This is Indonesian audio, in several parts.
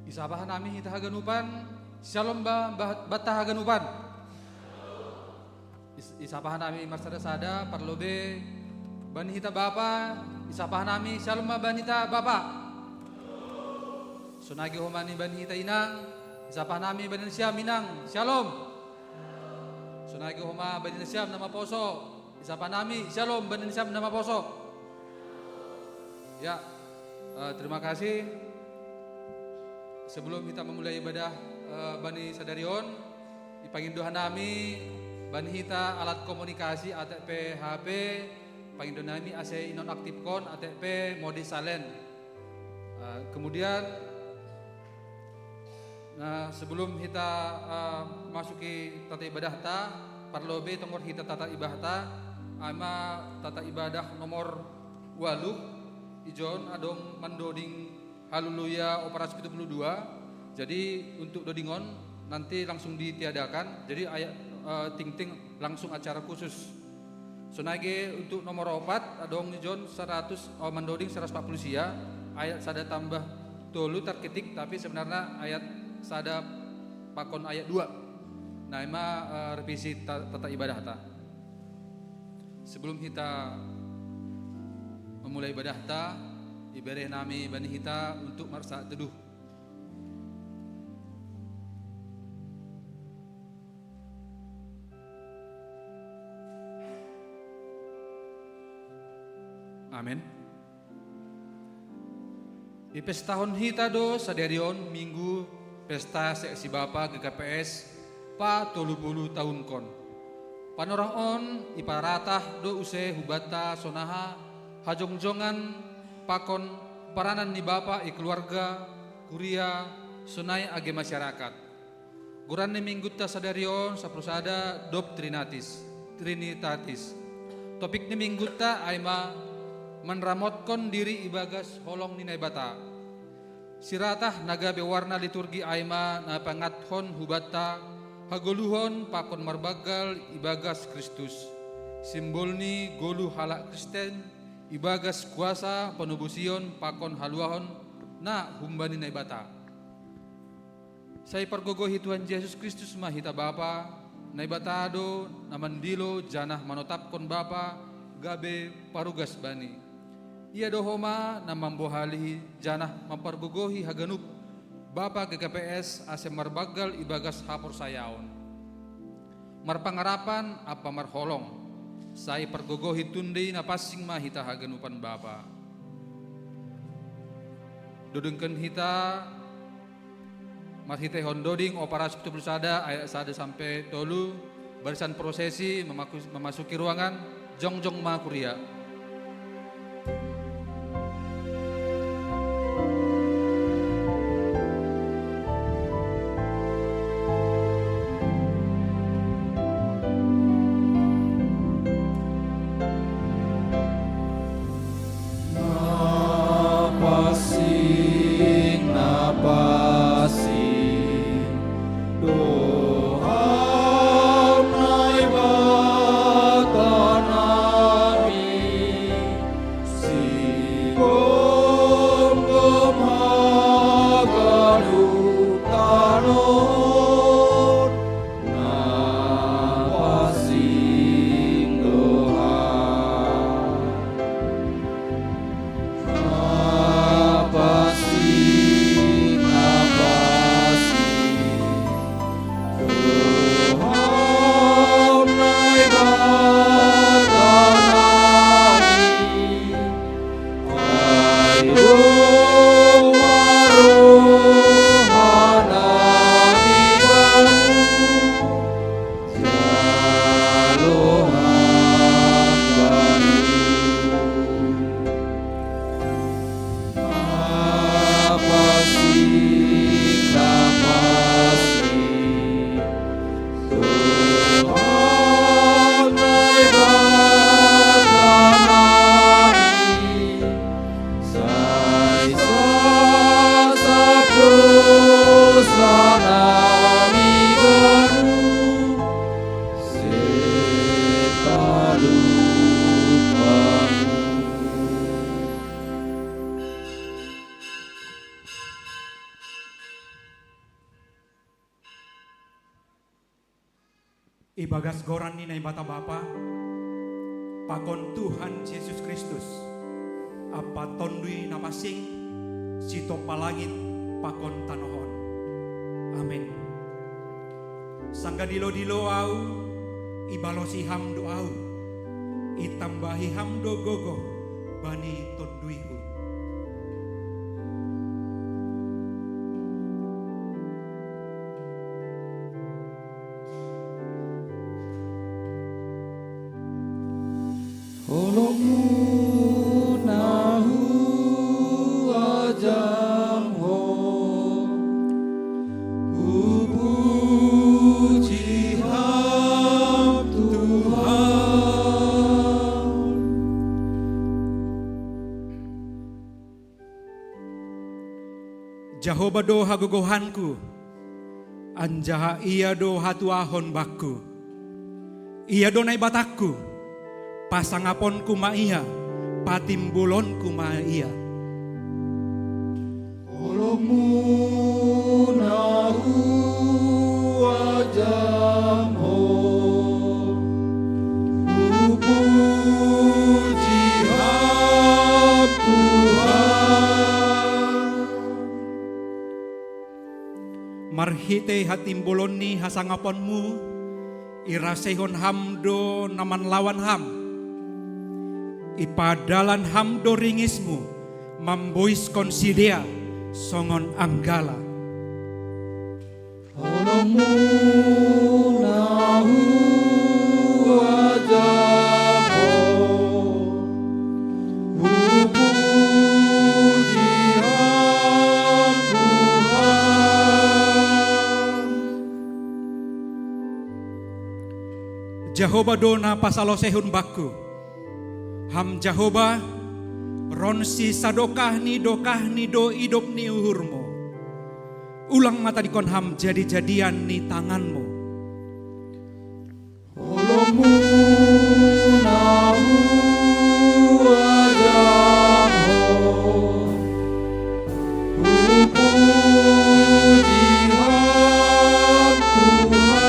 Isabahan nami hita haganupan, Shalom bata haganupan. Isabahan nami marsada sada parlobe bani hita bapa, isabahan nami Shalom bani hita bapa. Sunagi homani bani hita inang, isabahan nami bani siam inang, Shalom. Sunagi homa bani siam nama poso, isabahan nami Shalom bani siam nama poso. Ya, terima kasih. Sebelum kita memulai ibadah Bani Sadarion, ipangin doa nami Bani hita alat komunikasi ATP HP, pangin doa nami ase inonaktifkon ATP mode silent. Kemudian, nah sebelum kita masuki tata ibadah ta, parlobe tongor hita tata ibadah ta, ama tata ibadah nomor 8 ijon adong mandoding Haleluya Operasi 72. Jadi untuk dodingon nanti langsung ditiadakan. Jadi ayat ting-ting langsung acara khusus. Sonage untuk nomor 4 adong John 100 mandoding 140 sia. Ayat sada tambah tolu terketik tapi sebenarnya ayat sada pakon ayat 2. Nah, ima revisi tata ibadah ta. Sebelum kita memulai ibadah ta, ibadah nami bani hita untuk marsa teduh. Amin. Di pesta tahun hita do sadarion minggu pesta seksi bapa GKPS pa 30 tahun kon. Panorang on iparatah do use hubata sonaha hajongjongan pakon peranan ni bapa i keluarga kuria sunai age masyarakat. Guran ni mingguta sadarion saprusada trinitatis. Topik ni mingguta aima menramotkan diri ibagas holong ni naibata. Siratah naga bewarna liturgi aima na pangathon hubata hagoluhon pakon marbagal ibagas Kristus. Simbol ni golu halak Kristen ibagas kuasa penubusion pakon haluahon na humbani naibata. Saya pergogohi Tuhan Yesus Kristus mahita Bapa naibatado namandilo janah manotapkon Bapa gabe parugas bani. Ia dohoma namambohali janah mempergogohi haganup Bapa GKPS ase marbagal ibagas hapor sayaon. Marpangarapan apa marholong. Saya pergogohi tundi na pasing mahita haganupan Bapa. Dudungkan hita marhita hondoding operasi betul sada ayat sada sampai tolu barisan prosesi memasuki ruangan jongjong makuria. Doa naibata nami Ibagas goran ni na ibata Bapa, pakon Tuhan Yesus Kristus, apa tondui napasing, sito palangit pakon tanohon. Amin. Sangga dilo-dilo au, ibalosi hamdo au, itambahi hamdo gogo, bani tonduihu. Tolongmu nahu ajam ho, puji ham Tuhan. Jehovah do hagogohanku, anjaha ia do hatuahon bakku, ia do naibatakku. Pasangapon kumaia, patimbulon kumaia. Tolongmu nahu ajam ho, puji ham Tuhan. Marhite hatimbulon ni hasangaponmu, irasehon hamdo naman lawan ham. Ipadalan hamdo ringismu, mambois konsidea, songon anggala. Tolongmu nahu ajam ho, puji ham Tuhan. Jehovah dona pasalosehun bakku. Ham Jehovah ronsi sadokah ni do idop ni uhurmu. Ulang mata dikon ham jadi-jadian ni tanganmu. Tolongmu nahu ajam ho, puji ham Tuhan.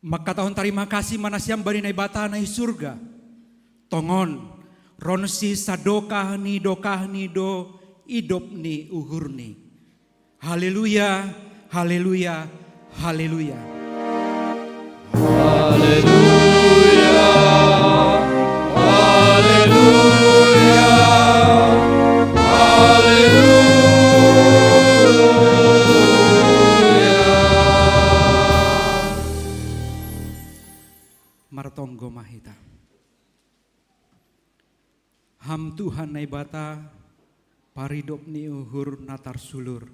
Maka tahun terima kasih manasiam bari nai bata nai surga. Tongon ronsi sadokah ni do idop ni uhurni. Haleluya, haleluya, haleluya. Haleluya, haleluya, haleluya. Martonggo mahita. Ham Tuhan nai bata paridop ni uhur natar sulur.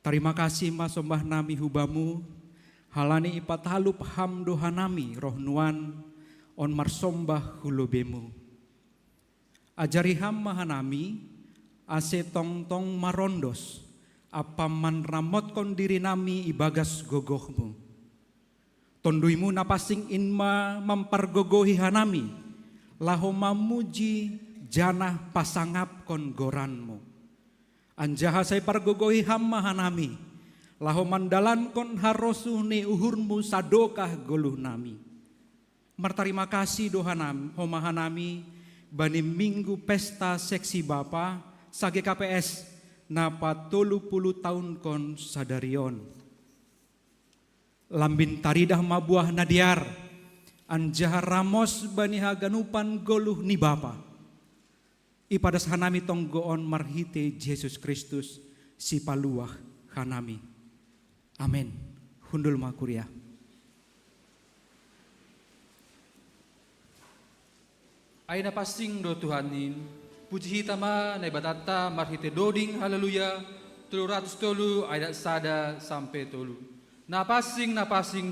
Terima kasih masombah nami hubamu, halani ipat halup ham dohanami roh nuan on marsombah hulubemu. Ajari ham mahanami ase tong marondos, apa man ramot kon diri nami ibagas gogohmu. Tonduimu napasing inma mempergogohi hanami, laho mamuji janah pasangap kon goranmu. Anjaha saya pargogohi hamma hanami, laho mandalan kon harosu ne uhurmu sadokah goluh nami. Martarima kasih dohanam homahanami bani minggu pesta seksi bapa sage KPS napa 30 tahun kon sadarion. Lambin taridah mabuah nadiar, anjah ramos bani haganupan goluh ni bapa. Ipadas hanami tonggoon marhite Yesus Kristus si paluah hanami. Amin. Hundul makuria. Ay napasing do Tuhanin, puji hitama na ibatata marhite doding haleluya, 300 ayat sada sampai tolu. Napasing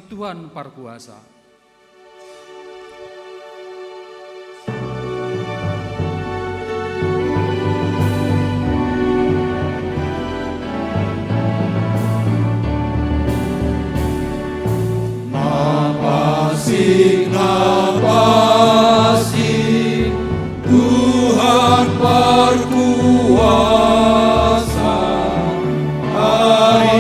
Tuhan parkuasa. Napasing Tuhan parkuasa. Hari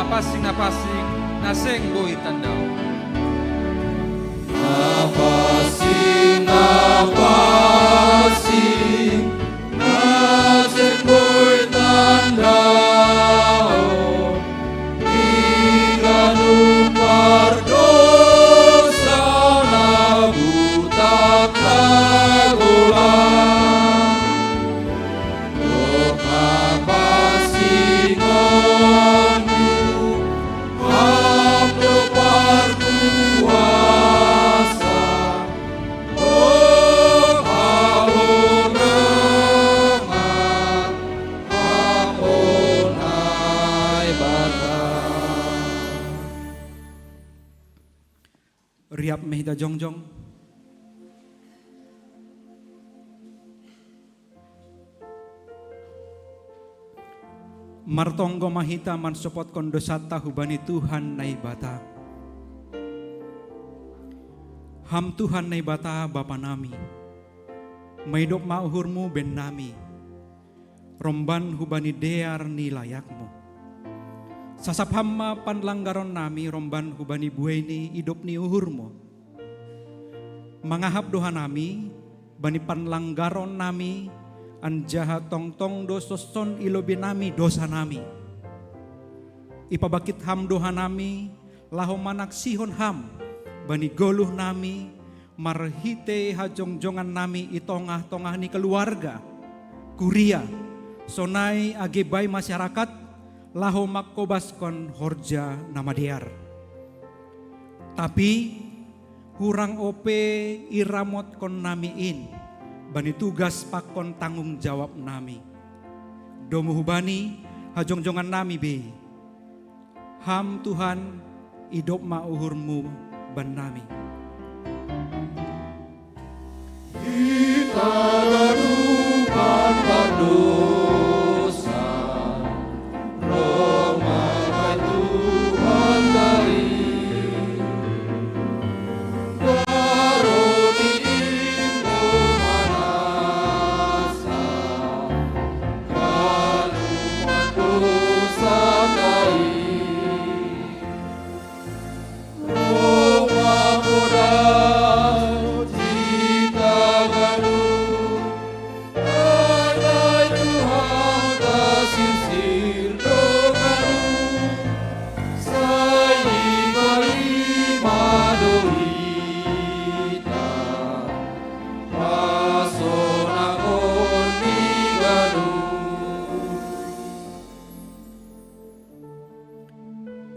napasing naseng boy tandau. Napasing naseng boy tandau, iganu pardosa na butak nagulang. Oh napasingonmu hamdo parkuasa, oh haunengan hamonai bata. Riap mehita jongjong. Martonggo mahita man sopot kondosata hubani Tuhan nai bata. Ham Tuhan nai bata Bapa nami. Maidop mauhurmu ben nami. Romban hubani dear ni layakmu. Sasap hamma panlanggaron nami romban hubani bueni idop ni uhurmu. Mangahap doha nami bani panlanggaron nami anjaha tongtong dososon ilobi nami dosa nami. Ipabakit ham doha nami laho manak sihon ham bani goluh nami marhite hajongjongan nami itongah-tongah ni keluarga kuria sonai agebay masyarakat laho makkobaskon horja nama diar. Tapi hurang ope iramot kon namiin bani tugas pakon tanggung jawab nami. Domu hubani hajongjongan nami be. Ham Tuhan idop mauhurmu ban nami. Kita gadukan berdosa, Roma Tuhan dari Daroni Imo Manasa, Kaluan dosa dari Roma Muda.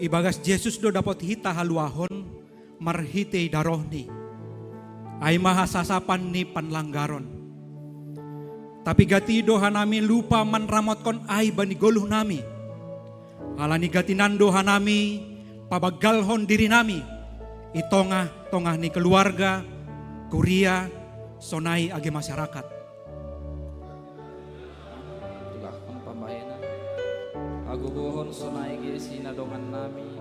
Ibagas Yesus do dapat hita haluahon marhite darohni. Ay mahasasapan ni panlanggaron. Tapi gati doha nami lupa manramotkon ay bani goluh nami. Halani gatinan doha nami pabagalhon diri nami. Itongah-tongah ni keluarga, kuria, sonai age masyarakat. Itulah pambayanan. Agugohon sonai ge sinadongan nami.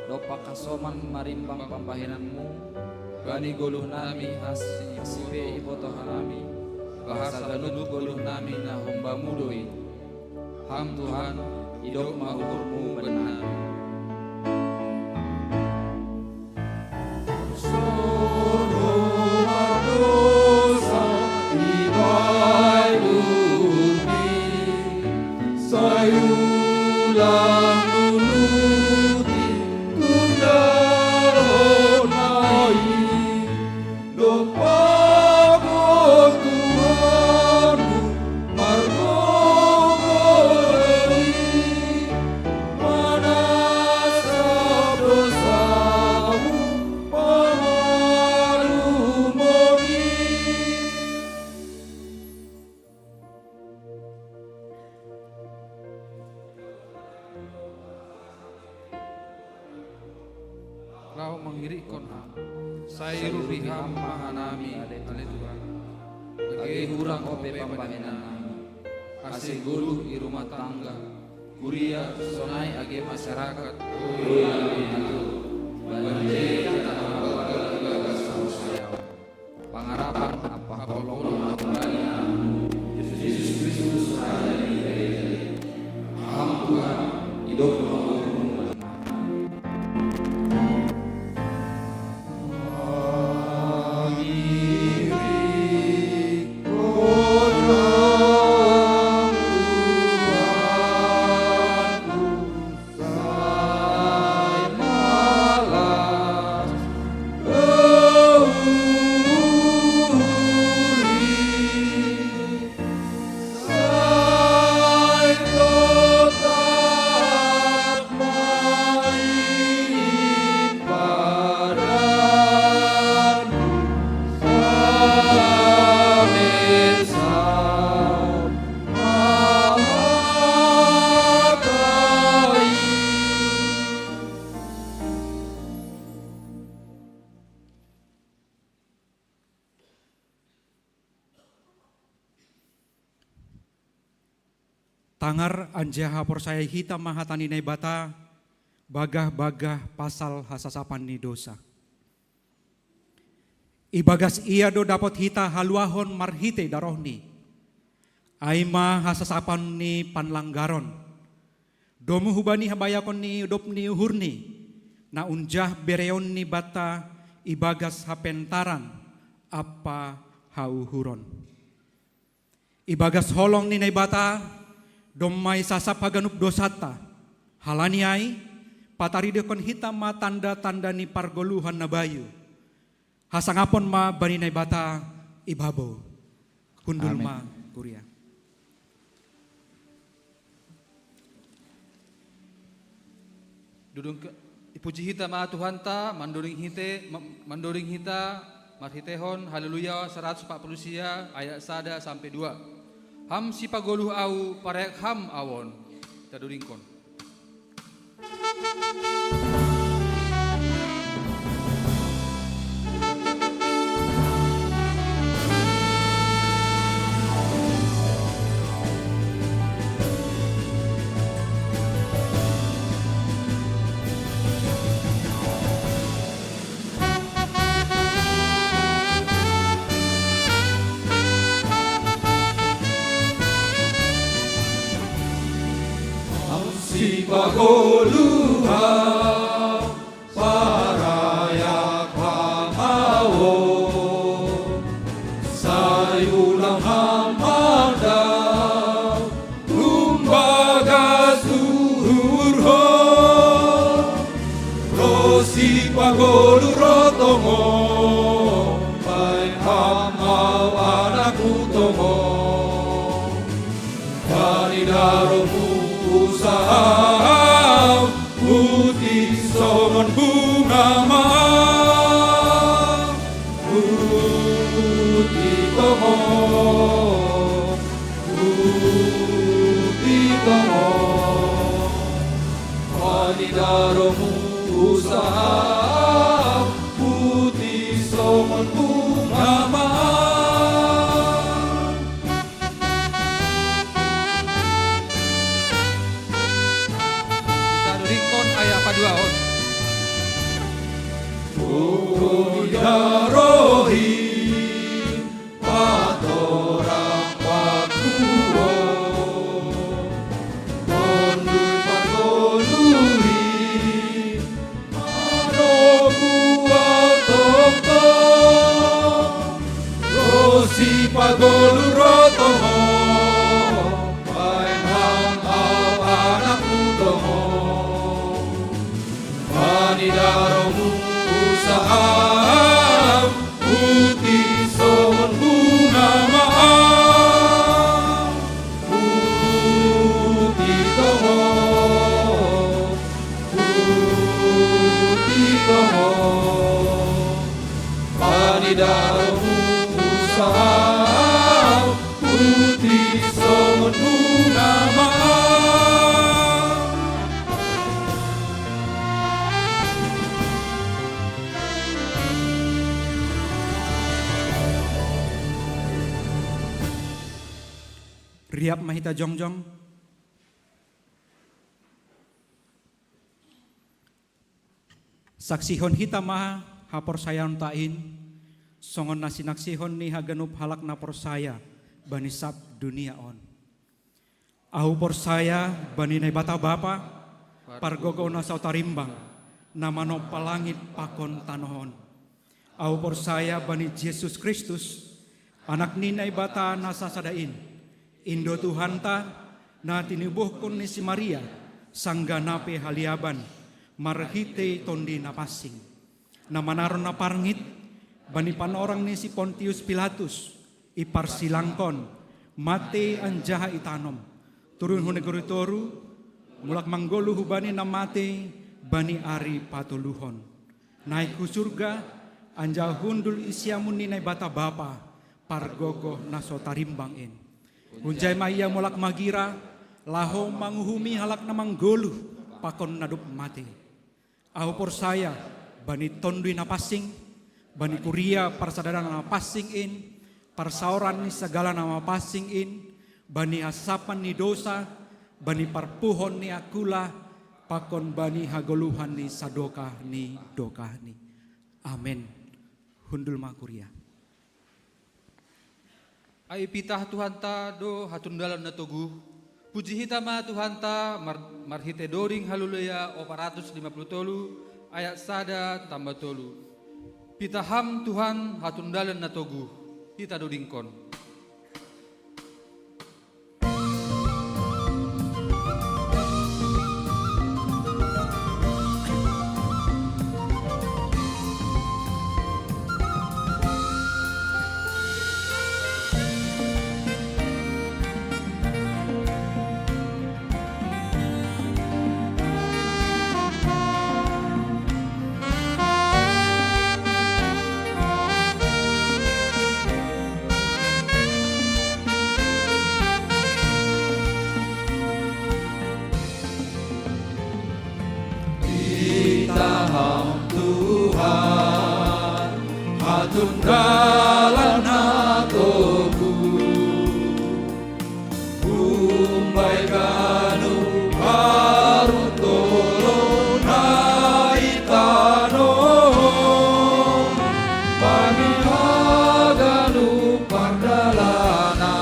Dopa kasoman marimbang pambayananmu. Bani goluh nami hasibe ibotohan nami. Bahasa ganut goluh nami na homba mudoin. Ham Tuhan hidup mahurmu benar. Sayulang nuluti kundaronai dopago Tuhanmu margogori manasa dosamu pamarumoni. Lau mengirik kon sayur riham mahanami ale Tuhan. Age hurang ope pambayanan nami. Ase goluh i rumah tangga. Kuria sonai age masyarakat. Banjir pangarapan apa kolong Yesus Kristus Ham Tuhan hidup Tangar anjaha porsaya hita mahatani nai bata, bagah-bagah pasal hasasapan ni dosa. Ibagas ia do dapat hita haluahon marhite darohni. Aima hasasapan ni panlanggaron. Domu hubani habayakon ni udop ni uhurni. Na unjah bereon ni bata ibagas hapentaran apa hauhuron. Ibagas holong ni naibata domai sasap haganup dosata. Halaniai pataridekon hitam ma tanda-tanda ni pargoluhan na bayu. Hasangapon ma bani naibata ibabo. Kundul Amen. ma kuria. Dudung ke ipuji hita ma Tuhan ta mandoring hita marhitehon haleluya 140 sia ayat 1 sampai 2. Ham si pagoluh au parek ham awon. Kita duringkon. Si pagoluha parayak pamawo sayulang hamada lumbaga suhurho rosi pagolu rotongo pai hamau anakku tongo panidaromu usaha putih songon bunga maaf putih tomo wanidaromu usaha putih songon bunga maaf. Kita duringkon ayat paduahon. Ya rohi patorang wakuo Kondul pagolui Marobu autokto Rosi pagolu rotomo Paeng hang au anakku tomo Panidaromu usaha putih songon bunga maaf putih tomo panidaromu usaha putih songon bunga maaf. Riap mahita jongjong. Saksihon hita maha hapor sayon tain. Songon nasinaksihon ni haganup halak na porsaya bani sab dunia on. Ahu porsaya bani nai bata bapa pargogo na sautarimbang namano palangit pakon tanohon. Ahu porsaya bani Yesus Kristus anak ni nai bata nasasadain. Indo Tuhanta na tinubuhkon ni si Maria sangganape haliaban marhite tondi napasing na manaron na parngit bani panorang ni si Pontius Pilatus iparsilangkon mate anjaha itanom turun hunegoritoru mulak manggolu hubani na mate bani ari patuluhon naik ku surga anja hundul isyamun ni bata bapa pargogo naso tarimbangin Unjay maya mulak magira, laho manguhumi halak na manggolu, pakon nadup mati. Ahu porsaya, bani tondui napasing, bani kuria parsadaran napasing in, parsauran ni segala nama pasing in, bani asapan ni dosa, bani parpuhon ni akula, pakon bani hagoluhan ni sadoka ni doka ni. Amin. Hundul makuria. Ai pitah Tuhan ta do hatundalan na tugu. Puji hitama Tuhan ta marhite doring haluleya 450 tolu ayat sada tambah tolu. Pitaham Tuhan hatundalan na tugu. Hita dodingkon. Tunggalan atoku Umbai kanu harutolo naitano Bagi haganu pardalana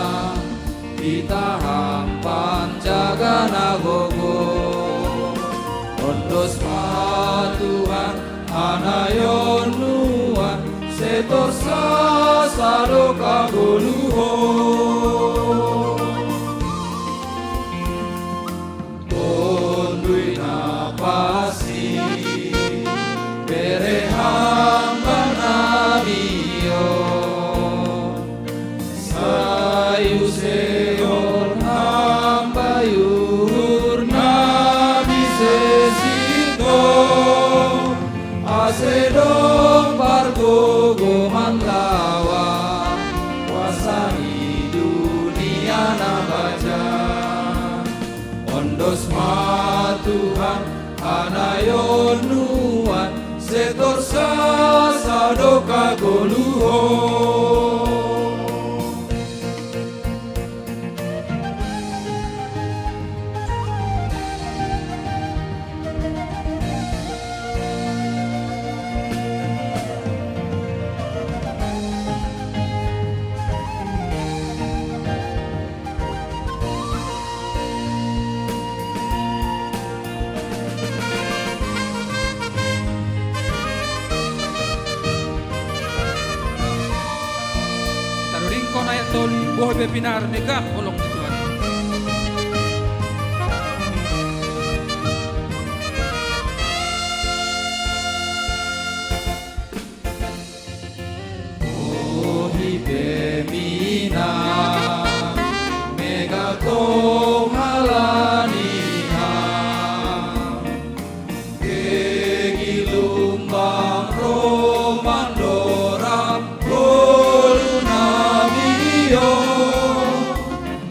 Kita hampan jagana gogo Ondos Tuhan anayon nuan Setorsa sadoka goluho Tondui napasi Berehamba nabio Sayu seyon hamba yuhur nabi sesito Asedong bargo goman lawa Kuasai dunia nabaca Ondos ma Tuhan anayon nuan Setorsa sadoka goluho Taruringkon ayat tolu boy bepinar megah kolong ni Tuhan. Ohi bemina megatong halaniha Kegilumbang romandoram golunamio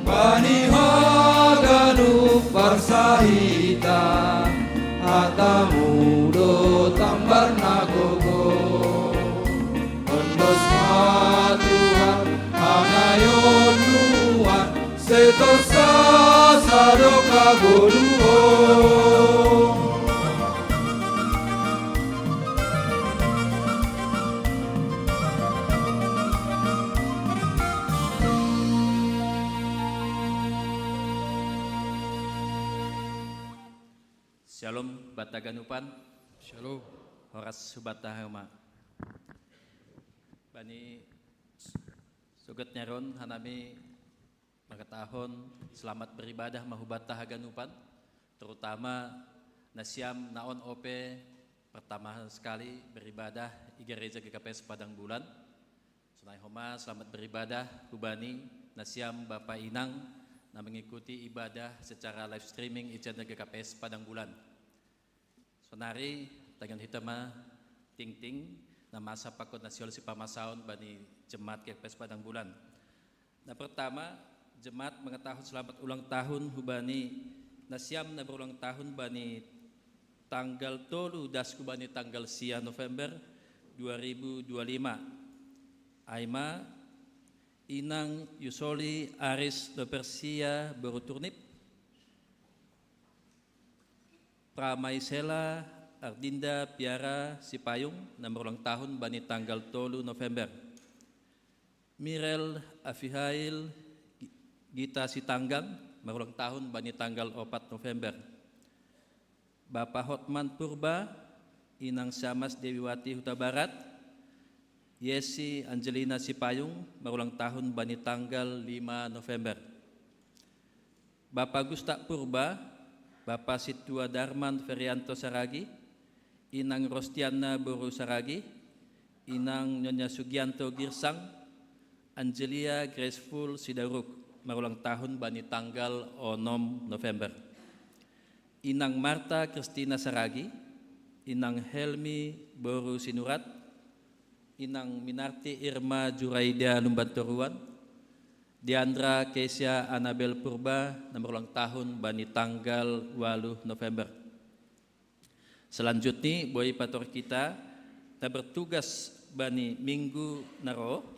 Bani haganu parsahita Hatamudo tambar nagogo Ondos ma Tuhan anayon nuan Setorsa sadoka goluho Shalom Bataganupan, Shalom. Horas Subatahama. Bani sugat nyaron hanami magkatahon selamat beribadah mahubata haganupan, terutama nasyam naon ope pertama sekali beribadah di gereja GKPS Padang Bulan. Sunai homa selamat beribadah hubani nasyam Bapak Inang na mengikuti ibadah secara live streaming ibadah GKPS Padang Bulan. Sonari tangan hitama ting-ting na masa pakot nasyol si pamasaon bani jemaat GKPS Padang Bulan. Nah pertama jemaat mengetahui selamat ulang tahun hubani nasyam na berulang tahun bani tanggal 3 dasku bani tanggal 9 November 2025. Aima Inang Yusoli Aris do Persia Beruturnip Pramaisela Ardinda Piara Sipayung na berulang tahun bani tanggal 3 November. Mirel Afihail Gita Sitanggang berulang tahun bani tanggal 4 November. Bapak Hotman Purba Inang Syamas Dewiwati Huta Barat. Yesi Angelina Sipayung berulang tahun bani tanggal 5 November. Bapak Gusta Purba, Bapak Situa Darman Ferianto Saragi, Inang Rostiana Boru Saragi, Inang Nyonya Sugianto Girsang, Angelia Graceful Sidaruk berulang tahun bani tanggal 6 November. Inang Marta Kristina Saragi, Inang Helmi Boru Sinurat, Inang Minarti Irma Juraida Lumbantoruan, Diandra Kesia Anabel Purba na berulang tahun bani tanggal 8 November. Selanjutnya boy pator kita na bertugas bani minggu naro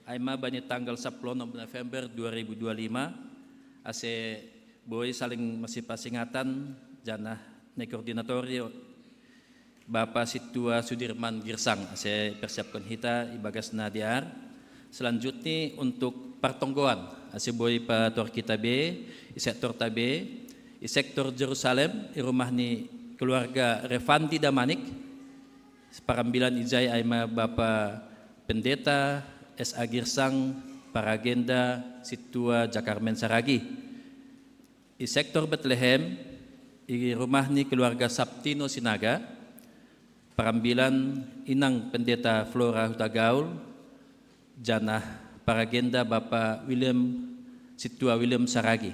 aima bani tanggal 10 November 2025 ase boy saling masih pasingatan jana na koordinatorio Bapak Situa Sudirman Girsang ase persiapkan kita ibagas nadiar. Selanjutnya untuk pertonggoan asiboy pator kita B, sektor tabe, sektor Jerusalem, rumah ni keluarga Revanti Damanik, parambilan ijai aima Bapak Pendeta S.A. Girsang, Paragenda Situa Jakarmen Saragi. Sektor Bethlehem, rumah ni keluarga Saptino Sinaga, parambilan Inang Pendeta Flora Hutagaul, Janah Paragenda Bapak William Situa William Saragi.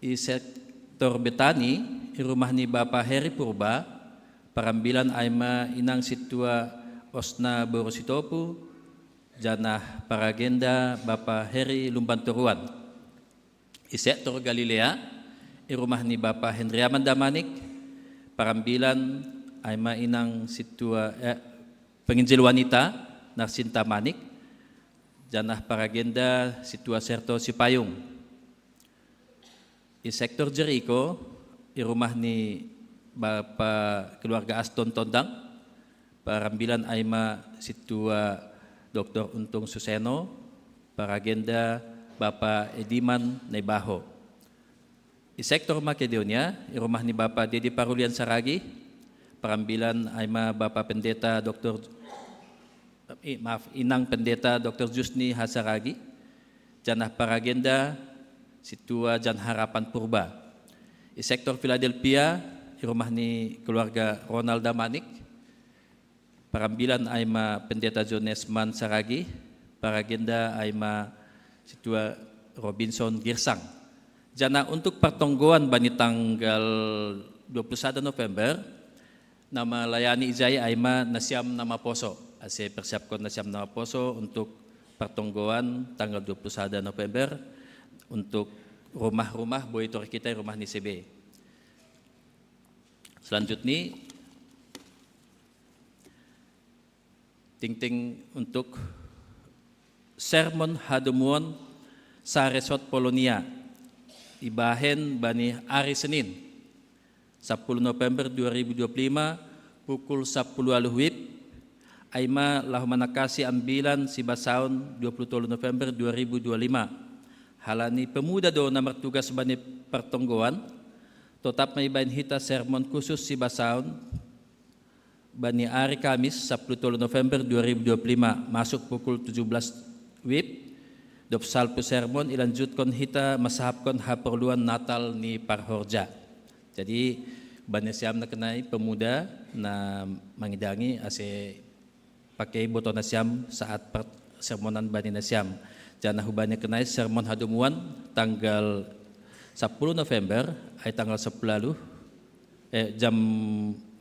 I sektor Betani rumah ni Bapak Heri Purba, parambilan aima Inang Situa Osna Borositopu, Janah Paragenda Bapak Heri Lumbantoruan. I sektor Galilea rumah ni Bapak Hendriaman Damanik, parambilan aima Inang Situa penginjil wanita Narsinta Manik, Janah Paragenda Situa Serto Sipayung. Di sektor Jericho, di rumah ni Bapak keluarga Aston Tondang, parambilan aima Situa Dr. Untung Suseno, Paragenda Bapak Ediman Nebaho. Di sektor Makedonia, di rumah ni Bapak Dedi Parulian Saragi, parambilan aima Bapak Pendeta Inang Pendeta Dr. Jusni Hasaragi, Janah Paragenda Situa Jan Harapan Purba. Di sektor Philadelphia, di rumah ni keluarga Ronald Damanik, parambilan aima Pendeta Jonesman Saragi, Paragenda aima Situa Robinson Girsang. Jana untuk pertonggoan bani tanggal 21 November, nama layani ijai aima Nasiam Nama Poso. Saya persiapkan Nasiam Nama Poso untuk pertonggoan tanggal 21 November untuk rumah-rumah boitor kita rumah ni CB. Selanjutnya ting untuk sermon hadumuan sa Resort Polonia ibahen bani hari Senin 10 November 2025 pukul 10 WIB aima lahu manakasi ambilan si basaun 23 November 2025 halani pemuda do na martugas bani pertonggoan tetap may bain hita sermon khusus si basaun bani hari Kamis 10 November 2025 masuk pukul 17 WIB dopsal pu sermon ilanjutkon hita masahapkon haperluan Natal ni Parhorja. Jadi bani siam na kenai pemuda na mangidangi ase pakai boto nasiam saat sermonan bani nasiam. Jana hubanya kenai sermon hadumuan tanggal 10 November ay tanggal 10 jam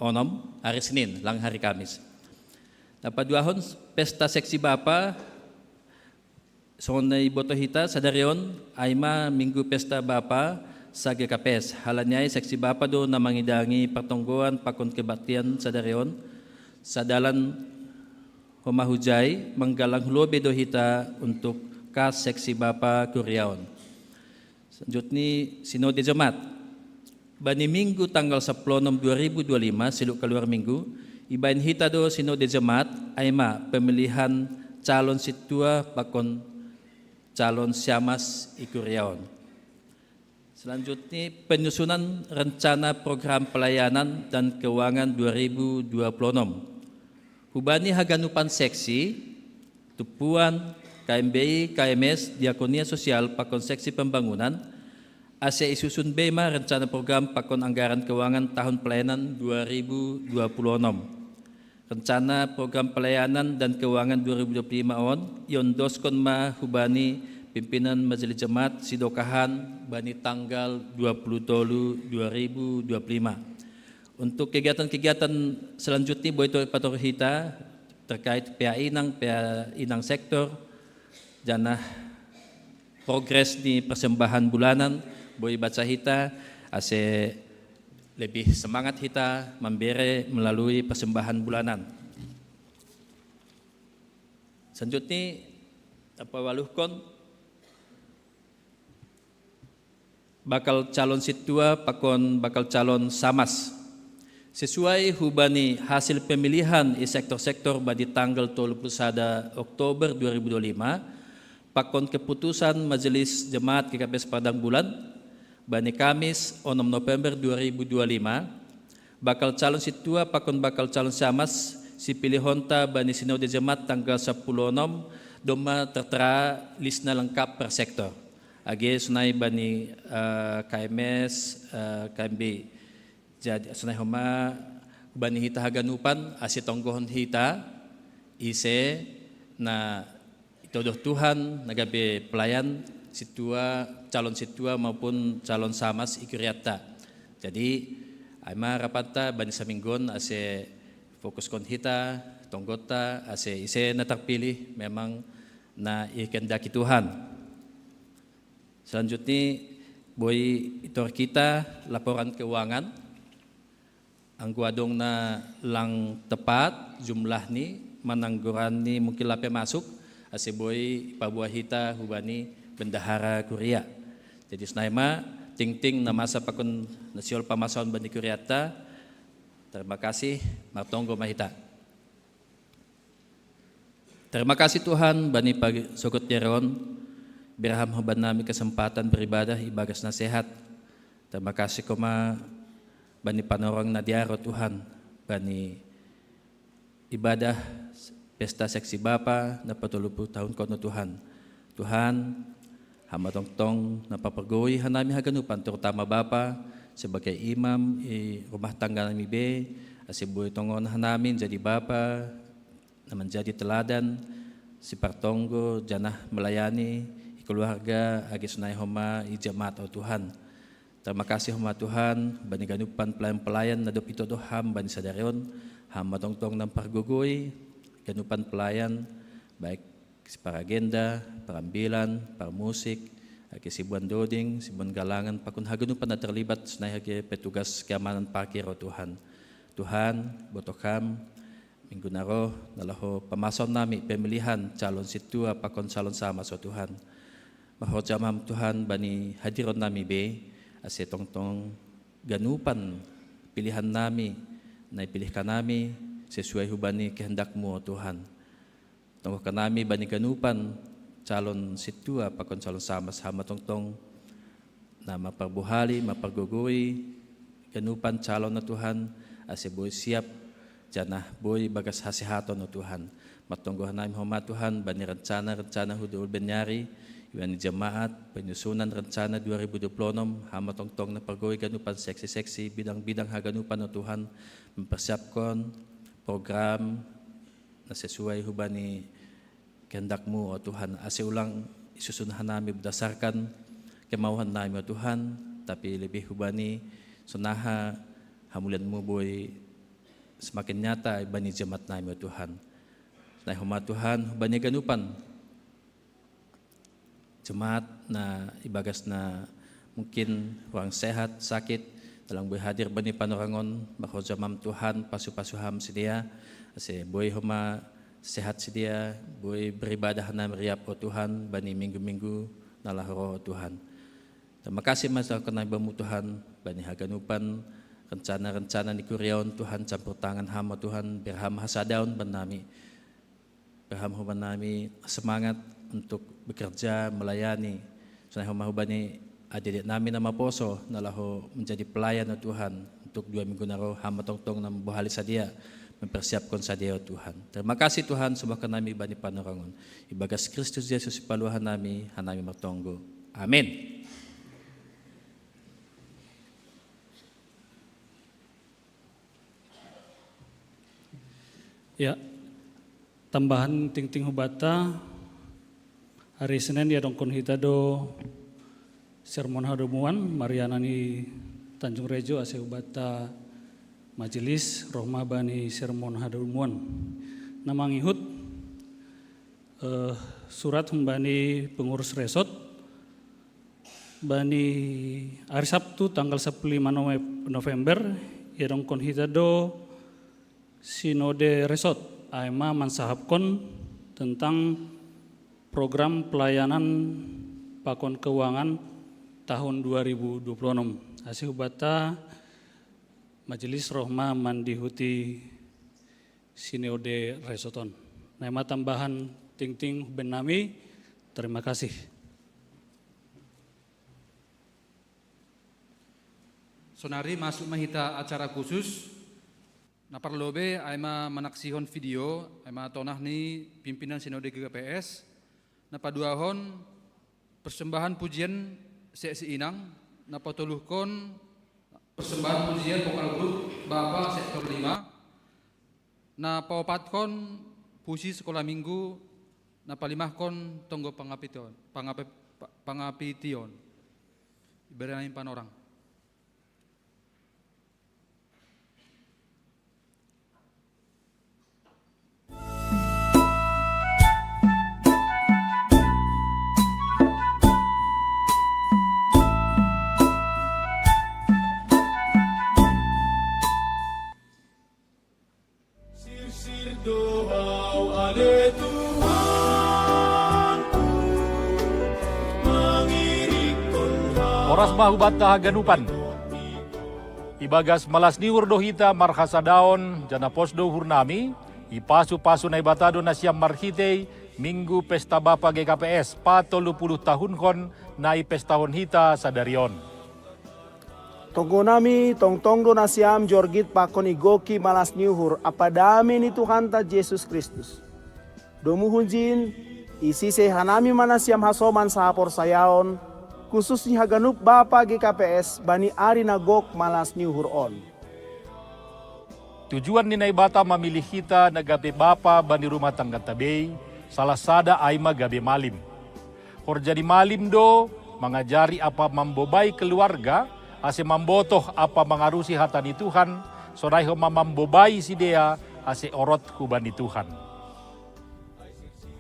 6 hari Senin lang hari Kamis. Dapat duahon pesta seksi bapa sonay boto hita sa darion ayma minggu pesta bapa sa GKPS. Halanyay seksi bapa do na mangidangi pertonggoan pakon kebaktian sa darion sa dalan humahujay manggalang lobe do hita untuk kas seksi bapa Kuryaon. Selanjutnya sinode jemaat bani Minggu tanggal 10/6/2025 siluk keluar minggu, ibain hita do sinode jemaat aima pemilihan calon situa pakon calon siamas ikuriaon. Selanjutnya penyusunan rencana program pelayanan dan keuangan 2026. Hubani haganupan seksi, tupuan, KMBI, KMS, Diakonia Sosial, pakon seksi pembangunan, Ase isusun BEMA rencana program pakon anggaran keuangan tahun pelayanan 2026. Rencana program pelayanan dan keuangan 2025 on, yondoskon ma hubani pimpinan Majelis Jemaat Sidokahan bani tanggal 20 Tolu 2025. Untuk kegiatan-kegiatan selanjutnya boito pator hita terkait PA inang sektor janah progres di persembahan bulanan boy baca hita ase lebih semangat hita memberi melalui persembahan bulanan. Selanjutnya apa waluhkon bakal calon situa pakon bakal calon samas sesuai hubani hasil pemilihan di sektor-sektor badi tanggal 31 Oktober 2025 pakon keputusan Majelis Jemaat GKP Padang Bulan bani Kamis 6 November 2025 bakal calon situa pakon bakal calon samas si pilih honta bani sinode jemaat tanggal 10/6 doma tertera listnya lengkap per sektor. Age sunai bani KMS KMB jadi sunai homa bani hita haganupan asi tonggohon hita ise na itodoh Tuhan nagabe pelayan situa calon situa maupun calon samas ikuriata. Jadi aima rapata bani saminggon ase fokus kon hita tonggota ase ise na terpilih memang na ikendaki Tuhan. Selanjutnya boy itor kita laporan keuangan angguadong na lang tepat jumlah ni manangguran ni mungkin lape masuk ase boy pabuah hita hubani bendahara Korea. Jadi senaima ting-ting na masa pakon nasiol pamasaon bani Koreata. Terima kasih martonggo mahita. Terima kasih Tuhan bani pagi sokot yeron berham hoban nami kesempatan beribadah ibagas nasihat. Terima kasih koma bani panorong nadiaro Tuhan bani ibadah pesta seksi Bapa na 40 tahun kono Tuhan. Tuhan hamba tongtong napapergoi hanami haganupan terutama Bapa sebagai imam rumah tangga nami be asiboy tongon hanamin jadi Bapa na menjadi teladan si partonggo janah melayani keluarga agi sunai homa jemaat oh Tuhan. Terima kasih homa Tuhan bani ganupan pelayan-pelayan nadop ito doham bani sadarion hamba tongtong nang pargogoi ganupan pelayan baik para agenda, perambilan, para musik, si buan doding, si buan galangan, pakun haganupan na terlibat sunay petugas keamanan parkir o Tuhan. Tuhan, botokam, minggu naro, nalaho pamason nami pemilihan calon situa pakon calon sama so Tuhan. Mahorjamam Tuhan bani hadiron nami be, ase tongtong ganupan pilihan nami, na ipilihkan nami sesuai hubani kehendakmu o Tuhan. Tunggu kanami bani ganupan calon situa pakon calon samas hama tongtong na maparbuhali mapargugui ganupan calon na Tuhan ase boy siap janah boy bagas hasihaton na Tuhan matungguhan namin homa Tuhan bani rencana hudul benyari iwan jemaat penyusunan rencana 2026 hama tongtong na pargoy ganupan seksi-seksi bidang-bidang haganupan na Tuhan mempersiapkan program na sesuai hubani kehendakmu, oh Tuhan. Ase ulang isusunahan namin berdasarkan kemauan namin, oh Tuhan. Tapi lebih hubani sunaha hamulianmu boy semakin nyata bani jemaat namin, oh Tuhan. Nah huma Tuhan, hubani ganupan jemaat na ibagas na mungkin orang sehat, sakit, dalang boy hadir bani panorangon, mahorjamam Tuhan, pasu-pasuham sedia, ase boy huma sehat sedia, boy beribadah na meriap o Tuhan, bani minggu-minggu nalahro o Tuhan. Terima kasih mas kenaibamu Tuhan, bani haganupan rencana-rencana ni kuriaon Tuhan campur tangan hama Tuhan berham hasadaun benami berham hubanami semangat untuk bekerja melayani sunai humahubani adik nami nama poso nalahu menjadi pelayan na Tuhan untuk 2 minggu naro hama tongtong na buhali sadia mempersiapkan sadia Tuhan. Terima kasih Tuhan sebab nami bani panorangon. Ibagas Kristus Yesus paluhan nami hanami martonggo. Amin. Ya, tambahan ting-ting hubata hari Senin ya dongkon hitado sermon hadumuan Mariana ni Tanjung Rejo ase hubata majelis Rohma bani sermon hadumuan namang ihut surat membani pengurus resort bani hari Sabtu tanggal 15 November ya dongkon hitado Sinode Resort AMA mansahapkon tentang program pelayanan pakon keuangan tahun 2026. Hasil hubata Majelis Rohma mandihuti Sinode Resorton. Nama tambahan ting-ting benami. Terima kasih. Sonari masuk mahita acara khusus. Na parlobe aima manaksihon video aima tonah ni pimpinan Sinode GKPS na paduahon persembahan pujian seksi inang na patuluhkon persembahan pujian vokal grup Bapak sektor 5 na paupatkon puisi sekolah minggu na palimahkon tonggo pangapitian ibarahin panorang. Oras mahubata haganupan. Ibagas malas niur dohita marhasadaon jana posdo hurnami. Ipasu-pasu na ibatado na siyam marhitei minggu pesta bapa GKPS 40 tahun kon na ipestahon hita sadarion. Tonggo nami tongtongdo na siyam jorgit pakon igoki malas niuhur apadami ni Tuhan ta Yesus Kristus. Domuhunjin isise hanami mana siyam hasoman sahapor sayaon khusus ni haganup Bapa GKPS bani ari nagok malas niuhur on. Tujuan ni naibata memilih kita na gabe bapa bani rumah tangga tabei salah sada aima gabe malim. Horjadi malim do mengajari apa membobai keluarga ase mambotoh apa mengarusi hatani Tuhan sodaiho mambobai si dea ase orot kubani Tuhan.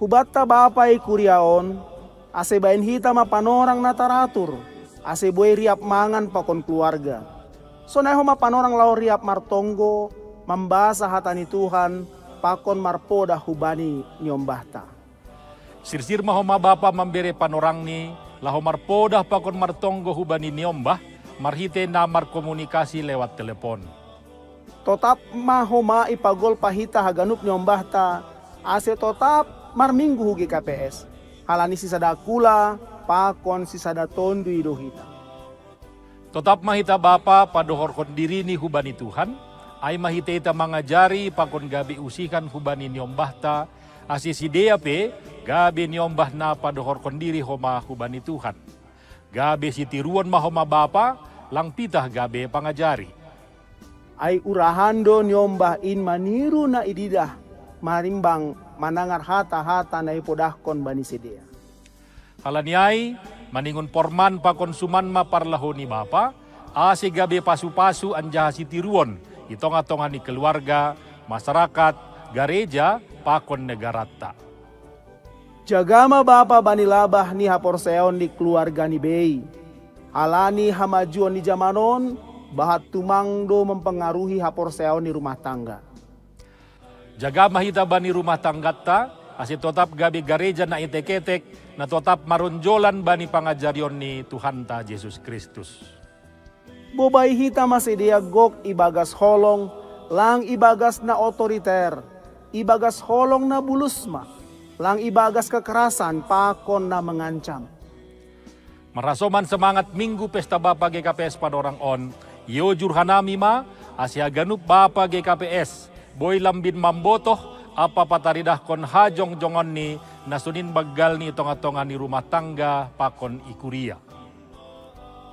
Hubata Bapa ikuriaon ase bain hita mapanorang nataratur, ase boy riap mangan pakon keluarga. Soneho mapanorang lau riap martonggo, membasa hatani Tuhan, pakon marpoda hubani nyombahta. Sirsir mahoma bapa membere panorang ni, laho marpoda pakon martonggo hubani nyombah, marhite namar komunikasi lewat telepon. Totap mahoma ipagol pahita haganup nyombahta, ase totap marminggu hugi KPS. Halani sisada kula, pakon sisada tondu idohita. Tetap mahita bapa padohorkon diri ni hubani Tuhan, ay mahita ita mangajari pakon gabi usikan hubani nyombahta, asisi dea pe gabi nyombah na padohorkon diri homa hubani Tuhan. Gabi si tiruan mahoma bapa, lang pitah gabi pangajari. Ay urahando nyombah in maniru na ididah, marimbang manangar hata-hata na ipodahkon bani sedea. Halaniay, maningon porman pa konsuman maparlaho ni bapa, ase gabi pasu-pasu anjaha si tiruon, itonga-tonga ni keluarga, masyarakat, gereja, pakon negarata. Jagama bapa bani labah ni haporseon ni keluarga ni bei. Halani hamajuan ni jamanon, bahat tumangdo mempengaruhi haporseon ni rumah tangga. Jaga mahita bani rumah tanggata, ase tetap gabi gereja na iteketek, na tetap maronjolan bani pangajarion ni Tuhan ta Yesus Kristus. Bobay hita masidia gok ibagas holong, lang ibagas na otoriter, ibagas holong na bulusma, lang ibagas kekerasan pakon na mengancam. Marasoman semangat Minggu Pesta Bapa GKPS pada orang on, yo jurhanami ma, asia ganup Bapa GKPS, boy lambin mambotoh, apa pataridah kon hajong jongon ni, nasunin bagal ni tonga-tonga ni rumah tangga pakon ikuria.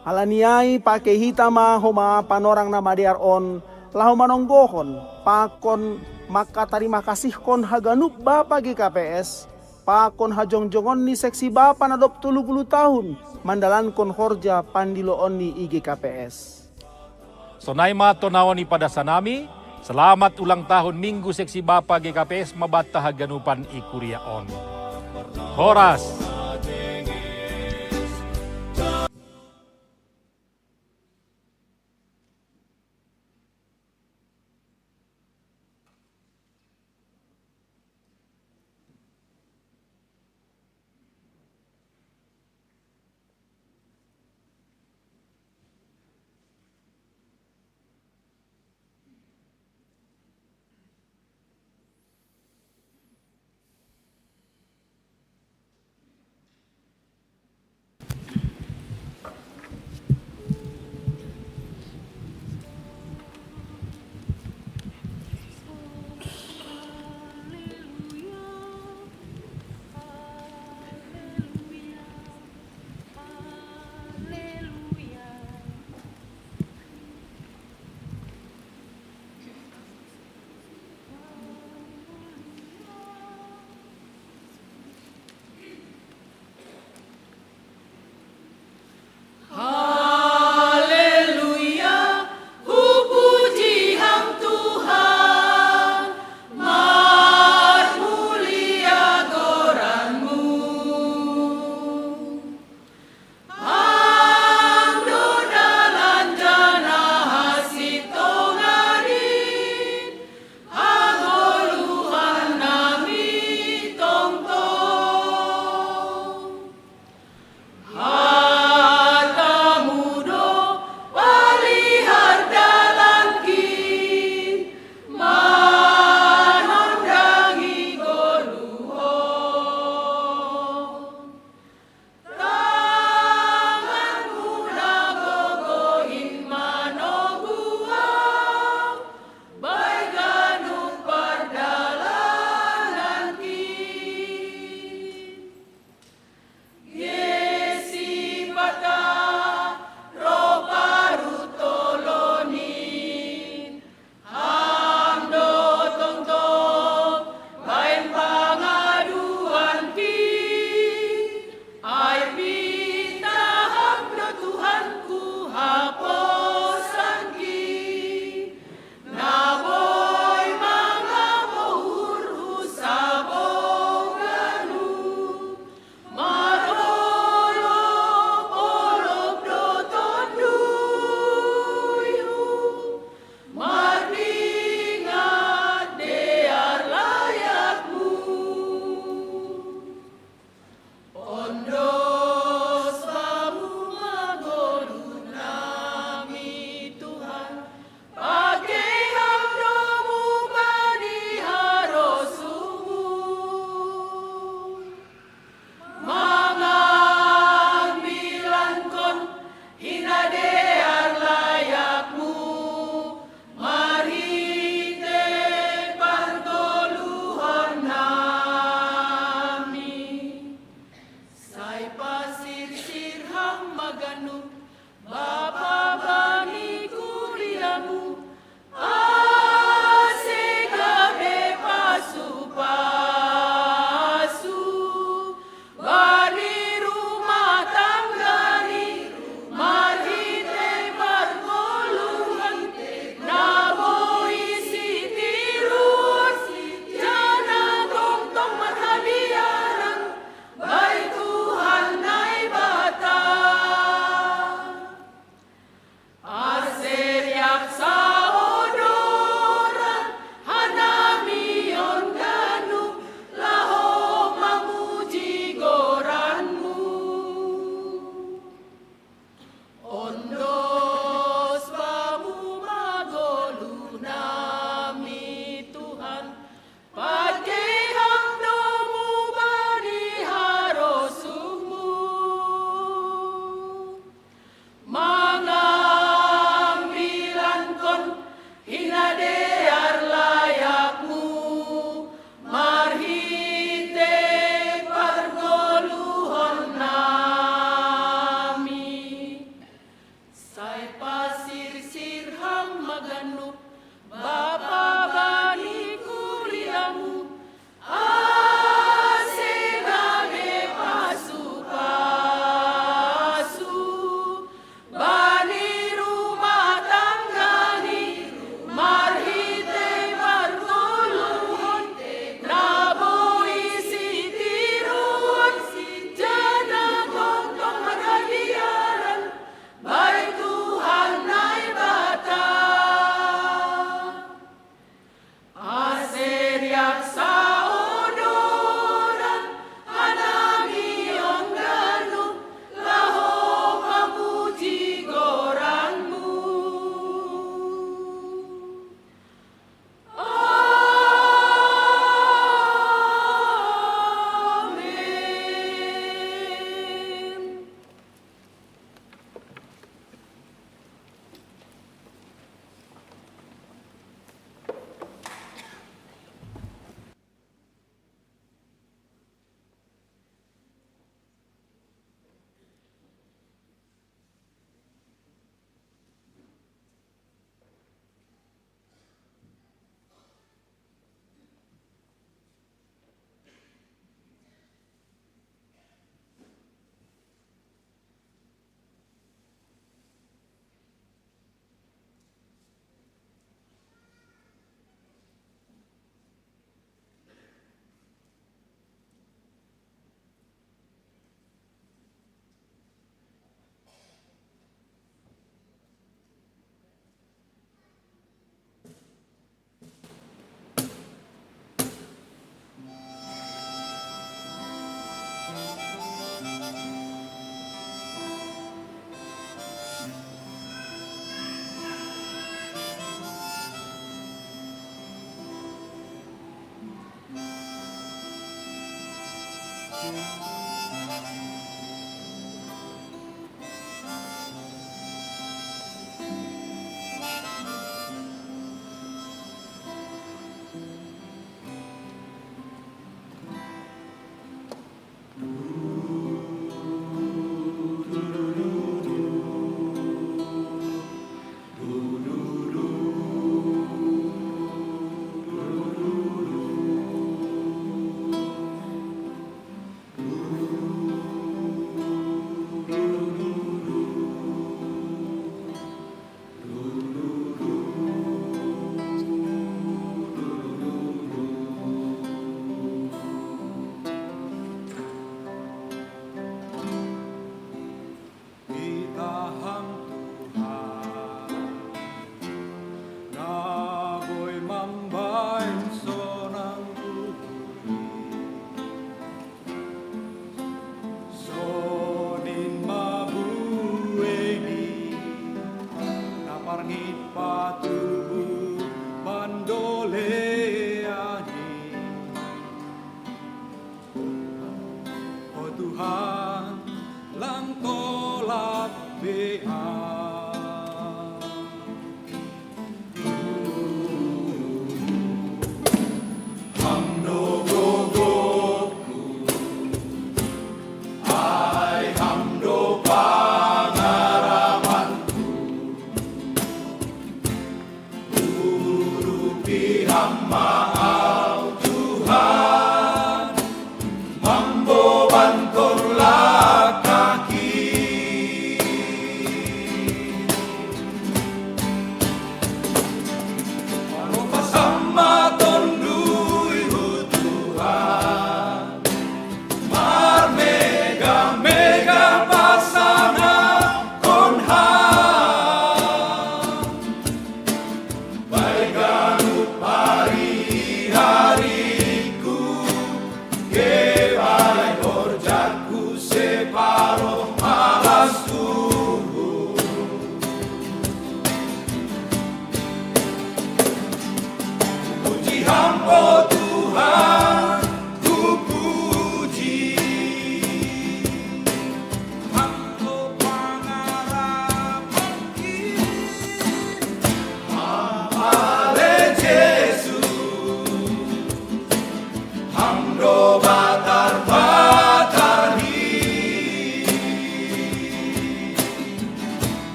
Halaniai pake hitama homa panorang na madiar on, lahu manonggohon, pakon maka terima kasih kon haganup Bapa GKPS, pakon hajong-jongon ni seksi Bapa na 20 tahun, mandalan kon horja pandiloon ni IGKPS. Sonai ma tonawon pada sanami, selamat ulang tahun Minggu Seksi Bapa GKPS mabata haganupan ikuria on. Horas.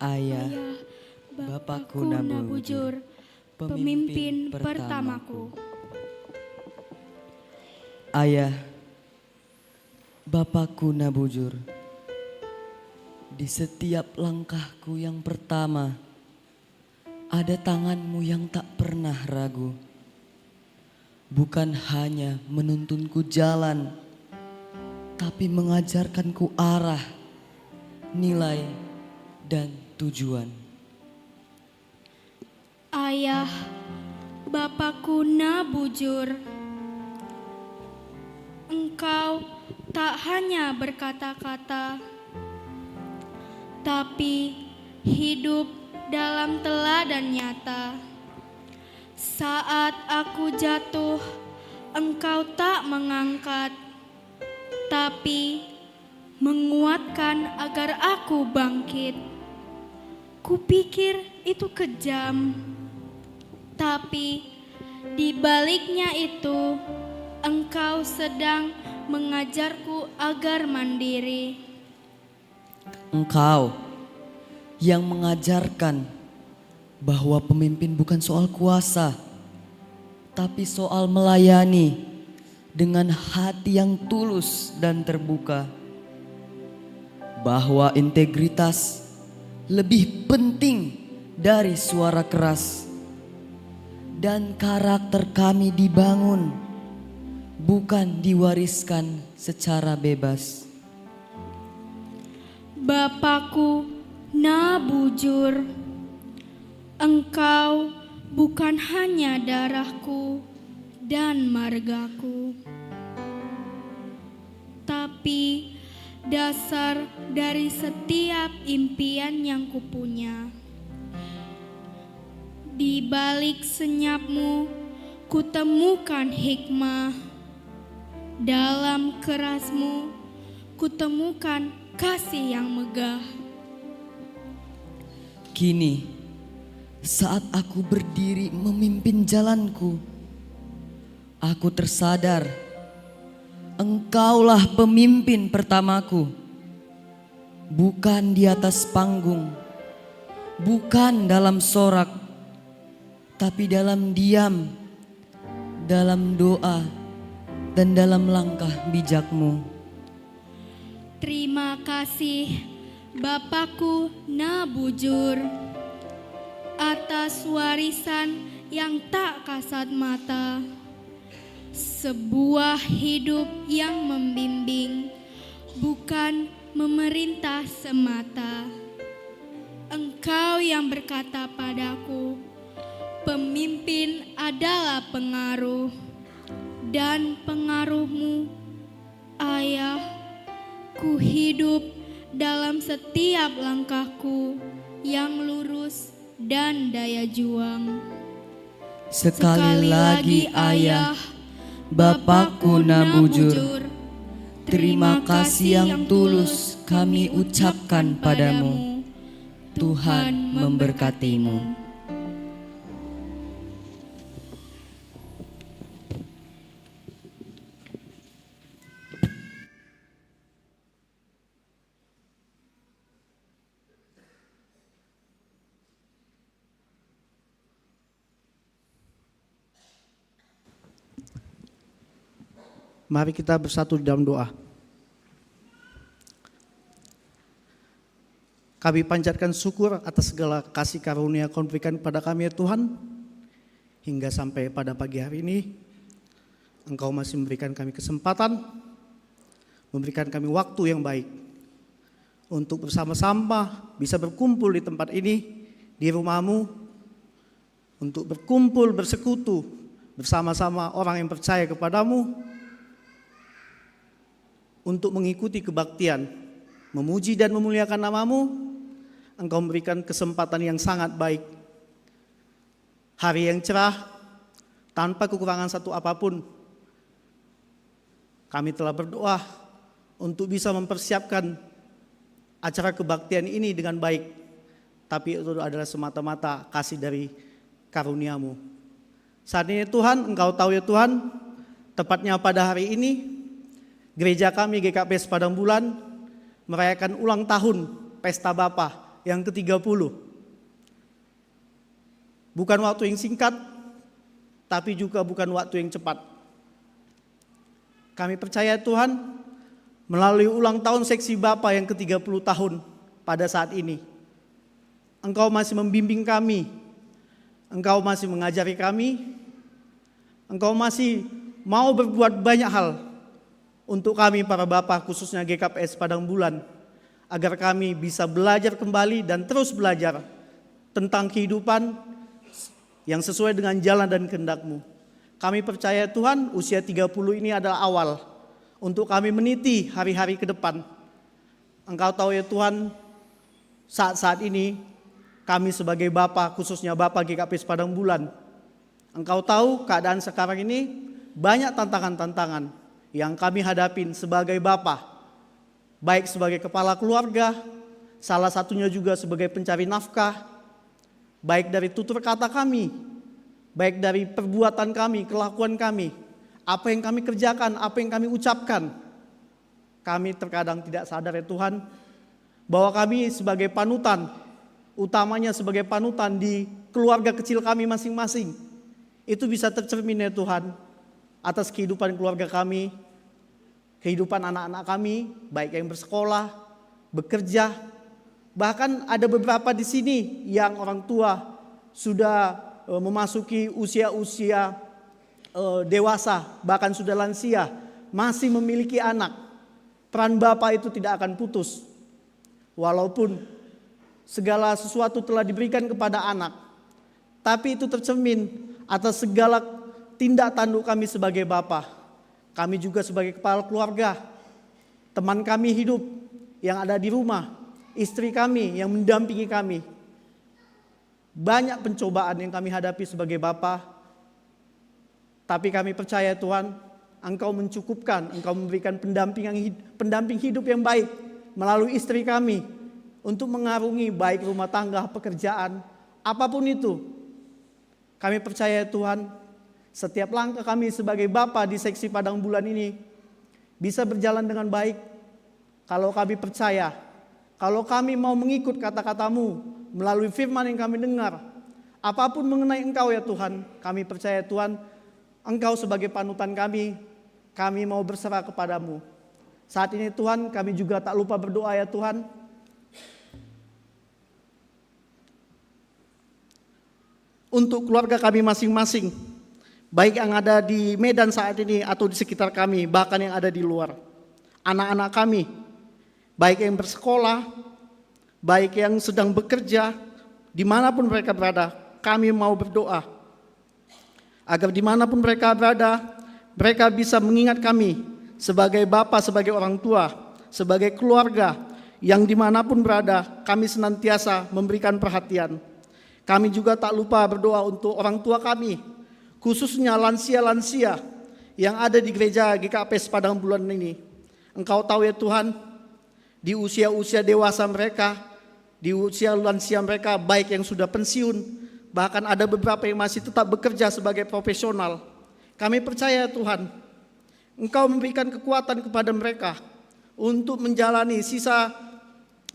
Ayah, Bapakku Nabujur, pemimpin pertamaku. Ayah, Bapakku Nabujur, di setiap langkahku yang pertama, ada tanganmu yang tak pernah ragu. Bukan hanya menuntunku jalan, tapi mengajarkanku arah, nilai, dan tujuan. Ayah, Bapakku Nabujur, Engkau tak hanya berkata-kata, tapi hidup dalam teladan nyata. Saat aku jatuh, Engkau tak mengangkat, tapi menguatkan agar aku bangkit. Kupikir itu kejam, tapi di baliknya itu Engkau sedang mengajarku agar mandiri. Engkau yang mengajarkan bahwa pemimpin bukan soal kuasa, tapi soal melayani dengan hati yang tulus dan terbuka. Bahwa integritas lebih penting dari suara keras, dan karakter kami dibangun, bukan diwariskan secara bebas. Bapakku Nabujur, Engkau bukan hanya darahku dan margaku, tapi dasar dari setiap impian yang kupunya. Di balik senyapmu, kutemukan hikmah. Dalam kerasmu, kutemukan kasih yang megah. Kini, saat aku berdiri memimpin jalanku, aku tersadar Engkaulah pemimpin pertamaku. Bukan di atas panggung, bukan dalam sorak, tapi dalam diam, dalam doa, dan dalam langkah bijakmu. Terima kasih Bapakku Nabujur atas warisan yang tak kasat mata. Sebuah hidup yang membimbing, bukan memerintah semata. Engkau yang berkata padaku, pemimpin adalah pengaruh, dan pengaruhmu, Ayah, ku hidup dalam setiap langkahku yang lurus dan daya juang. Sekali lagi Ayah, Bapakku Nabujur, terima kasih yang tulus kami ucapkan padamu. Tuhan memberkatimu. Mari kita bersatu dalam doa. Kami panjatkan syukur atas segala kasih karunia Kau berikan kepada kami ya Tuhan. Hingga sampai pada pagi hari ini, Engkau masih memberikan kami kesempatan, memberikan kami waktu yang baik untuk bersama-sama bisa berkumpul di tempat ini, di rumah-Mu, untuk berkumpul, bersekutu bersama-sama orang yang percaya kepadamu, untuk mengikuti kebaktian, memuji dan memuliakan nama-Mu. Engkau memberikan kesempatan yang sangat baik, hari yang cerah, tanpa kekurangan satu apapun. Kami telah berdoa untuk bisa mempersiapkan acara kebaktian ini dengan baik, tapi itu adalah semata-mata kasih dari karunia-Mu. Saat ini Tuhan, Engkau tahu ya Tuhan, tepatnya pada hari ini, gereja kami GKP Padang Bulan merayakan ulang tahun Pesta Bapa yang ke-30. Bukan waktu yang singkat, tapi juga bukan waktu yang cepat. Kami percaya Tuhan, melalui ulang tahun seksi Bapa yang ke-30 tahun pada saat ini, Engkau masih membimbing kami, Engkau masih mengajari kami, Engkau masih mau berbuat banyak hal untuk kami para Bapa, khususnya GKPS Padang Bulan, agar kami bisa belajar kembali dan terus belajar tentang kehidupan yang sesuai dengan jalan dan kehendak-Mu. Kami percaya Tuhan, usia 30 ini adalah awal untuk kami meniti hari-hari ke depan. Engkau tahu ya Tuhan, saat-saat ini kami sebagai Bapa, khususnya Bapa GKPS Padang Bulan, Engkau tahu keadaan sekarang ini banyak tantangan-tantangan yang kami hadapin sebagai Bapa, baik sebagai kepala keluarga, salah satunya juga sebagai pencari nafkah, baik dari tutur kata kami, baik dari perbuatan kami, kelakuan kami, apa yang kami kerjakan, apa yang kami ucapkan. Kami terkadang tidak sadar ya Tuhan, bahwa kami sebagai panutan, utamanya sebagai panutan di keluarga kecil kami masing-masing, itu bisa tercermin ya Tuhan, atas kehidupan keluarga kami, kehidupan anak-anak kami, baik yang bersekolah, bekerja, bahkan ada beberapa di sini yang orang tua sudah memasuki usia-usia dewasa, bahkan sudah lansia, masih memiliki anak. Peran Bapa itu tidak akan putus, walaupun segala sesuatu telah diberikan kepada anak, tapi itu tercermin atas segala tindak tanduk kami sebagai Bapa. Kami juga sebagai kepala keluarga, teman kami hidup yang ada di rumah, istri kami yang mendampingi kami. Banyak pencobaan yang kami hadapi sebagai Bapa, tapi kami percaya Tuhan, Engkau mencukupkan, Engkau memberikan pendamping hidup yang baik melalui istri kami untuk mengarungi baik rumah tangga, pekerjaan, apapun itu. Kami percaya Tuhan, setiap langkah kami sebagai Bapa di seksi Padang Bulan ini bisa berjalan dengan baik kalau kami percaya, kalau kami mau mengikut kata-kata-Mu melalui firman yang kami dengar. Apapun mengenai Engkau ya Tuhan, kami percaya Tuhan, Engkau sebagai panutan kami mau berserah kepada-Mu. Saat ini Tuhan, kami juga tak lupa berdoa ya Tuhan, untuk keluarga kami masing-masing, baik yang ada di Medan saat ini atau di sekitar kami, bahkan yang ada di luar. Anak-anak kami, baik yang bersekolah, baik yang sedang bekerja, dimanapun mereka berada, kami mau berdoa agar dimanapun mereka berada, mereka bisa mengingat kami sebagai Bapa, sebagai orang tua, sebagai keluarga, yang dimanapun berada, kami senantiasa memberikan perhatian. Kami juga tak lupa berdoa untuk orang tua kami, khususnya lansia-lansia yang ada di gereja GKPS Padang Bulan ini. Engkau tahu ya Tuhan, di usia-usia dewasa mereka, di usia lansia mereka, baik yang sudah pensiun, bahkan ada beberapa yang masih tetap bekerja sebagai profesional. Kami percaya Tuhan, Engkau memberikan kekuatan kepada mereka untuk menjalani sisa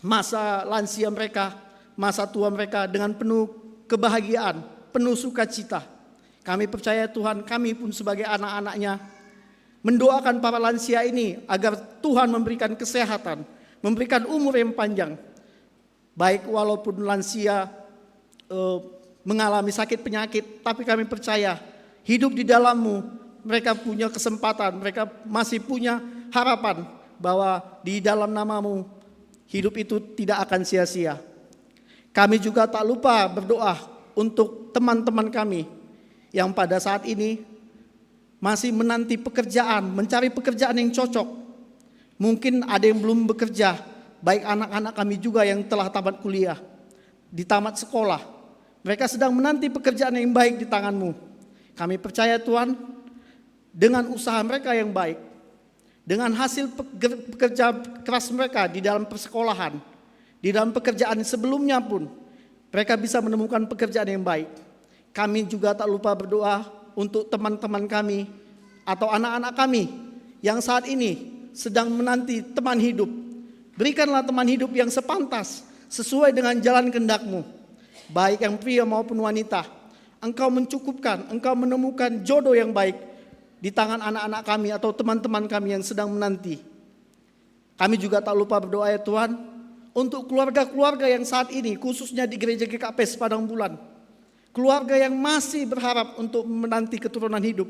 masa lansia mereka, masa tua mereka dengan penuh kebahagiaan, penuh sukacita. Kami percaya Tuhan, kami pun sebagai anak-anaknya mendoakan para lansia ini agar Tuhan memberikan kesehatan, memberikan umur yang panjang. Baik walaupun lansia mengalami sakit penyakit, tapi kami percaya hidup di dalam-Mu, mereka punya kesempatan, mereka masih punya harapan bahwa di dalam nama-Mu hidup itu tidak akan sia-sia. Kami juga tak lupa berdoa untuk teman-teman kami yang pada saat ini masih menanti pekerjaan, mencari pekerjaan yang cocok. Mungkin ada yang belum bekerja, baik anak-anak kami juga yang telah tamat kuliah, ditamat sekolah. Mereka sedang menanti pekerjaan yang baik di tangan-Mu. Kami percaya Tuhan, dengan usaha mereka yang baik, dengan hasil pekerja keras mereka di dalam persekolahan, di dalam pekerjaan sebelumnya pun, mereka bisa menemukan pekerjaan yang baik. Kami juga tak lupa berdoa untuk teman-teman kami atau anak-anak kami yang saat ini sedang menanti teman hidup. Berikanlah teman hidup yang sepantas, sesuai dengan jalan kehendak-Mu. Baik yang pria maupun wanita, Engkau mencukupkan, Engkau menemukan jodoh yang baik di tangan anak-anak kami atau teman-teman kami yang sedang menanti. Kami juga tak lupa berdoa ya Tuhan, untuk keluarga-keluarga yang saat ini khususnya di gereja GKP Padang Bulan. Keluarga yang masih berharap untuk menanti keturunan hidup,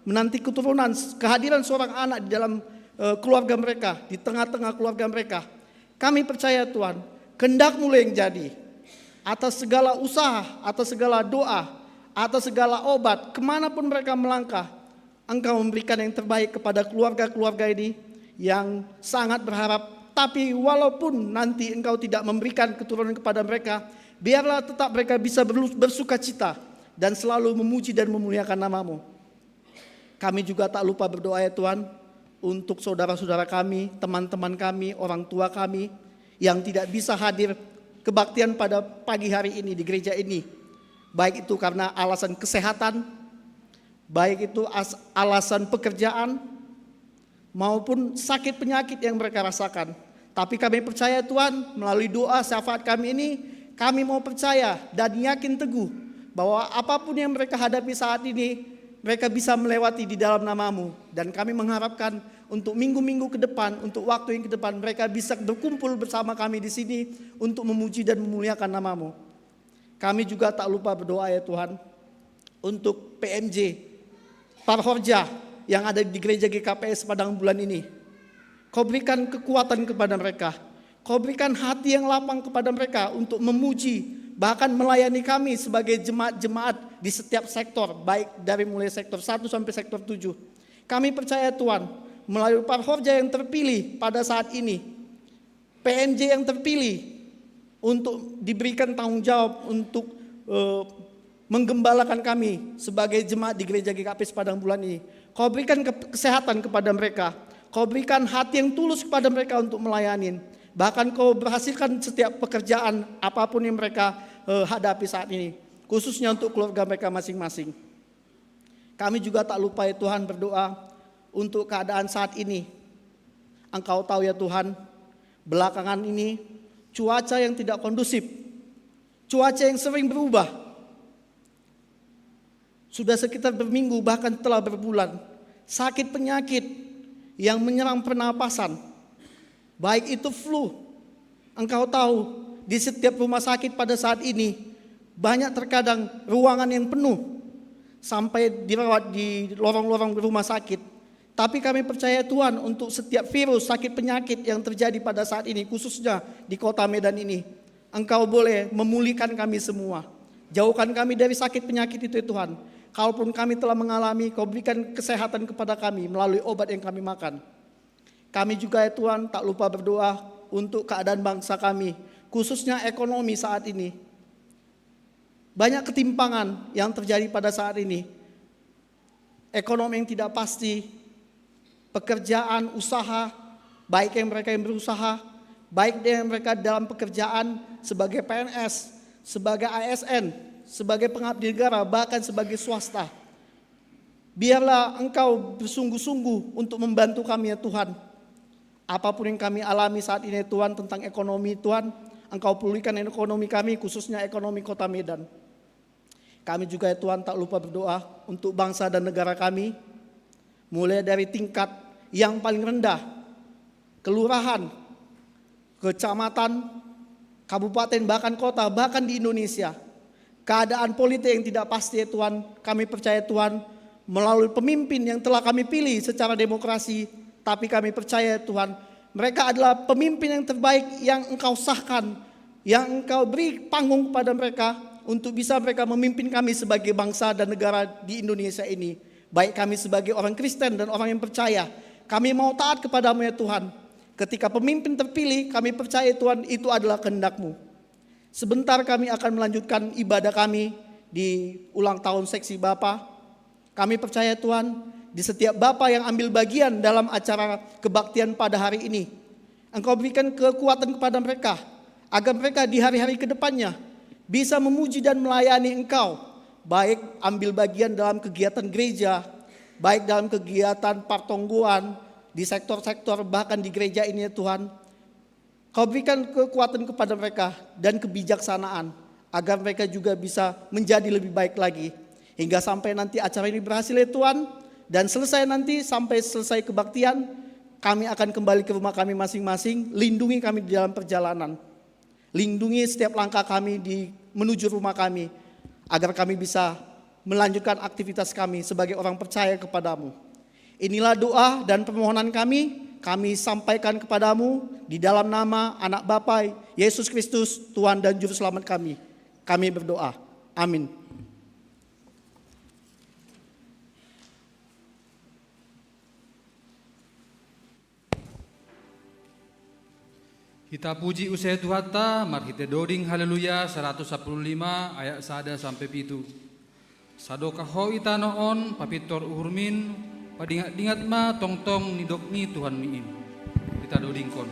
menanti keturunan, kehadiran seorang anak di dalam keluarga mereka, di tengah-tengah keluarga mereka. Kami percaya Tuhan, kehendak-Mu yang jadi. Atas segala usaha, atas segala doa, atas segala obat, kemanapun mereka melangkah, Engkau memberikan yang terbaik kepada keluarga-keluarga ini yang sangat berharap. Tapi walaupun nanti Engkau tidak memberikan keturunan kepada mereka, biarlah tetap mereka bisa bersuka cita dan selalu memuji dan memuliakan nama-Mu. Kami juga tak lupa berdoa ya Tuhan, untuk saudara-saudara kami, teman-teman kami, orang tua kami yang tidak bisa hadir kebaktian pada pagi hari ini di gereja ini. Baik itu karena alasan kesehatan, baik itu alasan pekerjaan, maupun sakit penyakit yang mereka rasakan. Tapi kami percaya Tuhan, melalui doa syafaat kami ini, kami mau percaya dan yakin teguh bahwa apapun yang mereka hadapi saat ini, mereka bisa melewati di dalam nama-Mu. Dan kami mengharapkan untuk minggu-minggu ke depan, untuk waktu yang ke depan, mereka bisa berkumpul bersama kami di sini untuk memuji dan memuliakan nama-Mu. Kami juga tak lupa berdoa ya Tuhan, untuk PMJ, Parhorja yang ada di gereja GKPS Padang Bulan ini. Kau berikan kekuatan kepada mereka. Kau berikan hati yang lapang kepada mereka untuk memuji, bahkan melayani kami sebagai jemaat-jemaat di setiap sektor, baik dari mulai sektor 1 sampai sektor 7. Kami percaya Tuhan, melalui Parhorja yang terpilih pada saat ini, PMJ yang terpilih untuk diberikan tanggung jawab untuk menggembalakan kami sebagai jemaat di gereja GKP Padang Bulan ini. Kau berikan kesehatan kepada mereka, Kau berikan hati yang tulus kepada mereka untuk melayani. Bahkan Kau berhasilkan setiap pekerjaan apapun yang mereka hadapi saat ini, khususnya untuk keluarga mereka masing-masing. Kami juga tak lupa ya Tuhan berdoa untuk keadaan saat ini. Engkau tahu ya Tuhan, belakangan ini cuaca yang tidak kondusif, cuaca yang sering berubah. Sudah sekitar berminggu bahkan telah berbulan, sakit penyakit yang menyerang pernapasan, baik itu flu. Engkau tahu di setiap rumah sakit pada saat ini banyak terkadang ruangan yang penuh sampai dirawat di lorong-lorong rumah sakit. Tapi kami percaya Tuhan untuk setiap virus, sakit penyakit yang terjadi pada saat ini, khususnya di kota Medan ini, Engkau boleh memulihkan kami semua. Jauhkan kami dari sakit penyakit itu Tuhan. Kalaupun kami telah mengalami, Kau berikan kesehatan kepada kami melalui obat yang kami makan. Kami juga ya Tuhan tak lupa berdoa untuk keadaan bangsa kami, khususnya ekonomi saat ini. Banyak ketimpangan yang terjadi pada saat ini. Ekonomi yang tidak pasti, pekerjaan, usaha, baik yang mereka yang berusaha, baik yang mereka dalam pekerjaan sebagai PNS, sebagai ASN, sebagai pengabdi negara, bahkan sebagai swasta. Biarlah Engkau bersungguh-sungguh untuk membantu kami ya Tuhan. Apapun yang kami alami saat ini ya Tuhan tentang ekonomi Tuhan, Engkau pulihkan ekonomi kami, khususnya ekonomi kota Medan. Kami juga ya Tuhan tak lupa berdoa untuk bangsa dan negara kami, mulai dari tingkat yang paling rendah, kelurahan, kecamatan, kabupaten, bahkan kota, bahkan di Indonesia. Keadaan politik yang tidak pasti ya Tuhan, kami percaya Tuhan melalui pemimpin yang telah kami pilih secara demokrasi, tapi kami percaya Tuhan mereka adalah pemimpin yang terbaik yang Engkau sahkan, yang Engkau beri panggung kepada mereka untuk bisa mereka memimpin kami sebagai bangsa dan negara di Indonesia ini. Baik kami sebagai orang Kristen dan orang yang percaya, kami mau taat kepadamu ya Tuhan. Ketika pemimpin terpilih, kami percaya Tuhan itu adalah kehendak-Mu. Sebentar kami akan melanjutkan ibadah kami di ulang tahun seksi Bapa. Kami percaya Tuhan, di setiap Bapa yang ambil bagian dalam acara kebaktian pada hari ini, Engkau berikan kekuatan kepada mereka, agar mereka di hari-hari ke depannya bisa memuji dan melayani Engkau, baik ambil bagian dalam kegiatan gereja, baik dalam kegiatan partongguan, di sektor-sektor, bahkan di gereja ini ya Tuhan. Kau berikan kekuatan kepada mereka dan kebijaksanaan, agar mereka juga bisa menjadi lebih baik lagi. Hingga sampai nanti acara ini berhasil ya Tuhan, Dan selesai nanti sampai selesai kebaktian, kami akan kembali ke rumah kami masing-masing. Lindungi kami di dalam perjalanan. Lindungi setiap langkah kami menuju rumah kami, agar kami bisa melanjutkan aktivitas kami sebagai orang percaya kepadamu. Inilah doa dan permohonan kami sampaikan kepadamu di dalam nama anak Bapa Yesus Kristus, Tuhan dan Juru Selamat kami. Kami berdoa. Amin. Kita puji usai Tuhata, mari kita doding haleluya 115 ayat 1 sampai 7. Sadoka ho ita noon papitor uhurmin padingat-dingat ma tong-tong nidok ni Tuhan miin. Kita doding kon.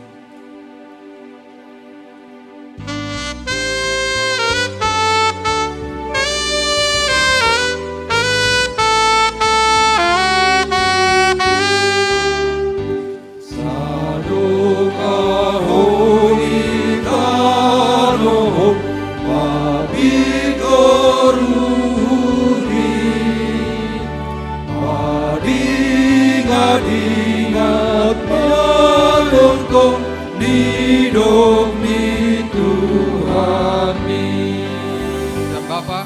Dan Bapa,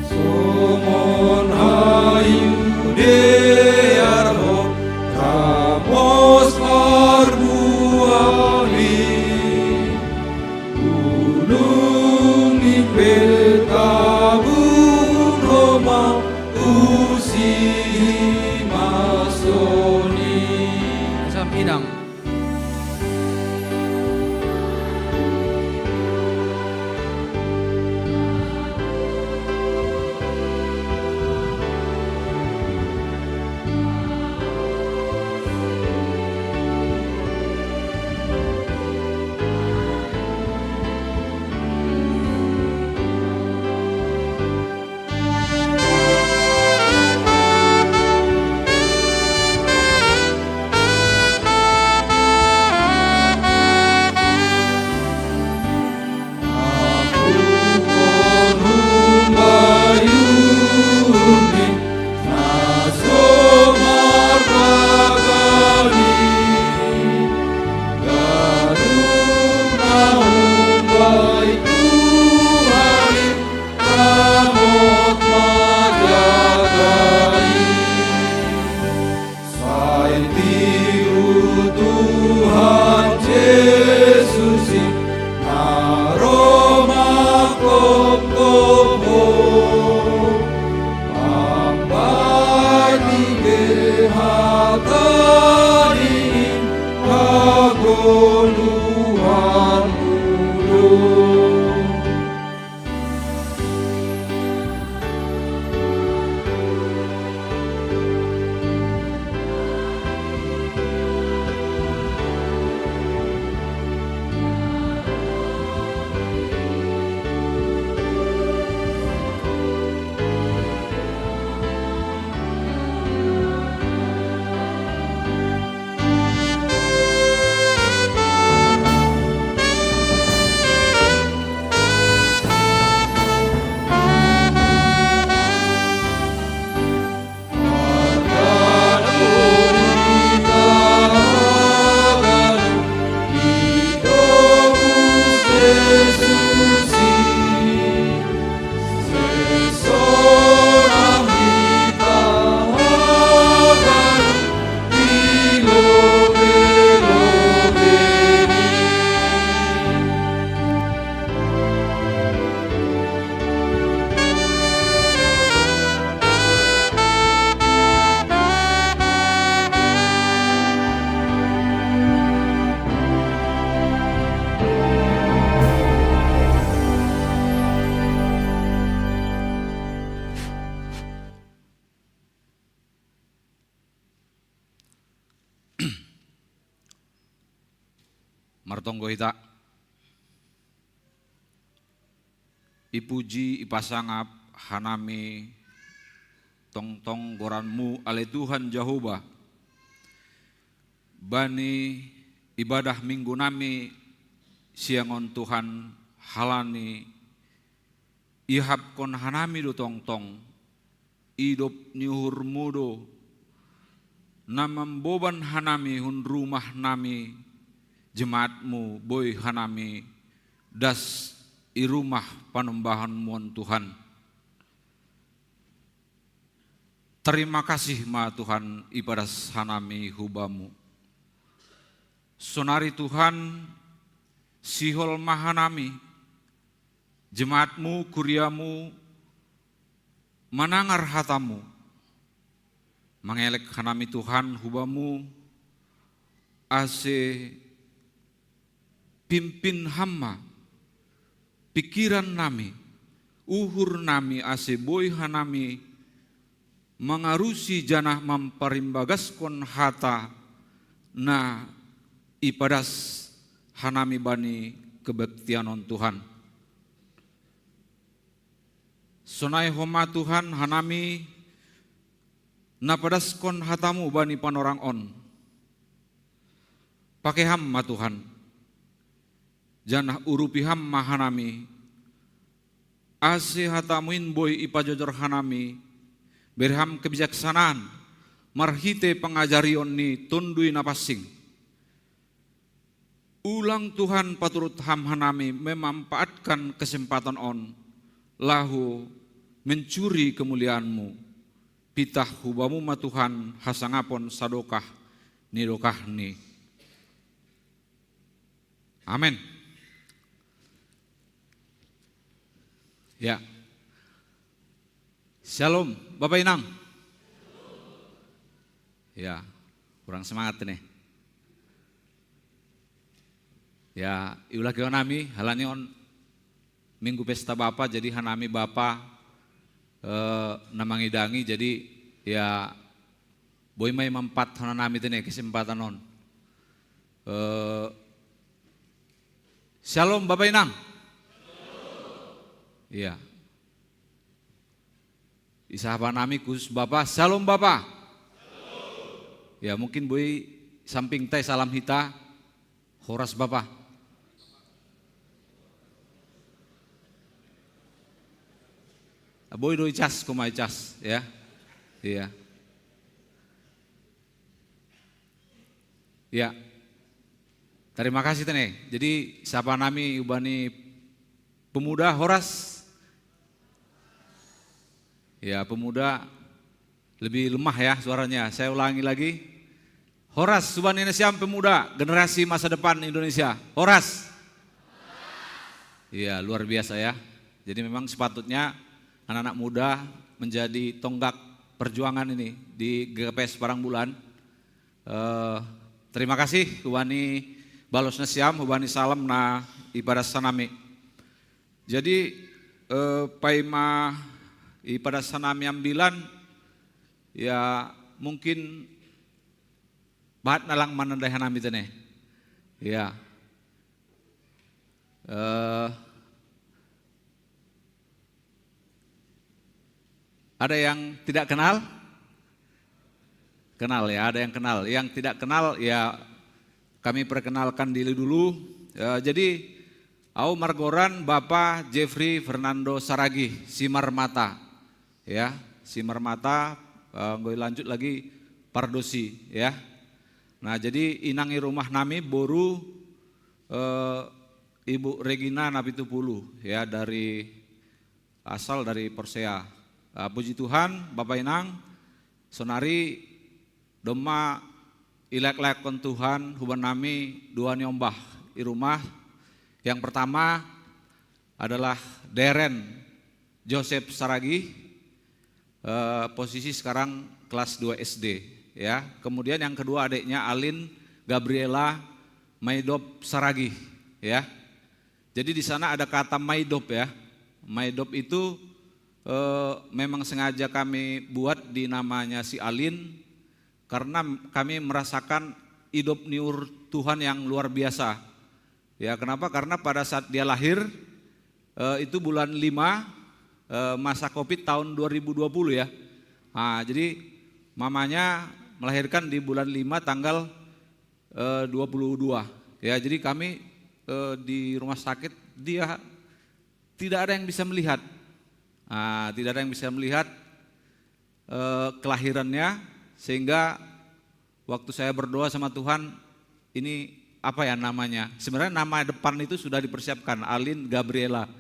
Somon hayu dearho ramos arbuali gunung impel kabun Roma usi masoni Sam Inang. Martonggo hita ipuji ipasangap hanami tong-tong goranmu ale Tuhan Jehovah bani ibadah minggu nami siangon Tuhan halani ihap kon hanami do tong-tong idop nyuhur mudo na memboban hanami hun rumah nami jemaatmu boy hanami das i rumah panembahan muan Tuhan. Terima kasih ma Tuhan ibadah hanami hubamu. Sonari Tuhan sihol mahanami jemaatmu kuriamu manangar hatamu. Mengelek hanami Tuhan hubamu ase pimpin hama pikiran nami uhur nami ase boy hanami mengarusi janah memperimbagaskan hata na ipadas hanami bani kebaktianon Tuhan. Sonai homa Tuhan hanami napadaskon hatamu bani panorang on. Pakai hamma Tuhan. Janah urupi hamma hanami. Ase hatamuin boy ipajojor hanami. Berham kebijaksanaan. Marhite pengajarion ni tundui napasing. Ulang Tuhan paturut ham hanami memanfaatkan kesempatan on. Lahu mencuri kemuliaanmu. Pitah hubamu ma Tuhan hasangapon sadokah nidokah ni. Amin. Ya. Shalom, Bapak Inang. Ya, kurang semangat nih. Ya, iulah kion nami halani on minggu pesta Bapa jadi hanami Bapa namangidangi jadi ya boy may mampat hanami tene kesempatan on. Shalom Bapak Inang. Iya. Isahapan nami khusus Bapak, Shalom Bapak. Ya mungkin boy samping teh salam hita horas Bapak. Boy doi cas kumai cas ya. Iya. Ya. Terima kasih tene. Jadi siapa nami ubani pemuda Horas. Ya, pemuda lebih lemah ya suaranya. Saya ulangi lagi. Horas ubani Siam pemuda generasi masa depan Indonesia. Horas. Iya, luar biasa ya. Jadi memang sepatutnya anak-anak muda menjadi tonggak perjuangan ini di GKPS Parangbulan. Terima kasih Hubani Balos Nasiam, Hubani Salam na ibadah sanami. Jadi paima ibadah sanami ambilan ya mungkin bahat nalang manandai hanami tene. Ya. Ada yang tidak kenal? Kenal ya, ada yang kenal. Yang tidak kenal ya kami perkenalkan diri dulu. Jadi Au Margoran Bapak Jeffrey Fernando Saragi, Simar Mata. Ya, Simar Mata, gue lanjut lagi Pardosi ya. Nah jadi inangi rumah nami boru Ibu Regina Napitupulu ya dari asal dari Persea. Puji Tuhan, Bapak Inang, sonari doma ilek-lek kon Tuhan, huban nami dua nyombah di rumah. Yang pertama adalah Deren Joseph Saragi, posisi sekarang kelas 2 SD. Ya. Kemudian yang kedua adiknya Alin Gabriela Maidop Saragi. Ya. Jadi di sana ada kata Maidop ya. Maidop itu memang sengaja kami buat di namanya si Alin karena kami merasakan hidup niur Tuhan yang luar biasa. Ya, kenapa? Karena pada saat dia lahir itu bulan 5 masa Covid tahun 2020 ya. Nah, jadi mamanya melahirkan di bulan 5 tanggal 22. Ya, jadi kami di rumah sakit dia tidak ada yang bisa melihat. Tidak ada yang bisa melihat kelahirannya sehingga waktu saya berdoa sama Tuhan, ini apa ya namanya? Sebenarnya nama depan itu sudah dipersiapkan, Alin Gabriela.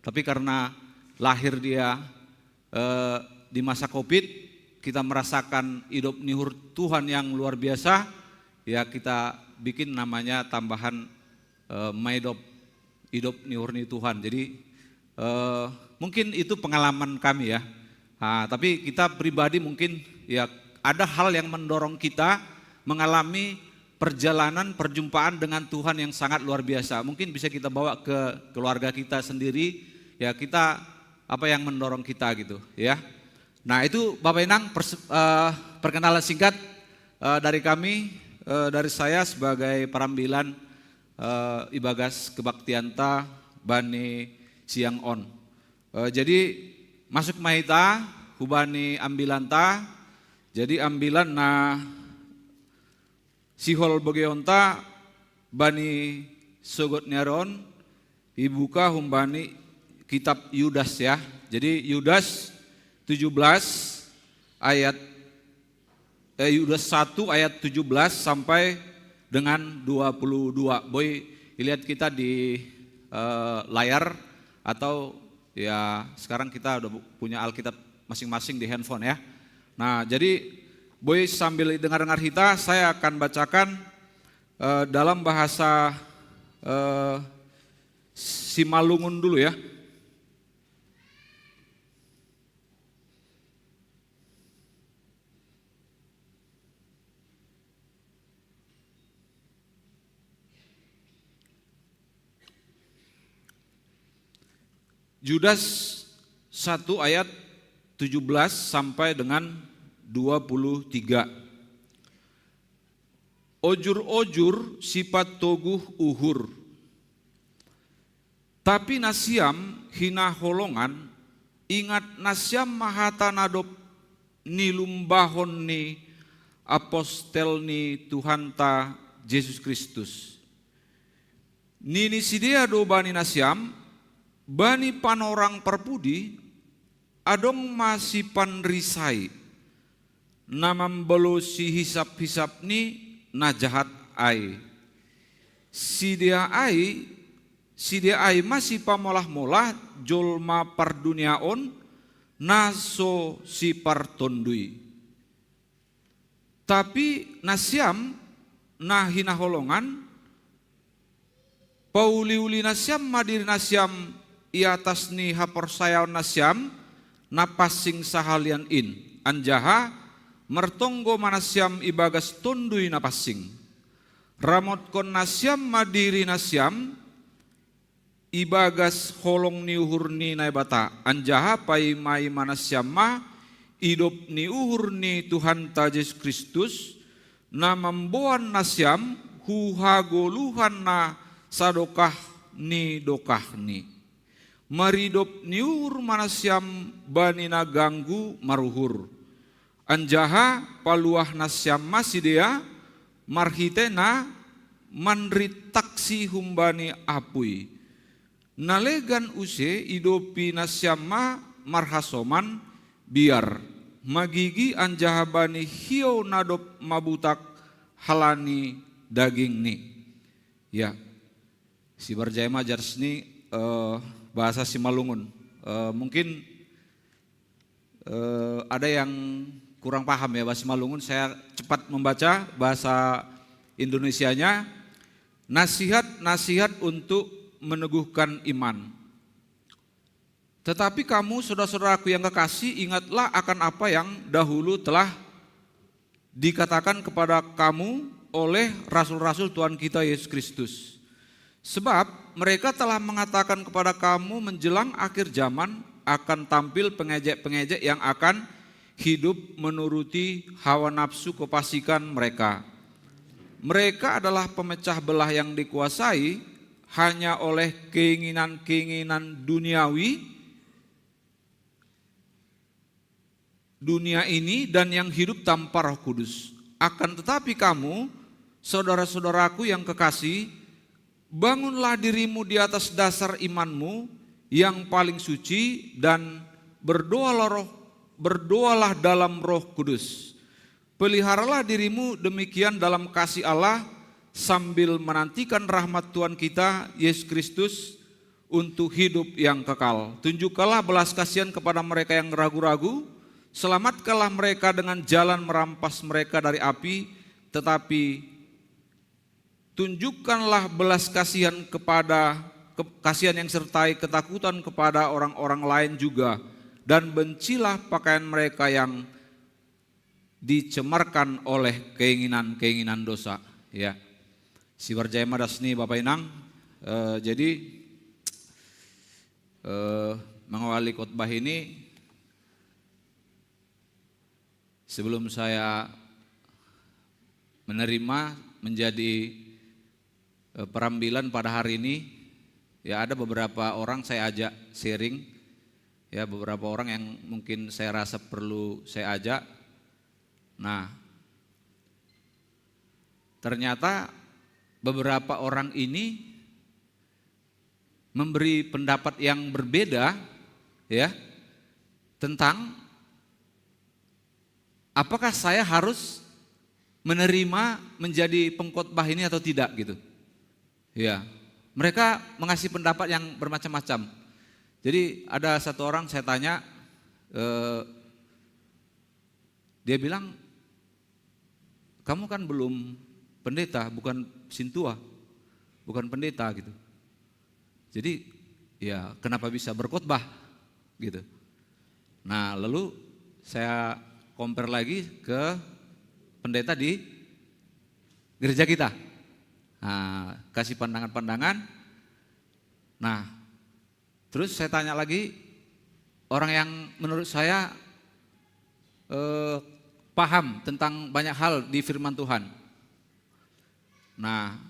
Tapi karena lahir dia di masa Covid, kita merasakan hidup nihur Tuhan yang luar biasa, ya kita bikin namanya tambahan Maidop, hidup nihurni Tuhan. Jadi mungkin itu pengalaman kami ya. Nah, tapi kita pribadi mungkin ya ada hal yang mendorong kita mengalami perjalanan perjumpaan dengan Tuhan yang sangat luar biasa. Mungkin bisa kita bawa ke keluarga kita sendiri, ya kita apa yang mendorong kita gitu ya. Nah itu Bapak Inang perkenalan singkat dari kami, dari saya sebagai Parambilan Ibagas Kebaktianta Bani Siang On. Jadi masuk mahita hubani ambilanta, jadi ambilan na sihol bogeonta bani sogot nyaron ibuka humbani kitab Yudas ya. Jadi Yudas 17 ayat Yudas 1 ayat 17 sampai dengan 22. Boy lihat kita di layar atau ya sekarang kita udah punya Alkitab masing-masing di handphone ya. Nah jadi Boy sambil dengar-dengar kita, saya akan bacakan dalam bahasa Simalungun dulu ya. Yudas 1 ayat 17 sampai dengan 23. Ojur-ojur sifat toguh uhur, tapi nasiam hina holongan, ingat nasiam mahata nadop nilumbahon ni apostel ni Tuhanta Yesus Kristus. Nini sidea do bani nasiam, bani panorang perpudi, adong masih panrisai, namam belo si hisap-hisap ni najahat ai. Si dia ai masih pamolah-molah jolma parduniaon naso si partondui. Tapi nasiam nah hina holongan, pauli-uli nasiam madiri nasiam iatas ni haporsayaon nasiam napasing sahalian in anjaha mertonggo manasiam ibagas tundui napasing ramot kon nasiam madiri nasiam ibagas holong ni uhur ni naibata anjaha pai mai manasiam ma idop ni uhur ni Tuhan ta Yesus Kristus na membuan nasiam huhagoluhan na sadokah ni dokah ni maridop niur manasiam banina ganggu maruhur anjaha paluah nasiam masidea marhitena manrit taksi humbani apui nalegan use idopi nasiam ma marhasoman biar magigi anjaha bani hiyo nadop mabutak halani daging ni ya si Barjaya Jars ni bahasa Simalungun. Mungkin ada yang kurang paham ya bahasa Simalungun, saya cepat membaca bahasa Indonesianya. Nasihat-nasihat untuk meneguhkan iman. Tetapi kamu saudara-saudaraku yang kekasih, ingatlah akan apa yang dahulu telah dikatakan kepada kamu oleh rasul-rasul Tuhan kita Yesus Kristus. Sebab mereka telah mengatakan kepada kamu menjelang akhir zaman akan tampil pengejek-pengejek yang akan hidup menuruti hawa nafsu kefasikan mereka. Mereka adalah pemecah belah yang dikuasai hanya oleh keinginan-keinginan duniawi, dunia ini dan yang hidup tanpa Roh Kudus. Akan tetapi kamu, saudara-saudaraku yang kekasih, bangunlah dirimu di atas dasar imanmu yang paling suci dan berdoalah dalam Roh Kudus. peliharalah dirimu demikian dalam kasih Allah, sambil menantikan rahmat Tuhan kita Yesus Kristus untuk hidup yang kekal. Tunjukkanlah belas kasihan kepada mereka yang ragu-ragu, selamatkanlah mereka dengan jalan merampas mereka dari api, tetapi tunjukkanlah belas kasihan kasihan yang sertai ketakutan kepada orang-orang lain juga, dan bencilah pakaian mereka yang dicemarkan oleh keinginan-keinginan dosa. Ya, si Warjaya Madasni Bapak Inang, jadi mengawali khotbah ini, sebelum saya menerima menjadi perambilan pada hari ini, ya ada beberapa orang saya ajak sharing, ya beberapa orang yang mungkin saya rasa perlu saya ajak. Nah, ternyata beberapa orang ini memberi pendapat yang berbeda, ya, tentang apakah saya harus menerima menjadi pengkhotbah ini atau tidak gitu. Ya, mereka mengasih pendapat yang bermacam-macam. Jadi ada satu orang saya tanya, dia bilang, kamu kan belum pendeta, bukan sintua, bukan pendeta gitu. Jadi ya kenapa bisa berkhotbah gitu. Nah lalu saya compare lagi ke pendeta di gereja kita. Nah, kasih pandangan-pandangan. Nah, terus saya tanya lagi orang yang menurut saya paham tentang banyak hal di firman Tuhan. Nah,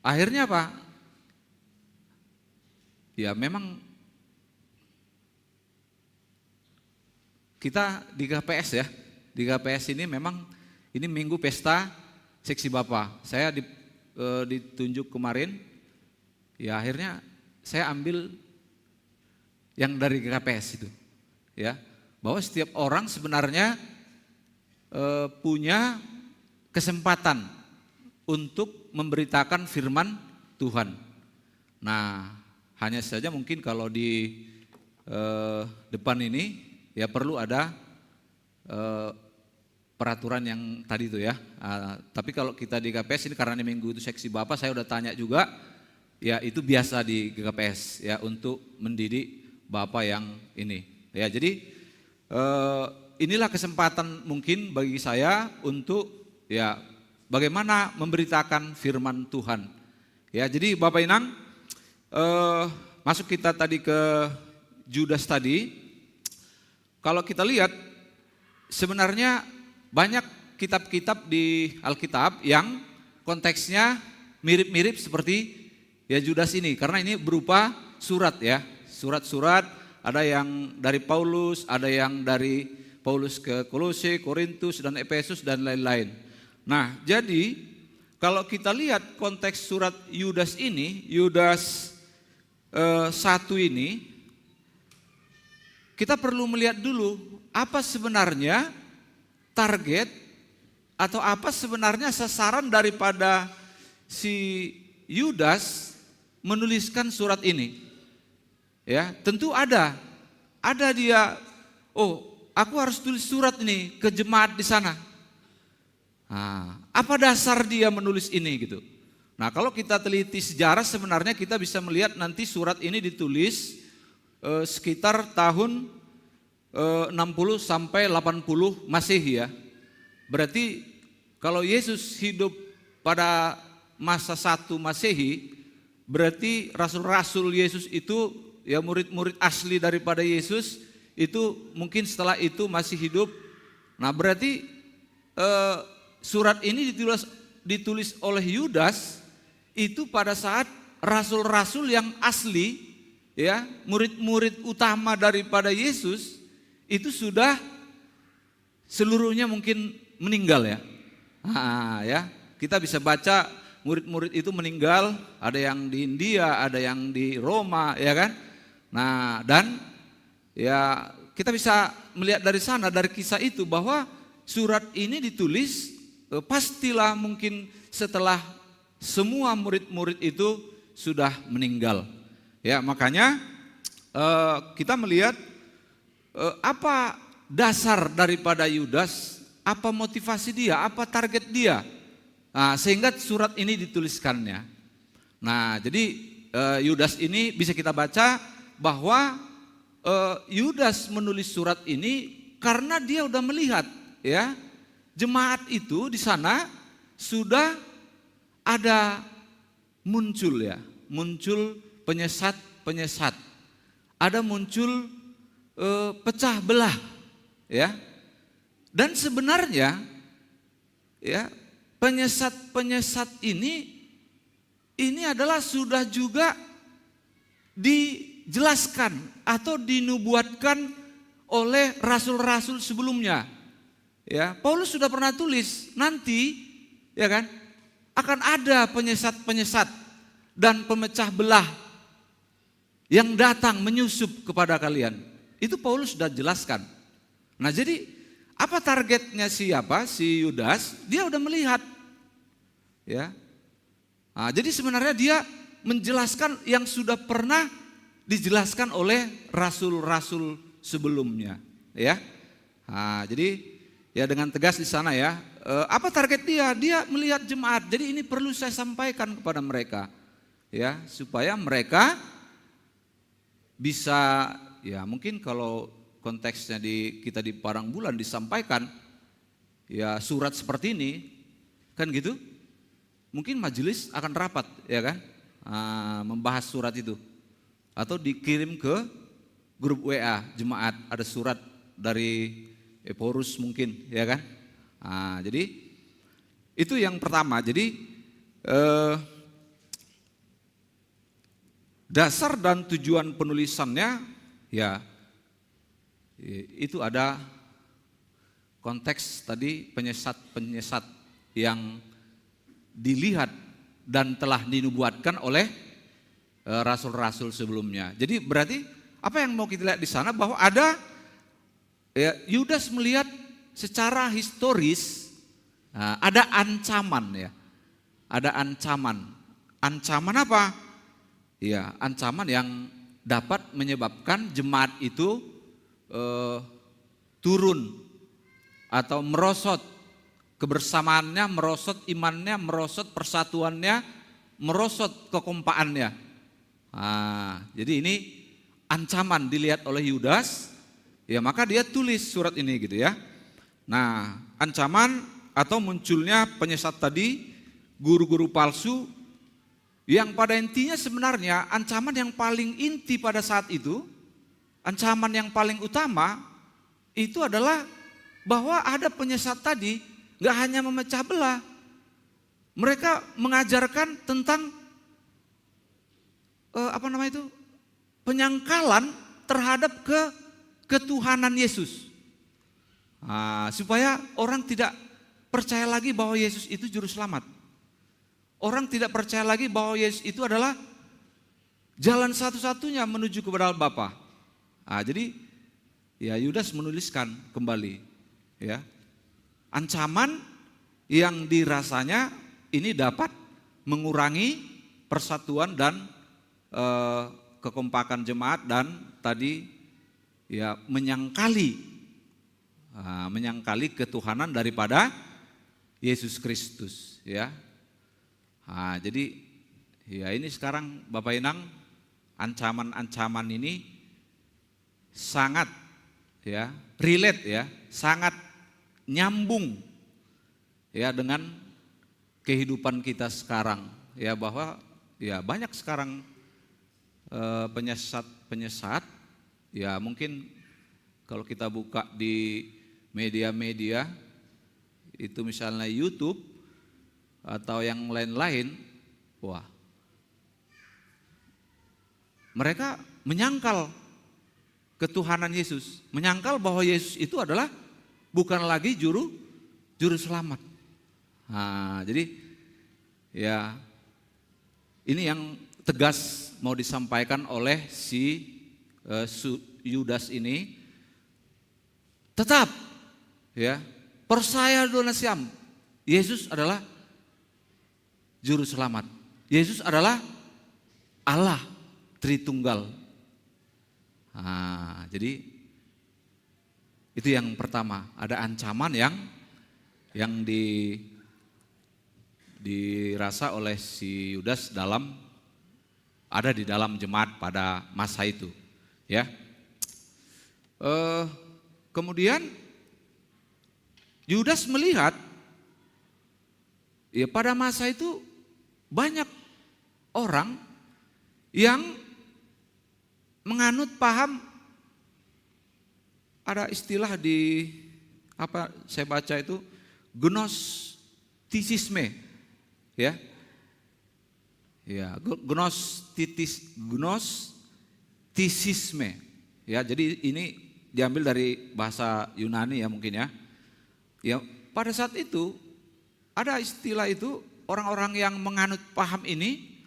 akhirnya apa? Ya memang kita di KPS ya, di KPS ini memang ini minggu pesta seksi Bapa. Saya ditunjuk kemarin, ya akhirnya saya ambil yang dari KPS itu, ya bahwa setiap orang sebenarnya punya kesempatan untuk memberitakan firman Tuhan. Nah, hanya saja mungkin kalau di depan ini ya perlu ada peraturan yang tadi itu ya. Tapi kalau kita di KPS ini karena ini minggu itu seksi Bapak, saya udah tanya juga, ya itu biasa di KPS ya untuk mendidik Bapak yang ini. Ya jadi inilah kesempatan mungkin bagi saya untuk ya bagaimana memberitakan firman Tuhan. Ya jadi Bapak Inang, masuk kita tadi ke Judas tadi. Kalau kita lihat sebenarnya banyak kitab-kitab di Alkitab yang konteksnya mirip-mirip seperti ya Judas ini, karena ini berupa surat ya, surat-surat, ada yang dari Paulus, ada yang dari Paulus ke Kolose, Korintus dan Efesus dan lain-lain. Nah, jadi kalau kita lihat konteks surat Yudas ini, Yudas 1 ini, kita perlu melihat dulu apa sebenarnya target atau apa sebenarnya sasaran daripada si Yudas menuliskan surat ini. Ya, tentu ada dia, oh aku harus tulis surat ini ke jemaat di sana. Nah, apa dasar dia menulis ini gitu. Nah kalau kita teliti sejarah sebenarnya kita bisa melihat nanti surat ini ditulis sekitar tahun 60 sampai 80 Masehi ya. Berarti kalau Yesus hidup pada masa 1 Masehi, berarti rasul-rasul Yesus itu ya murid-murid asli daripada Yesus itu mungkin setelah itu masih hidup. Nah berarti surat ini ditulis oleh Yudas itu pada saat rasul-rasul yang asli ya, murid-murid utama daripada Yesus itu sudah seluruhnya mungkin meninggal ya. Nah, ya, kita bisa baca murid-murid itu meninggal, ada yang di India, ada yang di Roma, ya kan? Nah, dan ya kita bisa melihat dari sana, dari kisah itu bahwa surat ini ditulis pastilah mungkin setelah semua murid-murid itu sudah meninggal. Ya, makanya kita melihat apa dasar daripada Yudas, apa motivasi dia, apa target dia. Nah, sehingga surat ini dituliskannya. Nah, jadi Yudas ini bisa kita baca bahwa Yudas menulis surat ini karena dia udah melihat, ya, jemaat itu di sana sudah ada muncul, ya, muncul penyesat-penyesat, ada muncul pecah belah, ya, dan sebenarnya, ya, penyesat-penyesat ini adalah sudah juga dijelaskan atau dinubuatkan oleh rasul-rasul sebelumnya. Ya, Paulus sudah pernah tulis nanti, ya kan, akan ada penyesat-penyesat dan pemecah belah yang datang menyusup kepada kalian. Itu Paulus sudah jelaskan. Nah, jadi apa targetnya siapa? Si Yudas, dia udah melihat. Ya. Nah, jadi sebenarnya dia menjelaskan yang sudah pernah dijelaskan oleh rasul-rasul sebelumnya, ya. Nah, jadi ya dengan tegas di sana, ya. Apa target dia? Dia melihat jemaat. Jadi ini perlu saya sampaikan kepada mereka, ya, supaya mereka bisa, ya, mungkin kalau konteksnya kita di Parang Bulan disampaikan, ya, surat seperti ini, kan gitu, mungkin majelis akan rapat, ya kan, membahas surat itu, atau dikirim ke grup WA jemaat, ada surat dari Eporus mungkin, ya kan. Jadi itu yang pertama. Jadi dasar dan tujuan penulisannya, ya, itu ada konteks tadi penyesat-penyesat yang dilihat dan telah dinubuatkan oleh rasul-rasul sebelumnya. Jadi berarti apa yang mau kita lihat di sana, bahwa ada, ya, Yudas melihat secara historis ada ancaman, ya. Ada ancaman. Ancaman apa? Ya, ancaman yang dapat menyebabkan jemaat itu turun atau merosot kebersamaannya, merosot imannya, merosot persatuannya, merosot kekompaannya. Jadi ini ancaman dilihat oleh Yudas, ya, maka dia tulis surat ini, gitu, ya. Nah, ancaman atau munculnya penyesat tadi, guru-guru palsu, yang pada intinya sebenarnya ancaman yang paling inti pada saat itu, ancaman yang paling utama itu adalah bahwa ada penyesat tadi gak hanya memecah belah, mereka mengajarkan tentang penyangkalan terhadap ketuhanan Yesus, supaya orang tidak percaya lagi bahwa Yesus itu juru selamat. Orang tidak percaya lagi bahwa Yesus itu adalah jalan satu-satunya menuju kepada Bapa. Jadi ya Yudas menuliskan kembali, ya, ancaman yang dirasanya ini dapat mengurangi persatuan dan kekompakan jemaat, dan tadi, ya, menyangkali ketuhanan daripada Yesus Kristus, ya. Jadi ya ini sekarang Bapak Inang, ancaman-ancaman ini sangat, ya, relate, ya, sangat nyambung, ya, dengan kehidupan kita sekarang, ya, bahwa ya banyak sekarang penyesat-penyesat, ya, mungkin kalau kita buka di media-media itu misalnya YouTube atau yang lain-lain, wah, mereka menyangkal ketuhanan Yesus, menyangkal bahwa Yesus itu adalah bukan lagi juru selamat. Jadi ya ini yang tegas mau disampaikan oleh si Yudas ini. Tetap, ya, Percaya do nasiam. Yesus adalah juru selamat. Yesus adalah Allah Tritunggal. Nah, jadi itu yang pertama, ada ancaman yang dirasa oleh si Yudas ada di dalam jemaat pada masa itu, ya. Kemudian Yudas melihat, ya pada masa itu banyak orang yang menganut paham, ada istilah di apa saya baca itu gnostisisme, ya. Ya, gnostisisme. Ya, jadi ini diambil dari bahasa Yunani ya mungkin ya. Ya, pada saat itu ada istilah itu, orang-orang yang menganut paham ini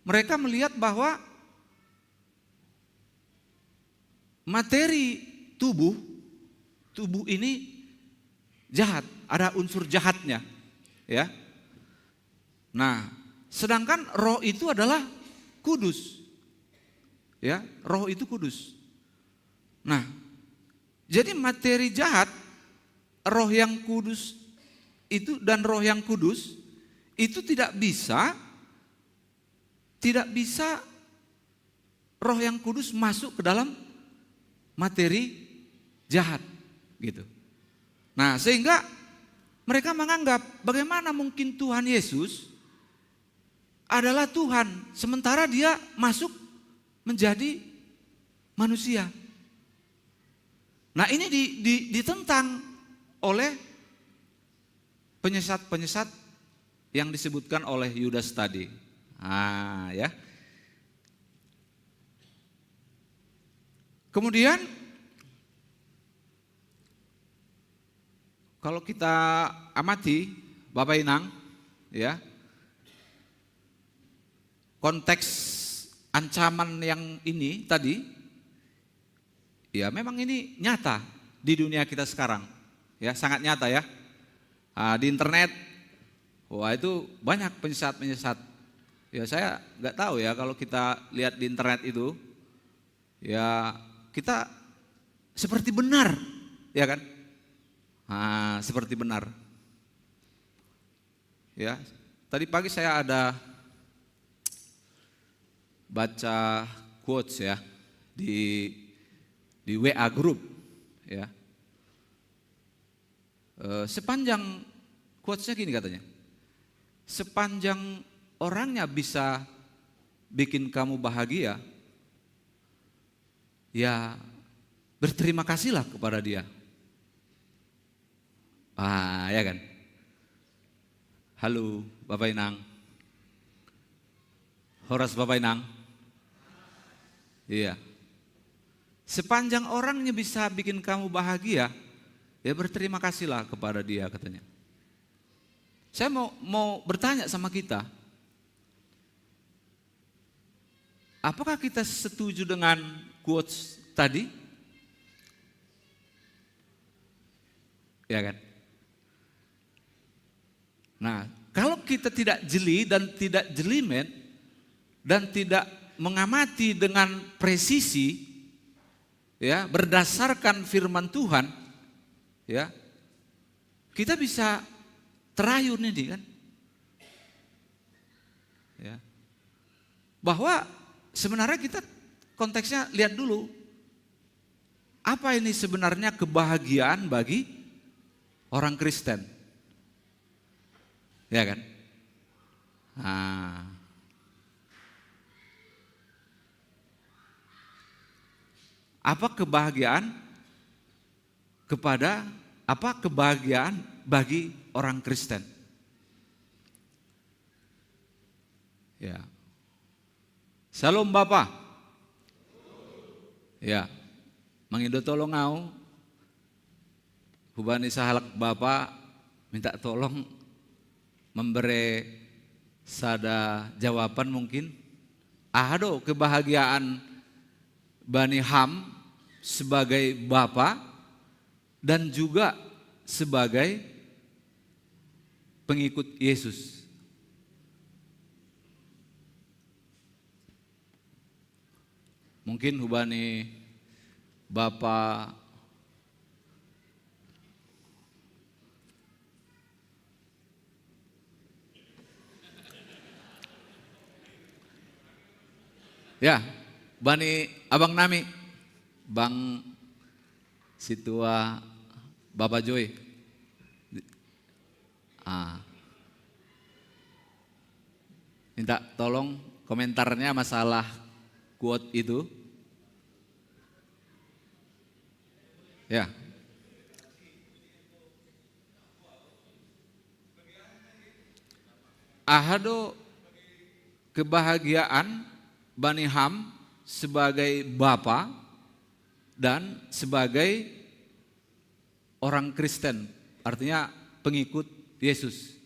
mereka melihat bahwa materi tubuh ini jahat, ada unsur jahatnya, ya. Nah, sedangkan roh itu adalah kudus, ya, roh itu kudus. Nah, jadi materi jahat, roh yang kudus itu dan roh yang kudus itu tidak bisa roh yang kudus masuk ke dalam materi jahat, gitu. Nah, sehingga mereka menganggap bagaimana mungkin Tuhan Yesus adalah Tuhan sementara dia masuk menjadi manusia. Nah, ini ditentang oleh penyesat-penyesat yang disebutkan oleh Yudas tadi. Ah, ya. Kemudian kalau kita amati Bapak Inang, ya, konteks ancaman yang ini tadi, ya memang ini nyata di dunia kita sekarang, ya sangat nyata ya. Di internet, wah itu banyak penyesat-penyesat. Ya saya nggak tahu ya kalau kita lihat di internet itu, ya kita seperti benar, ya kan? Seperti benar. Ya, tadi pagi saya ada baca quotes ya di WA group, ya. Sepanjang quotesnya gini katanya, sepanjang orangnya bisa bikin kamu bahagia, ya berterima kasihlah kepada dia. Ya kan. Halo Bapak Inang, Horas Bapak Inang. Iya. Sepanjang orangnya bisa bikin kamu bahagia, ya berterima kasihlah kepada dia katanya. Saya mau bertanya sama kita, apakah kita setuju dengan quotes tadi? Ya kan? Nah, kalau kita tidak jeli dan tidak jelimet dan tidak mengamati dengan presisi, ya berdasarkan firman Tuhan, ya kita bisa terayun ini kan, ya bahwa sebenarnya kita konteksnya lihat dulu apa ini sebenarnya kebahagiaan bagi orang Kristen, ya kan? Apa kebahagiaan bagi orang Kristen? Ya. Salam Bapak. Ya. Mangindo tolong ngau. Hubani sahalak Bapak minta tolong memberi sada jawaban mungkin. Ada kebahagiaan Bani Ham sebagai Bapak dan juga sebagai pengikut Yesus. Mungkin hubani Bapak ya, bani abang nami, Bang Situa Bapak Joy. Minta tolong komentarnya masalah quote itu. Ya. Ahado kebahagiaan Bani Ham sebagai bapa dan sebagai orang Kristen, artinya pengikut Yesus.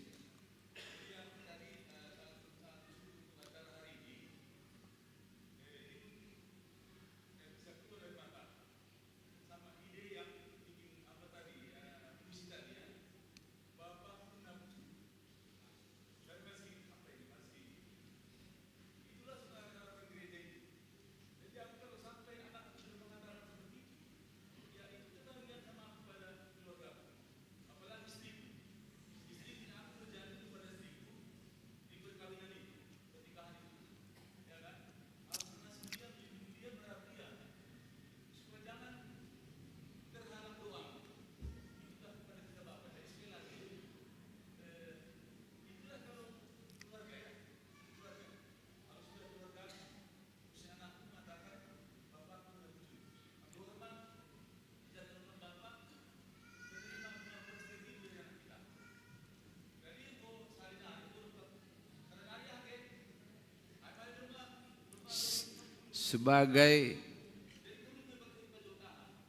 Sebagai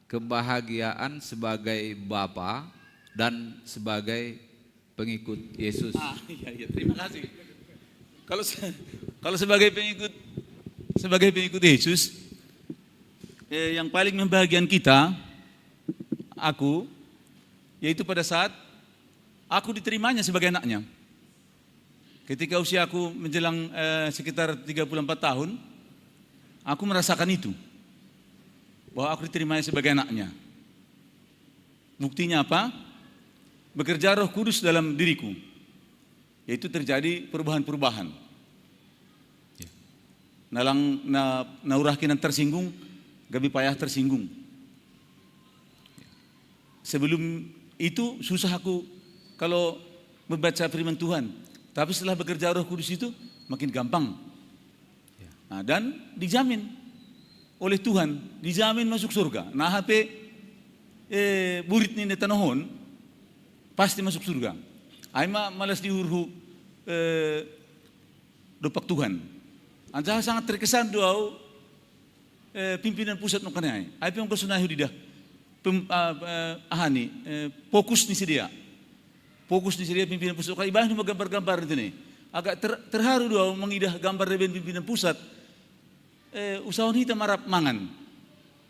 kebahagiaan sebagai bapa dan sebagai pengikut Yesus. Iya, terima kasih. Kalau sebagai pengikut Yesus, yang paling membahagiakan kita, aku, yaitu pada saat aku diterimanya sebagai anaknya. Ketika usia aku menjelang sekitar 34 tahun, aku merasakan itu, bahwa aku diterimanya sebagai anaknya. Buktinya apa? Bekerja Roh Kudus dalam diriku, yaitu terjadi perubahan-perubahan. Nalang naurahkinan tersinggung, gabi payah tersinggung. Sebelum itu susah aku kalau membaca firman Tuhan, tapi setelah bekerja Roh Kudus itu makin gampang. Nah, dan dijamin oleh Tuhan, dijamin masuk surga. Nah, HP burit ni netanohon pasti masuk surga. Aima malas diurhu dopak Tuhan. Anja sangat terkesan doa pimpinan pusat nokanai. Aip yang kesunahi didah ahani fokus ni sedia. Fokus ni sedia pimpinan pusat. Kalau ibadah cuma gambar-gambar itu nih. Agak terharu doa mengidah gambar dari pimpinan pusat. Usahawan hita marap mangan,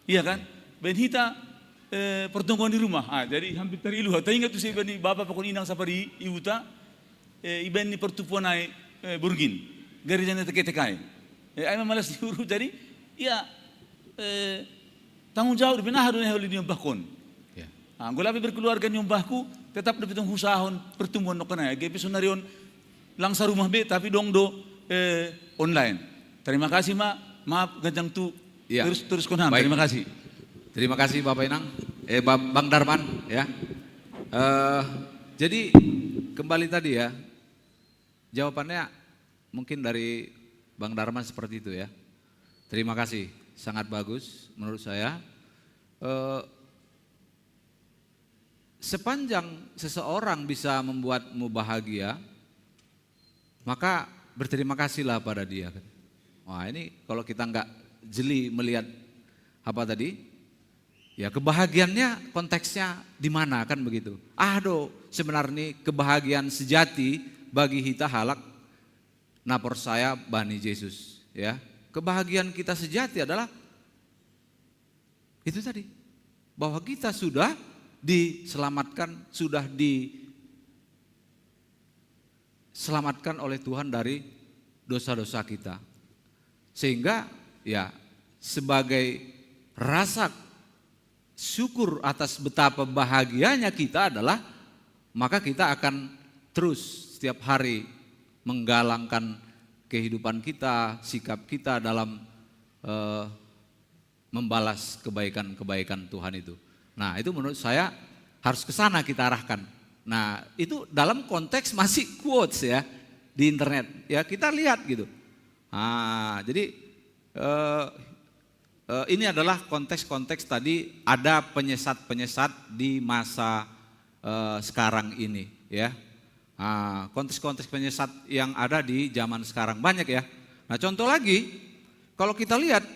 iya kan? Ben hita pertemuan di rumah. Jadi hampir terilu. Tak ingat tu saya bani bapa pakon inang sapari iuta, iben ni pertupuan ay burgin, garijan tekai. Ay malas diurut jadi, ya tanggung jawab benar harus oleh dia bakon. Gulapi berkeluarga nyombahku tetap dapat usahon pertemuan nokanay. Gapi sunarion langsa rumah be tapi dong do online. Terima kasih mak. Maaf gajang tu ya. Terus konham. Terima kasih. Terima kasih Bapak Inang, Bang Darman ya. Jadi kembali tadi ya, jawabannya mungkin dari Bang Darman seperti itu ya. Terima kasih, sangat bagus menurut saya. Sepanjang seseorang bisa membuatmu bahagia, maka berterima kasihlah pada dia. Wah, ini kalau kita nggak jeli melihat apa tadi, ya kebahagiaannya konteksnya di mana kan begitu. Sebenarnya kebahagiaan sejati bagi kita halak napor saya Bani Yesus ya. Kebahagiaan kita sejati adalah itu tadi, bahwa kita sudah diselamatkan, sudah diselamatkan oleh Tuhan dari dosa-dosa kita. Sehingga ya sebagai rasa syukur atas betapa bahagianya kita adalah, maka kita akan terus setiap hari menggalangkan kehidupan kita, sikap kita dalam membalas kebaikan-kebaikan Tuhan itu. Nah, itu menurut saya harus ke sana kita arahkan. Nah, itu dalam konteks masih quotes ya di internet. Ya, kita lihat gitu. Nah, jadi ini adalah konteks-konteks tadi, ada penyesat-penyesat di masa sekarang ini ya. Nah, konteks-konteks penyesat yang ada di zaman sekarang banyak ya. Nah, contoh lagi, kalau kita lihat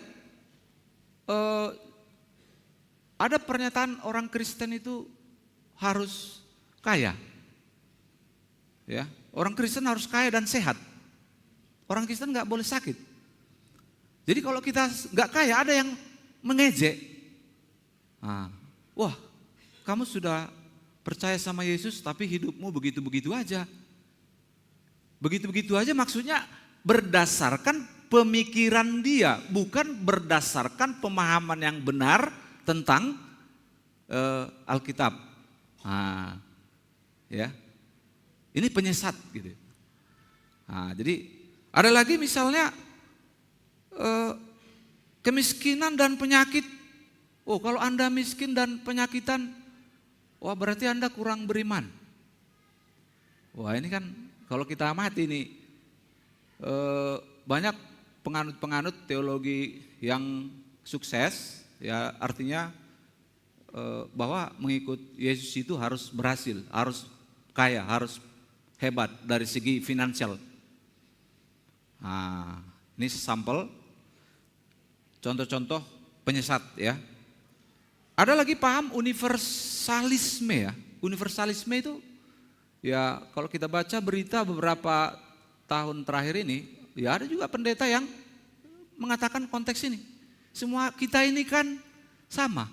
ada pernyataan orang Kristen itu harus kaya. Ya, orang Kristen harus kaya dan sehat. Orang Kristen nggak boleh sakit. Jadi kalau kita nggak kaya, ada yang mengejek. Nah, wah, kamu sudah percaya sama Yesus tapi hidupmu begitu-begitu aja. Begitu-begitu aja maksudnya berdasarkan pemikiran dia, bukan berdasarkan pemahaman yang benar tentang Alkitab. Nah, ya, ini penyesat gitu. Nah, jadi ada lagi misalnya kemiskinan dan penyakit. Oh, kalau Anda miskin dan penyakitan, wah berarti Anda kurang beriman. Wah, ini kan kalau kita amati ini banyak penganut-penganut teologi yang sukses, ya artinya bahwa mengikut Yesus itu harus berhasil, harus kaya, harus hebat dari segi finansial. Nah, ini sampel contoh-contoh penyesat ya. Ada lagi paham universalisme ya. Universalisme itu ya kalau kita baca berita beberapa tahun terakhir ini, ya ada juga pendeta yang mengatakan konteks ini. Semua kita ini kan sama.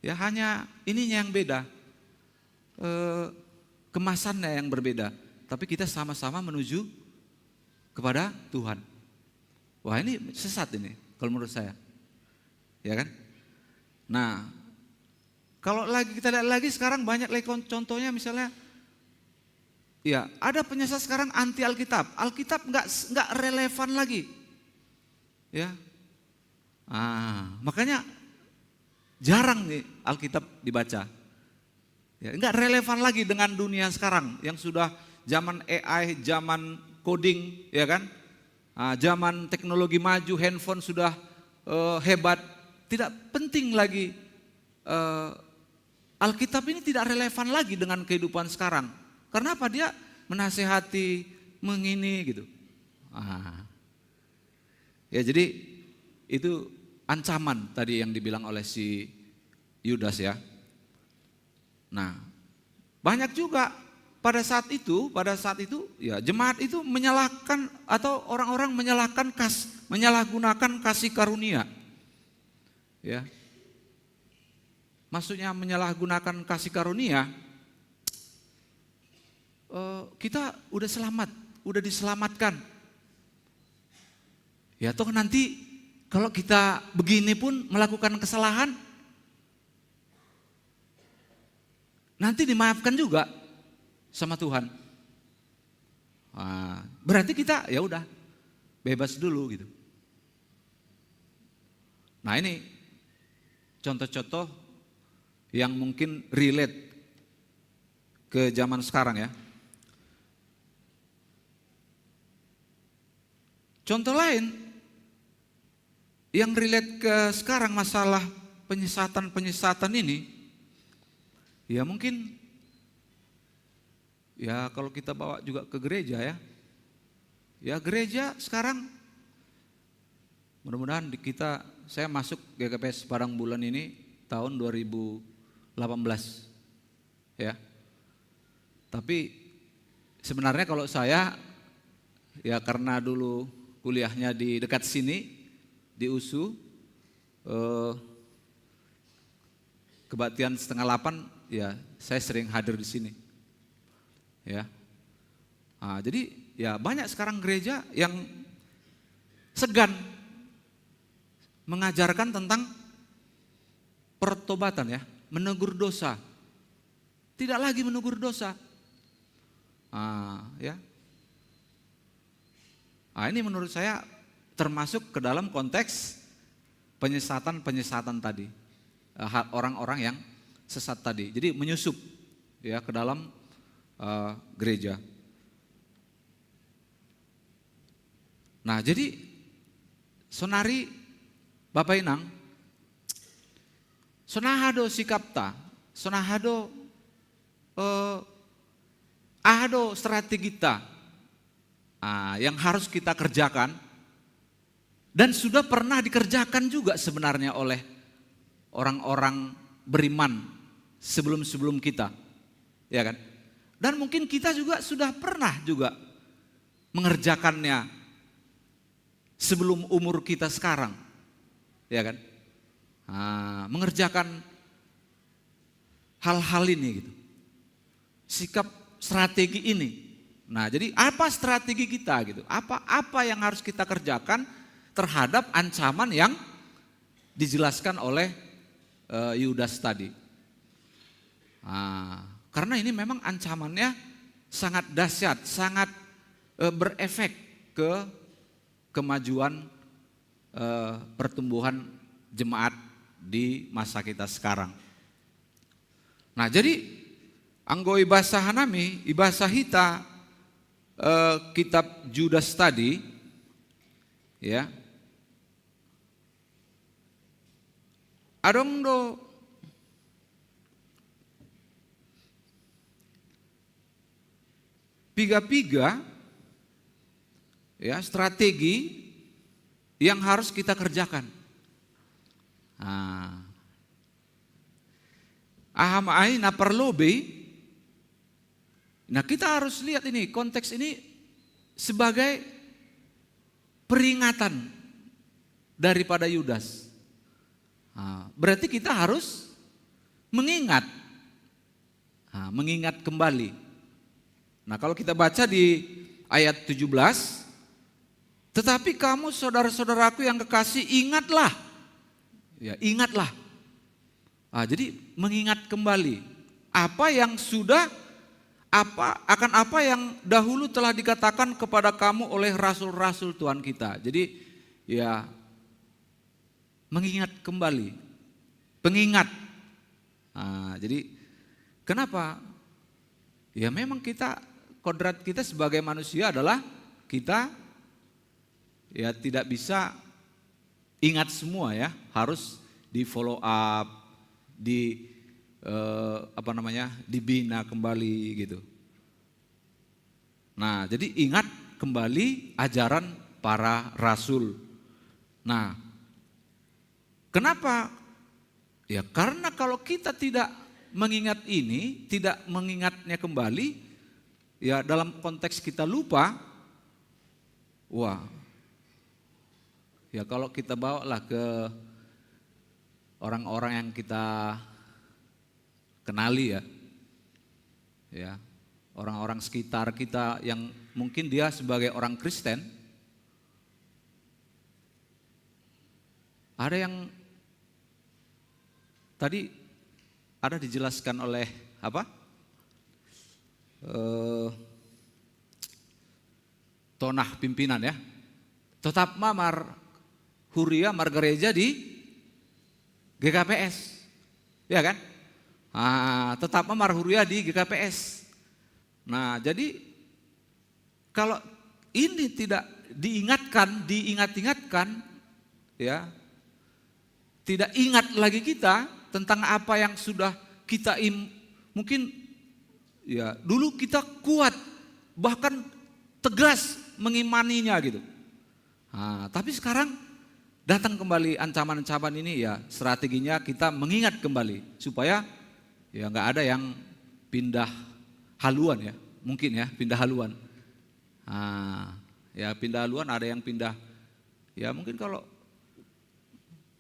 Ya hanya ininya yang beda. Kemasannya yang berbeda. Tapi kita sama-sama menuju kepada Tuhan. Wah, ini sesat ini kalau menurut saya. Ya kan? Nah, kalau lagi kita lihat lagi sekarang banyak lagi contohnya misalnya, ya ada penyesat sekarang anti Alkitab. Alkitab nggak relevan lagi, ya. Makanya jarang nih Alkitab dibaca. Ya, nggak relevan lagi dengan dunia sekarang yang sudah zaman AI, zaman coding, ya kan? Zaman teknologi maju, handphone sudah hebat. Tidak penting lagi, Alkitab ini tidak relevan lagi dengan kehidupan sekarang. Karena apa? Dia menasehati, mengini gitu. Ya jadi itu ancaman tadi yang dibilang oleh si Yudas ya. Nah, banyak juga pada saat itu ya jemaat itu menyalahkan atau orang-orang menyalahgunakan kasih karunia. Ya. Maksudnya menyalahgunakan kasih karunia, kita udah selamat, udah diselamatkan. Ya toh nanti kalau kita begini pun melakukan kesalahan, nanti dimaafkan juga sama Tuhan. Berarti kita ya udah bebas dulu gitu. Nah ini contoh-contoh yang mungkin relate ke zaman sekarang ya. Contoh lain yang relate ke sekarang masalah penyesatan ini, ya mungkin ya kalau kita bawa juga ke gereja ya. Ya gereja sekarang mudah-mudahan saya masuk GKPS Padang Bulan ini tahun 2018 ya. Tapi sebenarnya kalau saya ya karena dulu kuliahnya di dekat sini di USU, kebaktian 7:30 ya saya sering hadir di sini. Ya. Nah, jadi ya banyak sekarang gereja yang segan mengajarkan tentang pertobatan ya, menegur dosa. Tidak lagi menegur dosa. Ya. Ini menurut saya termasuk ke dalam konteks penyesatan tadi. Orang-orang yang sesat tadi. Jadi menyusup ya ke dalam gereja. Nah, jadi sonari Bapak Inang, sonahado sikapta, sonahado ahado strategita yang harus kita kerjakan dan sudah pernah dikerjakan juga sebenarnya oleh orang-orang beriman sebelum kita, ya kan? Dan mungkin kita juga sudah pernah juga mengerjakannya sebelum umur kita sekarang, ya kan? Mengerjakan hal-hal ini gitu, sikap strategi ini. Nah, jadi apa strategi kita gitu? Apa yang harus kita kerjakan terhadap ancaman yang dijelaskan oleh Yudas tadi. Karena ini memang ancamannya sangat dahsyat, sangat berefek ke kemajuan pertumbuhan jemaat di masa kita sekarang. Nah, jadi anggo ibasa hanami, ibasa hita kitab Yudas tadi ya. Adong do piga-piga ya strategi yang harus kita kerjakan. Aham aina perlobe. Nah, kita harus lihat ini konteks ini sebagai peringatan daripada Yudas. Berarti kita harus mengingat kembali. Nah, kalau kita baca di ayat 17, tetapi kamu saudara-saudaraku yang kekasih ingatlah. Ya, ingatlah. Jadi mengingat kembali apa yang sudah apa yang dahulu telah dikatakan kepada kamu oleh rasul-rasul Tuhan kita. Jadi ya mengingat kembali, pengingat. Jadi kenapa? Ya memang kodrat kita sebagai manusia adalah kita ya tidak bisa ingat semua ya, harus di follow up, dibina kembali gitu. Nah, jadi ingat kembali ajaran para rasul. Nah, kenapa? Ya karena kalau kita tidak mengingat ini, tidak mengingatnya kembali, ya dalam konteks kita lupa, ya kalau kita bawalah ke orang-orang yang kita kenali ya orang-orang sekitar kita yang mungkin dia sebagai orang Kristen, ada yang tadi ada dijelaskan oleh tonah pimpinan ya, tetap huria margereja di GKPS, ya kan? Tetap huria di GKPS. Nah, jadi kalau ini tidak diingat-ingatkan, ya, tidak ingat lagi kita tentang apa yang sudah kita mungkin ya dulu kita kuat bahkan tegas mengimaninya gitu. Tapi sekarang datang kembali ancaman-ancaman ini, ya strateginya kita mengingat kembali supaya ya nggak ada yang pindah haluan ya, mungkin ya pindah haluan. Ya pindah haluan, ada yang pindah ya mungkin kalau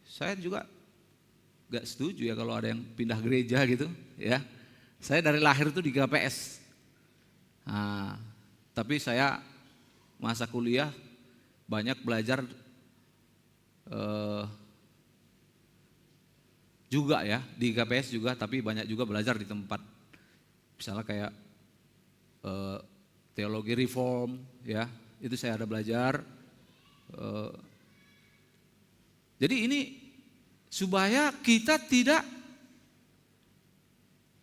saya juga gak setuju ya kalau ada yang pindah gereja gitu ya. Saya dari lahir tuh di KPS. Nah, tapi saya masa kuliah banyak belajar juga ya di KPS juga, tapi banyak juga belajar di tempat misalnya kayak teologi reform ya, itu saya ada belajar. Jadi ini supaya kita tidak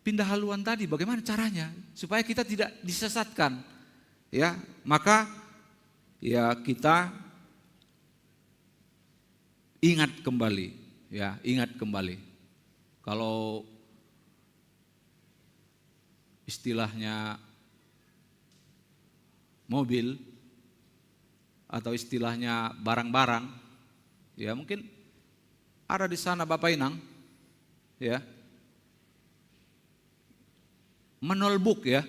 pindah haluan tadi, bagaimana caranya supaya kita tidak disesatkan ya. Maka ya kita ingat kembali ya, ingat kembali. Kalau istilahnya mobil atau istilahnya barang-barang, ya mungkin ada di sana Bapak Inang, ya, manual book ya,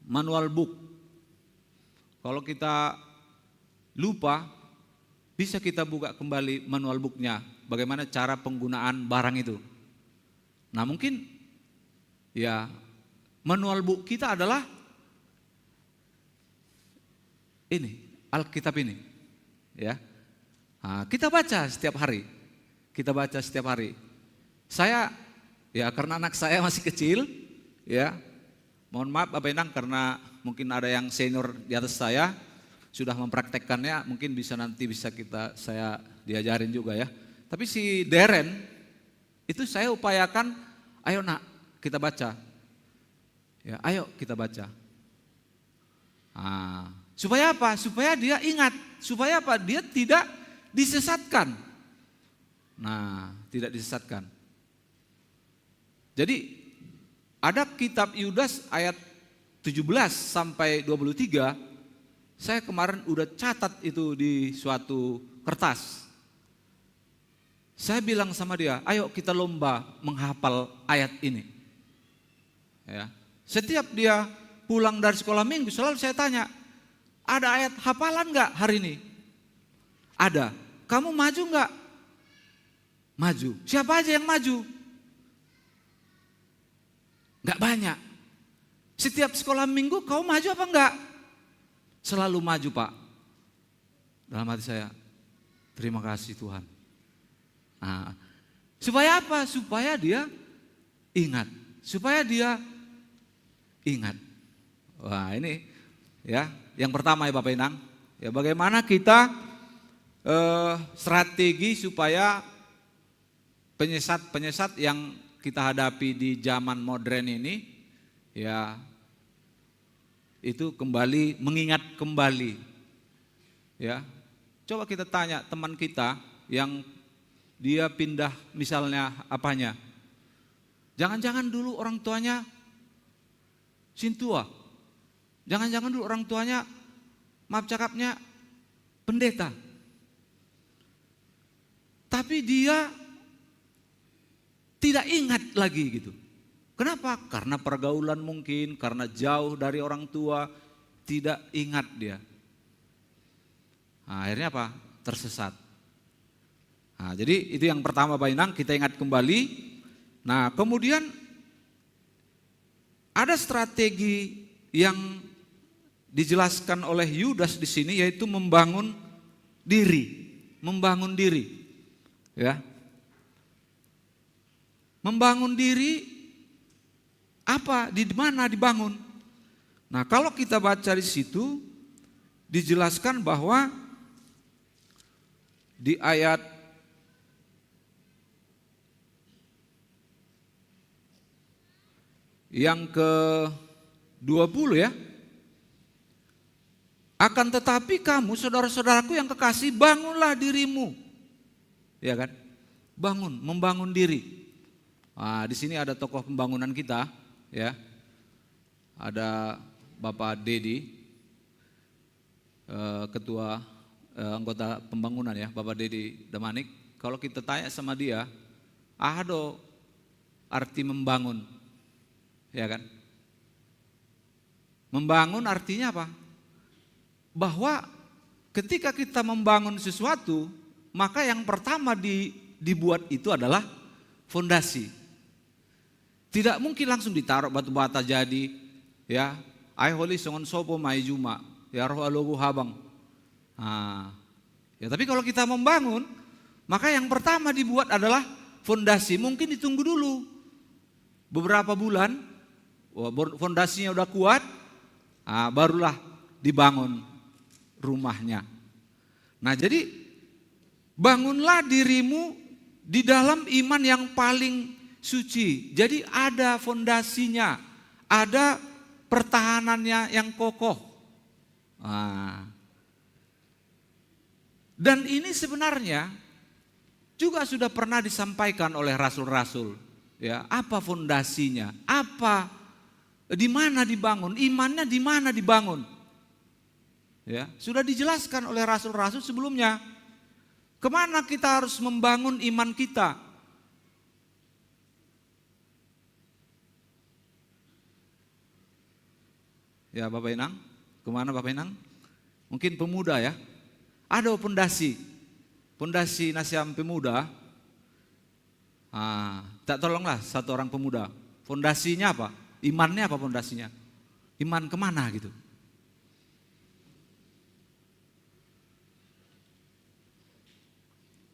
manual book. Kalau kita lupa, bisa kita buka kembali manual booknya, bagaimana cara penggunaan barang itu. Nah mungkin ya manual book kita adalah ini, Alkitab ini, ya. Nah, kita baca setiap hari, kita baca setiap hari. Saya, ya karena anak saya masih kecil, ya, mohon maaf Bapak Inang karena mungkin ada yang senior di atas saya sudah mempraktekkannya, mungkin nanti bisa saya diajarin juga ya. Tapi si Deren itu saya upayakan, ayo nak kita baca, ya, ayo kita baca. Nah, supaya apa? Supaya dia ingat, supaya apa? Dia tidak disesatkan. Nah, tidak disesatkan. Jadi ada kitab Yudas ayat 17 sampai 23, saya kemarin udah catat itu di suatu kertas. Saya bilang sama dia, ayo kita lomba menghafal ayat ini. Ya. Setiap dia pulang dari sekolah minggu selalu saya tanya, ada ayat hafalan enggak hari ini? Ada. Kamu maju enggak? Maju. Siapa aja yang maju? Enggak banyak. Setiap sekolah minggu kau maju apa enggak? Selalu maju Pak. Dalam hati saya, terima kasih Tuhan. Nah, supaya apa? Supaya dia ingat. Supaya dia ingat. Wah ini ya, yang pertama ya Bapak Inang. Ya bagaimana kita strategi supaya penyesat-penyesat yang kita hadapi di zaman modern ini ya itu kembali mengingat kembali. Ya. Coba kita tanya teman kita yang dia pindah misalnya apanya. Jangan-jangan dulu orang tuanya Sintua. Jangan-jangan dulu orang tuanya maaf cakapnya pendeta. Tapi dia tidak ingat lagi gitu. Kenapa? Karena pergaulan mungkin, karena jauh dari orang tua, tidak ingat dia. Nah, akhirnya apa? Tersesat. Nah, jadi itu yang pertama Bapak Inang, kita ingat kembali. Nah, kemudian ada strategi yang dijelaskan oleh Yudas di sini yaitu membangun diri, membangun diri. Ya. Membangun diri apa? Di mana dibangun? Nah, kalau kita baca di situ dijelaskan bahwa di ayat yang ke-20 ya. Akan tetapi kamu saudara-saudaraku yang kekasih, bangunlah dirimu. Ya kan? Bangun, membangun diri. Nah, di sini ada tokoh pembangunan kita, ya. Ada Bapak Dedi, ketua anggota pembangunan ya, Bapak Dedi Damanik. Kalau kita tanya sama dia, ahado arti membangun, ya kan? Membangun artinya apa? Bahwa ketika kita membangun sesuatu, maka yang pertama dibuat itu adalah fondasi. Tidak mungkin langsung ditaruh batu bata jadi, ya. Ai holi songon sopo mai juma, ya roh alogu habang. Ya tapi kalau kita membangun, maka yang pertama dibuat adalah fondasi. Mungkin ditunggu dulu beberapa bulan, fondasinya udah kuat, barulah dibangun rumahnya. Nah jadi bangunlah dirimu di dalam iman yang paling suci. Jadi ada fondasinya, ada pertahanannya yang kokoh. Dan ini sebenarnya juga sudah pernah disampaikan oleh rasul-rasul. Ya, apa fondasinya? Apa, di mana dibangun? Imannya di mana dibangun? Ya, sudah dijelaskan oleh rasul-rasul sebelumnya. Kemana kita harus membangun iman kita? Ya Bapak Inang, kemana Bapak Inang? Mungkin pemuda ya. Ada fondasi Nasiam Pemuda. Tak tolonglah satu orang pemuda. Fondasinya apa? Imannya apa fondasinya? Iman kemana gitu?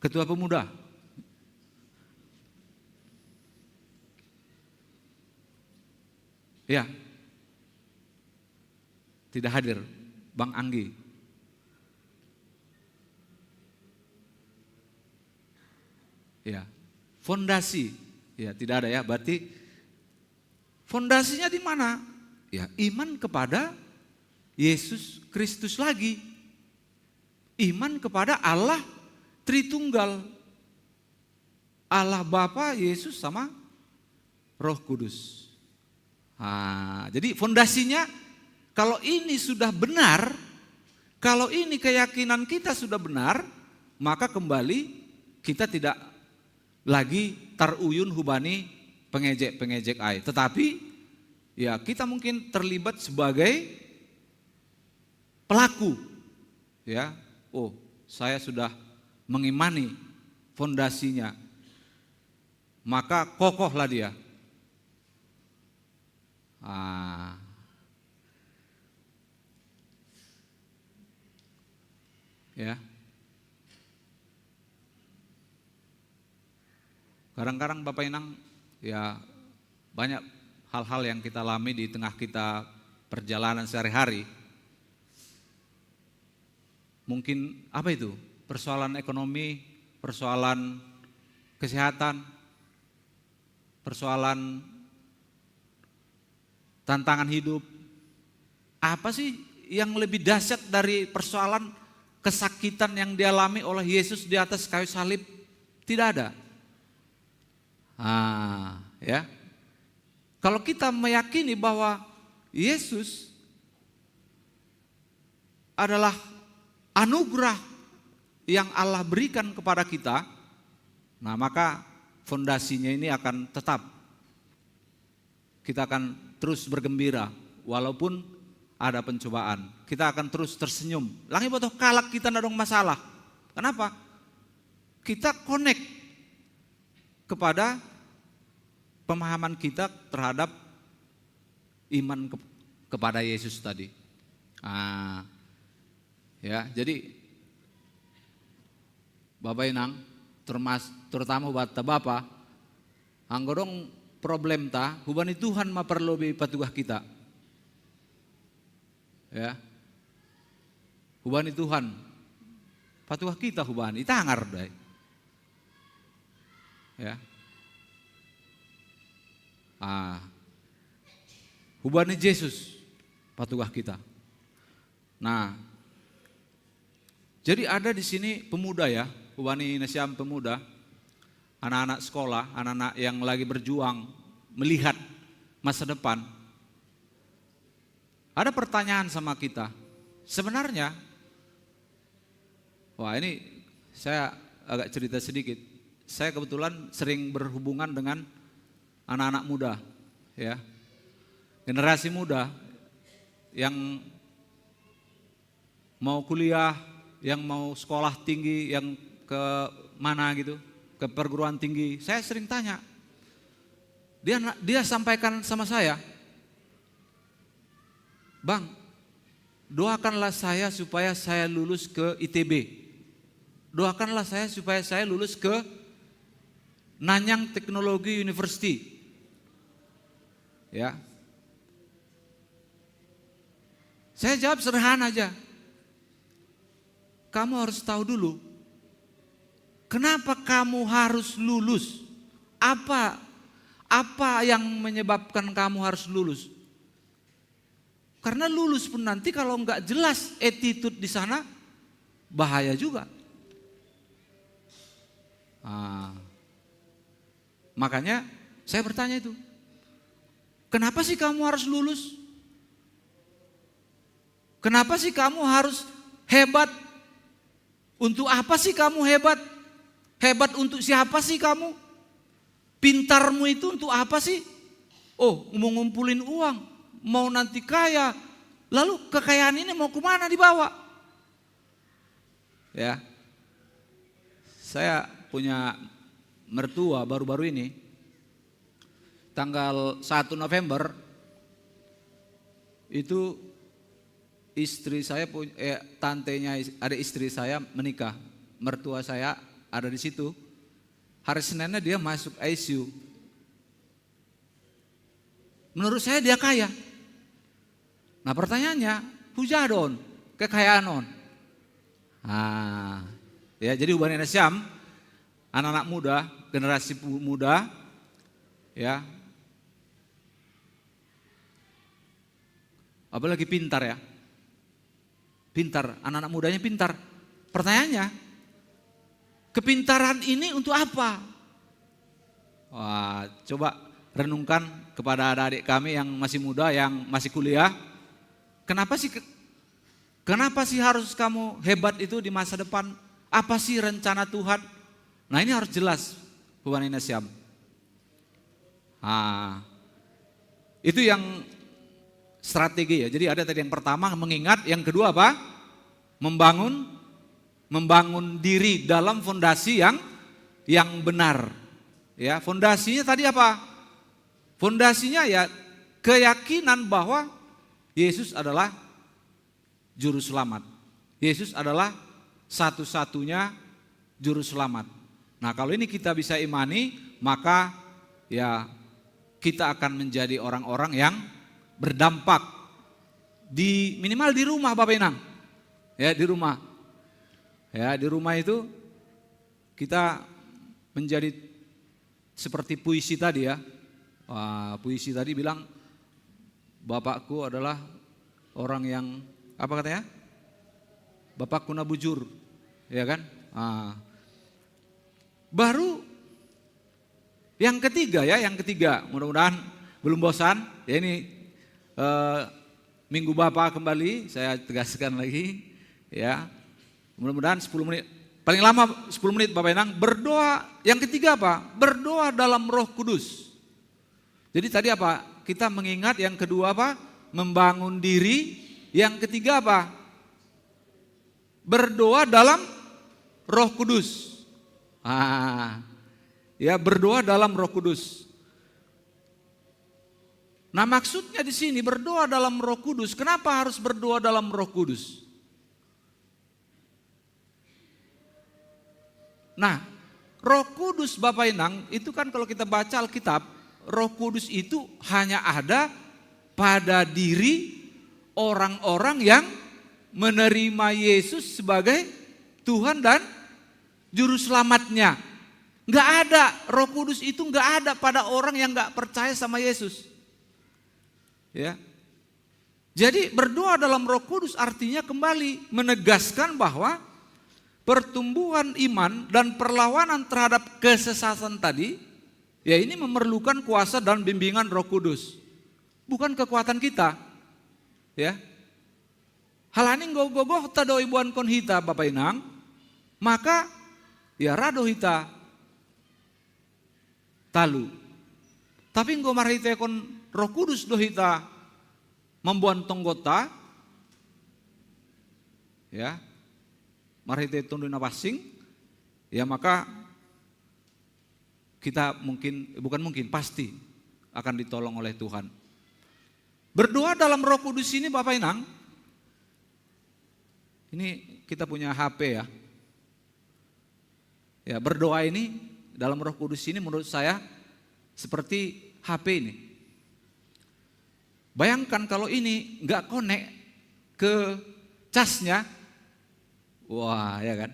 Ketua pemuda. Ya. Tidak hadir, Bang Anggi. Ya, fondasi, ya tidak ada ya. Berarti fondasinya di mana? Ya, iman kepada Yesus Kristus lagi. Iman kepada Allah Tritunggal. Allah Bapa, Yesus sama Roh Kudus. Jadi fondasinya kalau ini sudah benar, kalau ini keyakinan kita sudah benar, maka kembali kita tidak lagi taruyun hubani pengejek-pengejek ai. Tetapi ya kita mungkin terlibat sebagai pelaku. Ya, oh saya sudah mengimani fondasinya, maka kokohlah dia. Ya. Kadang-kadang Bapak Inang ya banyak hal-hal yang kita alami di tengah kita perjalanan sehari-hari. Mungkin apa itu? Persoalan ekonomi, persoalan kesehatan, persoalan tantangan hidup. Apa sih yang lebih dahsyat dari persoalan kesakitan yang dialami oleh Yesus di atas kayu salib? Tidak ada. Ya. Kalau kita meyakini bahwa Yesus adalah anugerah yang Allah berikan kepada kita, nah maka fondasinya ini akan tetap. Kita akan terus bergembira walaupun ada pencobaan. Kita akan terus tersenyum. Langi botoh kalak kita nadong masalah. Kenapa? Kita connect kepada pemahaman kita terhadap iman kepada Yesus tadi. Ya, jadi Bapak Inang, terutama buat Bapak, anggodong problem ta, hubani Tuhan ma perlu patugah kita. Ya, hubani Tuhan, patugah kita hubani, itangar dai. Ya, hubani Yesus, patugah kita. Nah, jadi ada di sini pemuda ya, hubani Nasiam Pemuda, anak-anak sekolah, anak-anak yang lagi berjuang melihat masa depan. Ada pertanyaan sama kita. Sebenarnya, wah ini saya agak cerita sedikit. Saya kebetulan sering berhubungan dengan anak-anak muda, ya, generasi muda yang mau kuliah, yang mau sekolah tinggi, yang ke mana gitu, ke perguruan tinggi, saya sering tanya. Dia sampaikan sama saya, Bang, doakanlah saya supaya saya lulus ke ITB. Doakanlah saya supaya saya lulus ke Nanyang Technology University. Ya. Saya jawab sederhana aja. Kamu harus tahu dulu, kenapa kamu harus lulus? Apa yang menyebabkan kamu harus lulus? Karena lulus pun nanti kalau nggak jelas attitude di sana, bahaya juga. Makanya saya bertanya itu, kenapa sih kamu harus lulus? Kenapa sih kamu harus hebat? Untuk apa sih kamu hebat? Hebat untuk siapa sih kamu? Pintarmu itu untuk apa sih? Oh, mau ngumpulin uang, mau nanti kaya. Lalu kekayaan ini mau kemana dibawa? Ya, saya punya mertua baru-baru ini, tanggal 1 November, itu istri saya tantenya ada istri saya menikah, mertua saya ada di situ. Hari Seninnya dia masuk ICU. Menurut saya dia kaya. Nah pertanyaannya, hujadon, kekayaan on. Ya jadi Hubani Nasyam, anak-anak muda, generasi muda, ya, apalagi pintar ya, pintar, anak-anak mudanya pintar. Pertanyaannya, kepintaran ini untuk apa? Wah, coba renungkan kepada adik-adik kami yang masih muda, yang masih kuliah. Kenapa sih harus kamu hebat itu di masa depan? Apa sih rencana Tuhan? Nah ini harus jelas, Hubani Nasyam. Itu yang strategi ya. Jadi ada tadi yang pertama mengingat, yang kedua apa? Membangun diri dalam fondasi yang benar. Ya, fondasinya tadi apa? Fondasinya ya keyakinan bahwa Yesus adalah juru selamat. Yesus adalah satu-satunya juru selamat. Nah, kalau ini kita bisa imani, maka ya kita akan menjadi orang-orang yang berdampak minimal di rumah Bapak Inang. Ya, di rumah. Ya, di rumah itu kita menjadi seperti puisi tadi ya. Puisi tadi bilang bapakku adalah orang yang apa katanya? Bapakku nabujur, ya kan? Baru yang ketiga ya, mudah-mudahan belum bosan. Ya ini Minggu Bapa kembali, saya tegaskan lagi ya. Mudah-mudahan 10 menit, paling lama 10 menit Bapak Enang berdoa. Yang ketiga apa? Berdoa dalam Roh Kudus. Jadi tadi apa? Kita mengingat, yang kedua apa? Membangun diri. Yang ketiga apa? Berdoa dalam Roh Kudus. Ya, berdoa dalam Roh Kudus. Nah, maksudnya di sini berdoa dalam Roh Kudus. Kenapa harus berdoa dalam Roh Kudus? Nah, Roh Kudus Bapak Inang itu kan kalau kita baca Alkitab, Roh Kudus itu hanya ada pada diri orang-orang yang menerima Yesus sebagai Tuhan dan Juru Selamatnya. Enggak ada, Roh Kudus itu enggak ada pada orang yang enggak percaya sama Yesus. Ya. Jadi berdoa dalam Roh Kudus artinya kembali menegaskan bahwa pertumbuhan iman dan perlawanan terhadap kesesatan tadi, ya ini memerlukan kuasa dan bimbingan Roh Kudus. Bukan kekuatan kita. Ya. Halaning gogogoh tado ibuan kon hita Bapak Inang, maka ya rado hita talu. Tapi engko marhite kon Roh Kudus do hita membuan tonggota, ya, marhite tunduna pasing, ya maka kita pasti akan ditolong oleh Tuhan. Berdoa dalam Roh Kudus ini Bapak Inang, ini kita punya HP ya. Ya, berdoa ini dalam Roh Kudus ini menurut saya seperti HP ini. Bayangkan kalau ini nggak connect ke casnya, wah ya kan.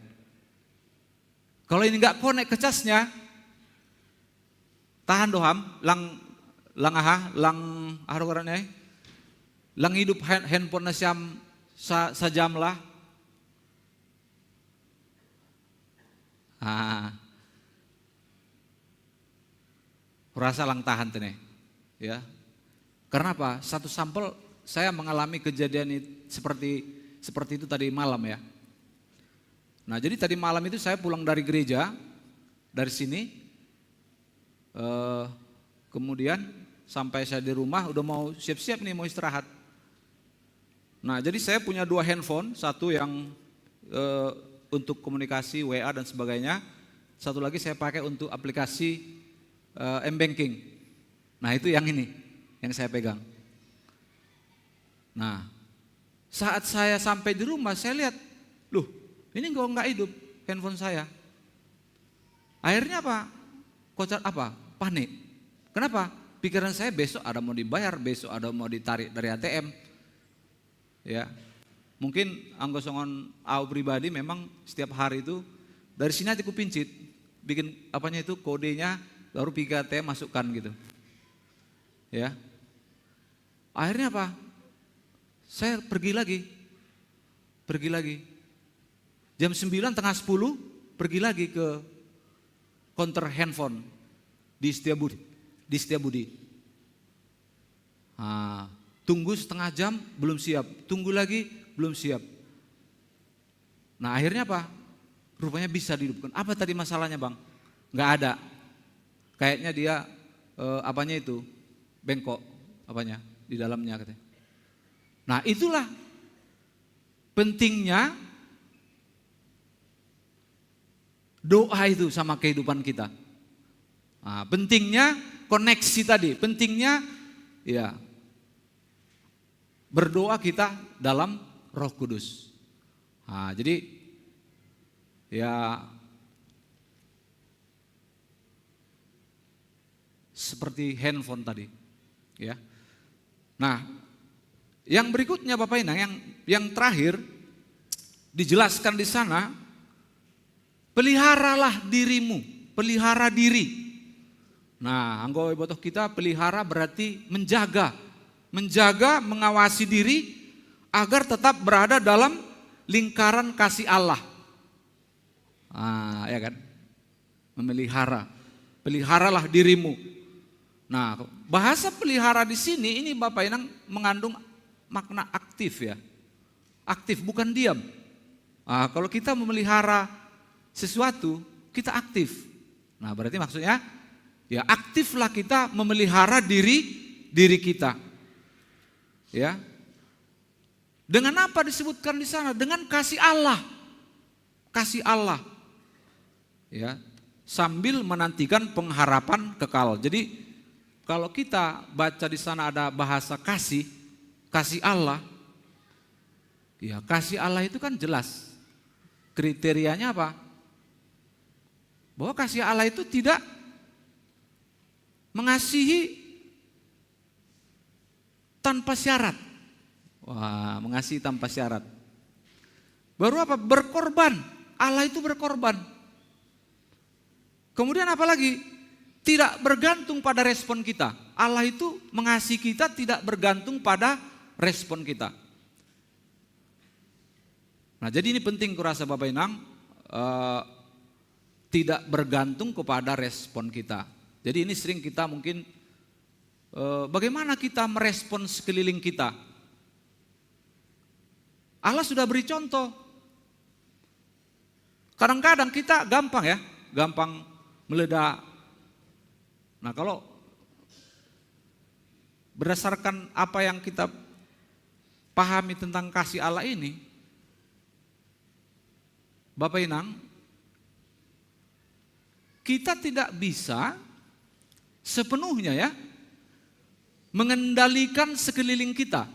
Kalau ini nggak connect ke casnya, tahan doham, lang hidup handphone na siyam sa jam lah. Rasa lang tahan tene, ya. Karena apa? Satu sampel saya mengalami kejadian seperti itu tadi malam ya. Nah jadi tadi malam itu saya pulang dari gereja, dari sini, kemudian sampai saya di rumah udah mau siap-siap nih mau istirahat. Nah jadi saya punya 2 handphone, satu yang untuk komunikasi WA dan sebagainya, satu lagi saya pakai untuk aplikasi M-Banking. Nah itu yang ini, yang saya pegang. Nah saat saya sampai di rumah saya lihat, loh ini nggak hidup handphone saya. Akhirnya apa? Panik. Kenapa? Pikiran saya besok ada mau dibayar, besok ada mau ditarik dari ATM. Ya, mungkin anggosongan au pribadi memang setiap hari itu dari sini aja kupincit, bikin apanya itu kodenya, baru pergi ATM masukkan gitu. Ya, akhirnya apa? Saya pergi lagi. Jam 9:30 pergi lagi ke counter handphone di Setiabudi. Tunggu setengah jam belum siap, tunggu lagi belum siap. Nah akhirnya apa? Rupanya bisa dihidupkan. Apa tadi masalahnya Bang? Nggak ada. Kayaknya dia apanya itu bengkok apanya di dalamnya katanya. Nah itulah pentingnya doa itu sama kehidupan kita. Nah, pentingnya koneksi tadi, pentingnya ya berdoa kita dalam Roh Kudus. Nah, jadi ya seperti handphone tadi, ya. Nah, yang berikutnya Bapak Inang, yang terakhir dijelaskan di sana, peliharalah dirimu, pelihara diri. Nah, anggo botoh kita pelihara berarti menjaga, mengawasi diri agar tetap berada dalam lingkaran kasih Allah. Ya kan? Memelihara, peliharalah dirimu. Nah, bahasa pelihara di sini ini Bapak Inang mengandung makna aktif ya, aktif bukan diam. Kalau kita memelihara sesuatu kita aktif. Nah, berarti maksudnya ya aktiflah kita memelihara diri kita. Ya. Dengan apa disebutkan di sana? Dengan kasih Allah. Kasih Allah. Ya. Sambil menantikan pengharapan kekal. Jadi kalau kita baca di sana ada bahasa kasih Allah. Ya, kasih Allah itu kan jelas. Kriterianya apa? Bahwa kasih Allah itu tidak mengasihi tanpa syarat. Wah, mengasihi tanpa syarat. Baru apa? Berkorban. Allah itu berkorban. Kemudian apa lagi? Tidak bergantung pada respon kita. Allah itu mengasihi kita tidak bergantung pada respon kita. Nah, jadi ini penting kurasa Bapak Inang, tidak bergantung kepada respon kita. Jadi ini sering kita mungkin bagaimana kita merespon sekeliling kita. Allah sudah beri contoh. Kadang-kadang kita gampang meledak. Nah kalau berdasarkan apa yang kita pahami tentang kasih Allah ini, Bapak Inang, kita tidak bisa sepenuhnya ya. Mengendalikan sekeliling kita.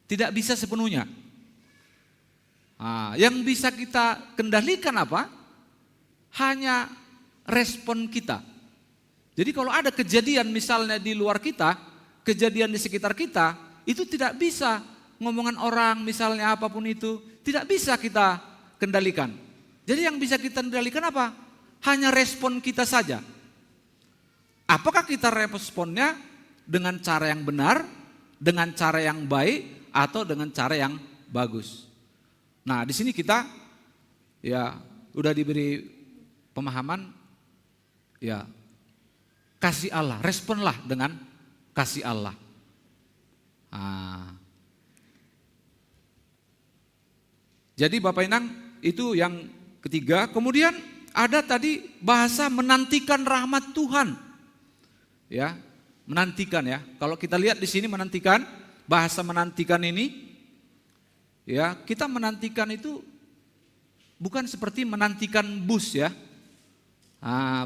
Tidak bisa sepenuhnya. Nah, yang bisa kita kendalikan apa? Hanya respon kita. Jadi kalau ada kejadian misalnya di luar kita, kejadian di sekitar kita, itu tidak bisa ngomongan orang misalnya apapun itu, tidak bisa kita kendalikan. Jadi yang bisa kita kendalikan apa? Hanya respon kita saja. Apakah kita responnya dengan cara yang benar, dengan cara yang baik, atau dengan cara yang bagus? Nah, di sini kita ya udah diberi pemahaman ya, kasih Allah, responlah dengan kasih Allah. Nah, jadi Bapak Inang itu yang ketiga. Kemudian ada tadi bahasa menantikan rahmat Tuhan. Ya, menantikan ya. Kalau kita lihat di sini menantikan, bahasa menantikan ini ya, kita menantikan itu bukan seperti menantikan bus ya.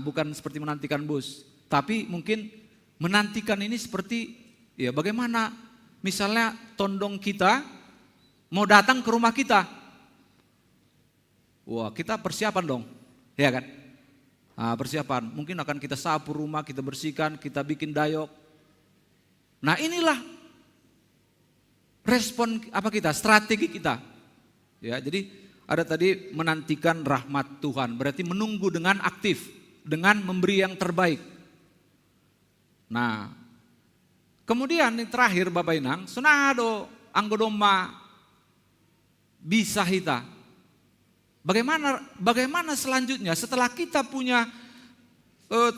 Bukan seperti menantikan bus, tapi mungkin menantikan ini seperti ya bagaimana misalnya tondong kita mau datang ke rumah kita. Wah, kita persiapan dong, ya kan? Persiapan, mungkin akan kita sapu rumah, kita bersihkan, kita bikin dayok. Nah, inilah respon apa kita, strategi kita. Ya, jadi ada tadi menantikan rahmat Tuhan, berarti menunggu dengan aktif, dengan memberi yang terbaik. Nah, kemudian yang terakhir Bapak Inang, sunado anggodoma bisa hita. Bagaimana selanjutnya setelah kita punya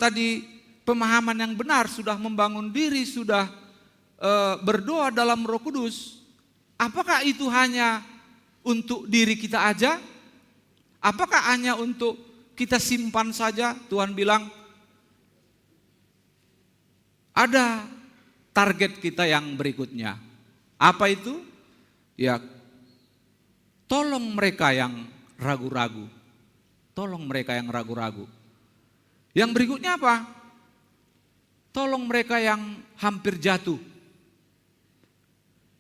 tadi pemahaman yang benar, sudah membangun diri, sudah berdoa dalam Roh Kudus, apakah itu hanya untuk diri kita aja? Apakah hanya untuk kita simpan saja? Tuhan bilang ada target kita yang berikutnya. Apa itu? Ya, tolong mereka yang ragu-ragu. Tolong mereka yang ragu-ragu. Yang berikutnya apa? Tolong mereka yang hampir jatuh.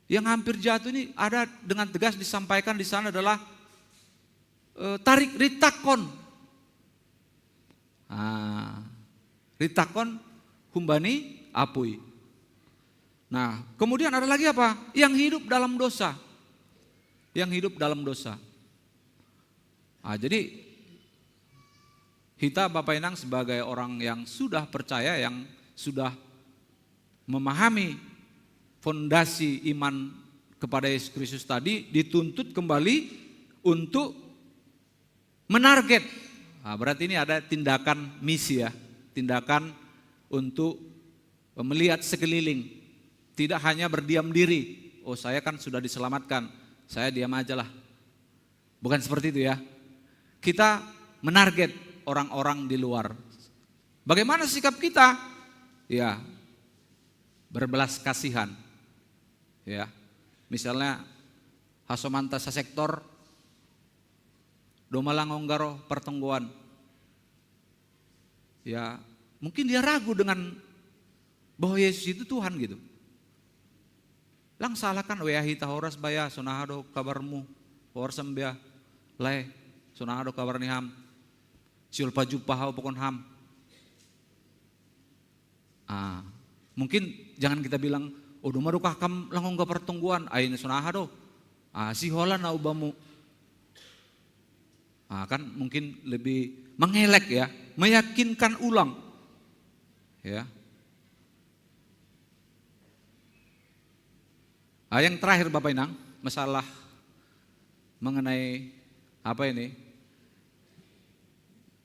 Yang hampir jatuh ini ada dengan tegas disampaikan di sana adalah tarik ritakon. Ritakon humbani apui. Nah, kemudian ada lagi apa? Yang hidup dalam dosa. Yang hidup dalam dosa. Jadi kita Bapak Inang sebagai orang yang sudah percaya, yang sudah memahami fondasi iman kepada Yesus Kristus tadi, dituntut kembali untuk menarget. Berarti ini ada tindakan misi ya, tindakan untuk melihat sekeliling, tidak hanya berdiam diri. Oh, saya kan sudah diselamatkan, saya diam aja lah. Bukan seperti itu ya. Kita menarget orang-orang di luar. Bagaimana sikap kita? Ya, berbelas kasihan. Ya, misalnya hasomanta sa sektor domalangonggaro pertengguan. Ya, mungkin dia ragu dengan bahwa Yesus itu Tuhan gitu. Lang salahkan weahi tahoras baya sonahado kabarmu horsam bea lai sonahado kabar ni ham siul pajupahau pokon ham. Mungkin jangan kita bilang oh dumarukah kam langong pertungguan aina sonahado si hola na ubamu. Kan mungkin lebih mengelek ya, meyakinkan ulang ya. Yang terakhir Bapak Inang, masalah mengenai apa ini?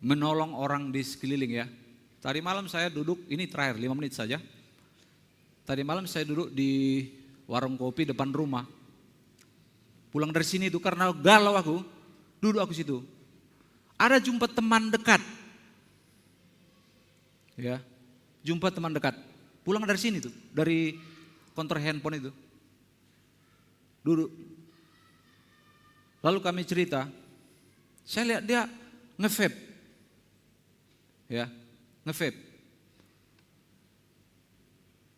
Menolong orang di sekeliling ya. Tadi malam saya duduk, ini terakhir 5 menit saja. Tadi malam saya duduk di warung kopi depan rumah. Pulang dari sini itu karena galau aku, duduk aku situ. Ada jumpa teman dekat. Ya, jumpa teman dekat. Pulang dari sini tuh, dari konter handphone itu. Duduk. Lalu kami cerita, saya lihat dia nge-vape. Ya, nge-vape.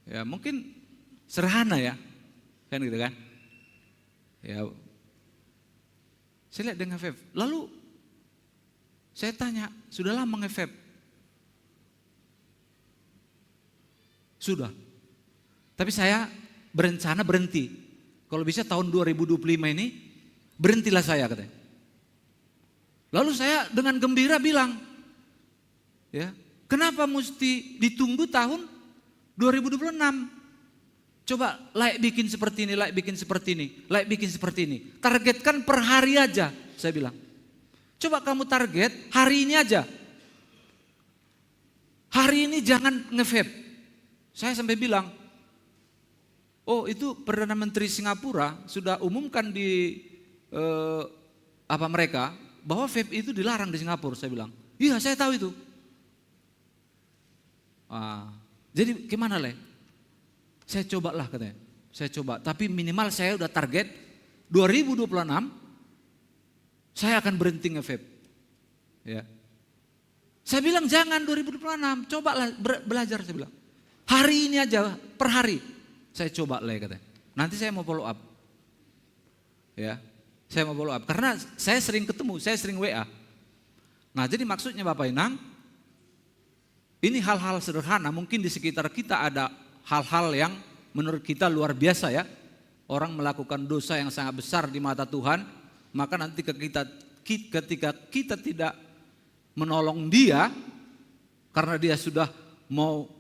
Ya mungkin sederhana ya, kan gitu kan. Ya, saya lihat dia nge-vape. Lalu saya tanya, sudah lama nge-vape? Sudah. Tapi saya berencana berhenti. Kalau bisa tahun 2025 ini berhentilah saya katanya. Lalu saya dengan gembira bilang, ya, kenapa mesti ditunggu tahun 2026? Coba like bikin seperti ini, like bikin seperti ini, like bikin seperti ini. Targetkan per hari aja, saya bilang. Coba kamu target hari ini aja. Hari ini jangan nge-vape. Saya sampai bilang, oh itu Perdana Menteri Singapura sudah umumkan di mereka bahwa vape itu dilarang di Singapura. Saya bilang, iya saya tahu itu. Jadi gimana Le? Saya cobalah katanya, saya coba. Tapi minimal saya udah target 2026 saya akan berhenti nge-vape. Ya. Saya bilang jangan 2026, cobalah belajar saya bilang. Hari ini aja per hari saya coba Le katanya. Nanti saya mau follow up. Ya. Saya mau follow up karena saya sering ketemu, saya sering WA. Nah, jadi maksudnya Bapak Inang, ini hal-hal sederhana, mungkin di sekitar kita ada hal-hal yang menurut kita luar biasa ya. Orang melakukan dosa yang sangat besar di mata Tuhan, maka nanti ketika kita tidak menolong dia, karena dia sudah mau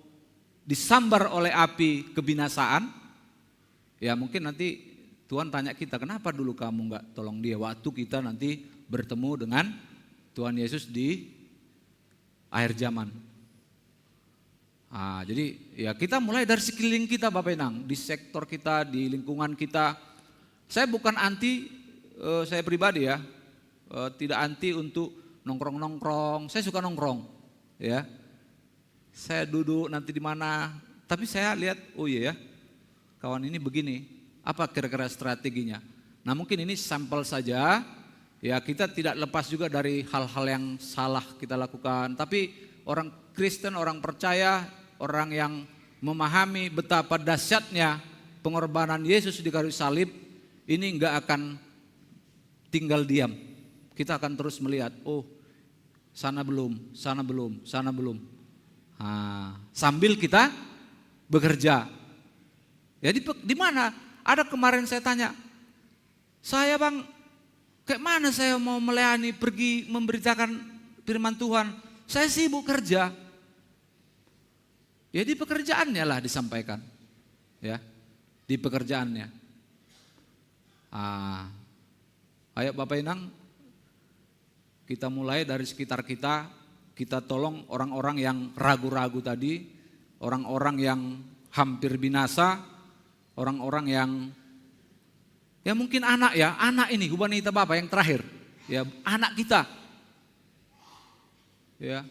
disambar oleh api kebinasaan, ya mungkin nanti Tuhan tanya kita, kenapa dulu kamu enggak tolong dia waktu kita nanti bertemu dengan Tuhan Yesus di akhir zaman. Jadi ya kita mulai dari sekeliling kita Bapak Inang, di sektor kita, di lingkungan kita. Saya bukan anti, saya pribadi ya, tidak anti untuk nongkrong-nongkrong. Saya suka nongkrong, ya. Saya duduk nanti di mana, tapi saya lihat, oh iya ya, kawan ini begini, apa kira-kira strateginya? Nah mungkin ini sampel saja, ya kita tidak lepas juga dari hal-hal yang salah kita lakukan. Tapi orang Kristen, orang percaya, orang yang memahami betapa dahsyatnya pengorbanan Yesus di kayu salib, ini enggak akan tinggal diam. Kita akan terus melihat, oh sana belum, sana belum, sana belum. Sambil kita bekerja. Ya di mana? Ada kemarin saya tanya, saya Bang, kayak mana saya mau melayani, pergi memberitakan firman Tuhan? Saya sibuk kerja. Ya di pekerjaannya lah disampaikan, ya di pekerjaannya. Ayo Bapak Inang, kita mulai dari sekitar kita, kita tolong orang-orang yang ragu-ragu tadi, orang-orang yang hampir binasa, orang-orang yang ya mungkin anak ya, anak ini Hubanita Bapak yang terakhir, ya anak kita, ya.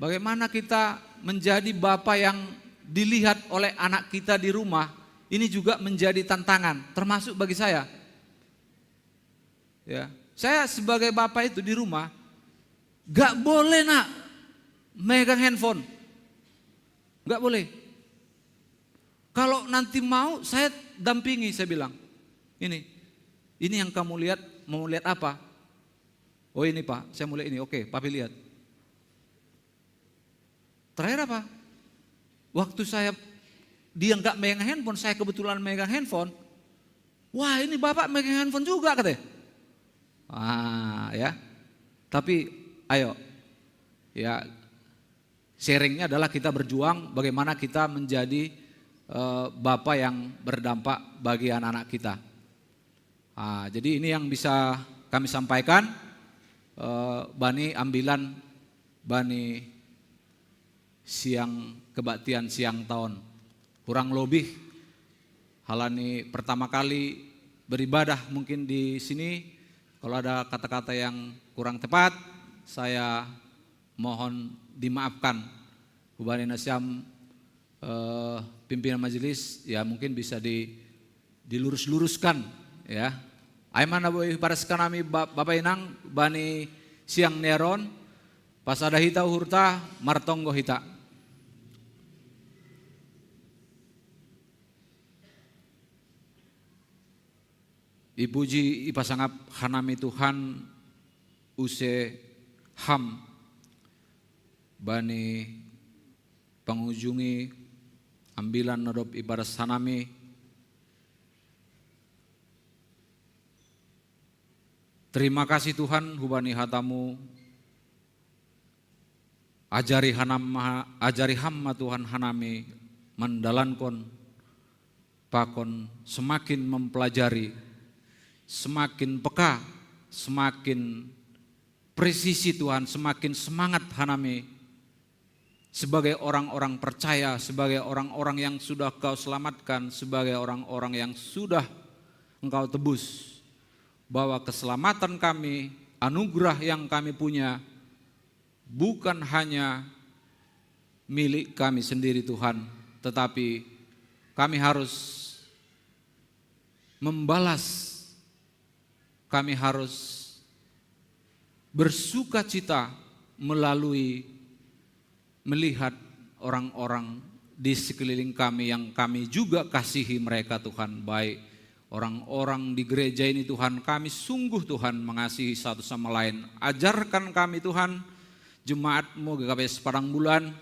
Bagaimana kita menjadi bapak yang dilihat oleh anak kita di rumah, ini juga menjadi tantangan, termasuk bagi saya. Ya, saya sebagai bapak itu di rumah, gak boleh nak megang handphone, gak boleh. Kalau nanti mau saya dampingi, saya bilang, ini yang kamu lihat, mau lihat apa? Oh ini Pak, saya mulai ini, oke Papi lihat. Terakhir apa? Waktu dia nggak megang handphone, saya kebetulan megang handphone. Wah ini bapak megang handphone juga katanya. Ya. Tapi ayo, ya sharingnya adalah kita berjuang bagaimana kita menjadi bapak yang berdampak bagi anak-anak kita. Jadi ini yang bisa kami sampaikan. Bani ambilan Bani siang kebaktian siang tahun kurang lebih halani pertama kali beribadah mungkin di sini. Kalau ada kata-kata yang kurang tepat saya mohon dimaafkan. Hubani Nasyam pimpinan majelis ya mungkin bisa dilurus-luruskan ya. Aiman Abu para sekanami Bapak Inang Bani siang neron pasada hita uhurta martonggo hita. Ipuji ipasangap hanami Tuhan use ham bani pengunjungi ambilan nadop ibadah sanami terima kasih Tuhan hubani hatamu ajari hamma Tuhan hanami mendalankon pakon semakin mempelajari, semakin peka, semakin presisi Tuhan, semakin semangat hanami sebagai orang-orang percaya, sebagai orang-orang yang sudah Kau selamatkan, sebagai orang-orang yang sudah Engkau tebus, bahwa keselamatan kami, anugerah yang kami punya bukan hanya milik kami sendiri Tuhan, tetapi kami harus membalas, kami harus bersuka cita melalui melihat orang-orang di sekeliling kami yang kami juga kasihi mereka Tuhan, baik orang-orang di gereja ini Tuhan, kami sungguh Tuhan mengasihi satu sama lain. Ajarkan kami Tuhan, jemaat-Mu GKP Sepadang Bulan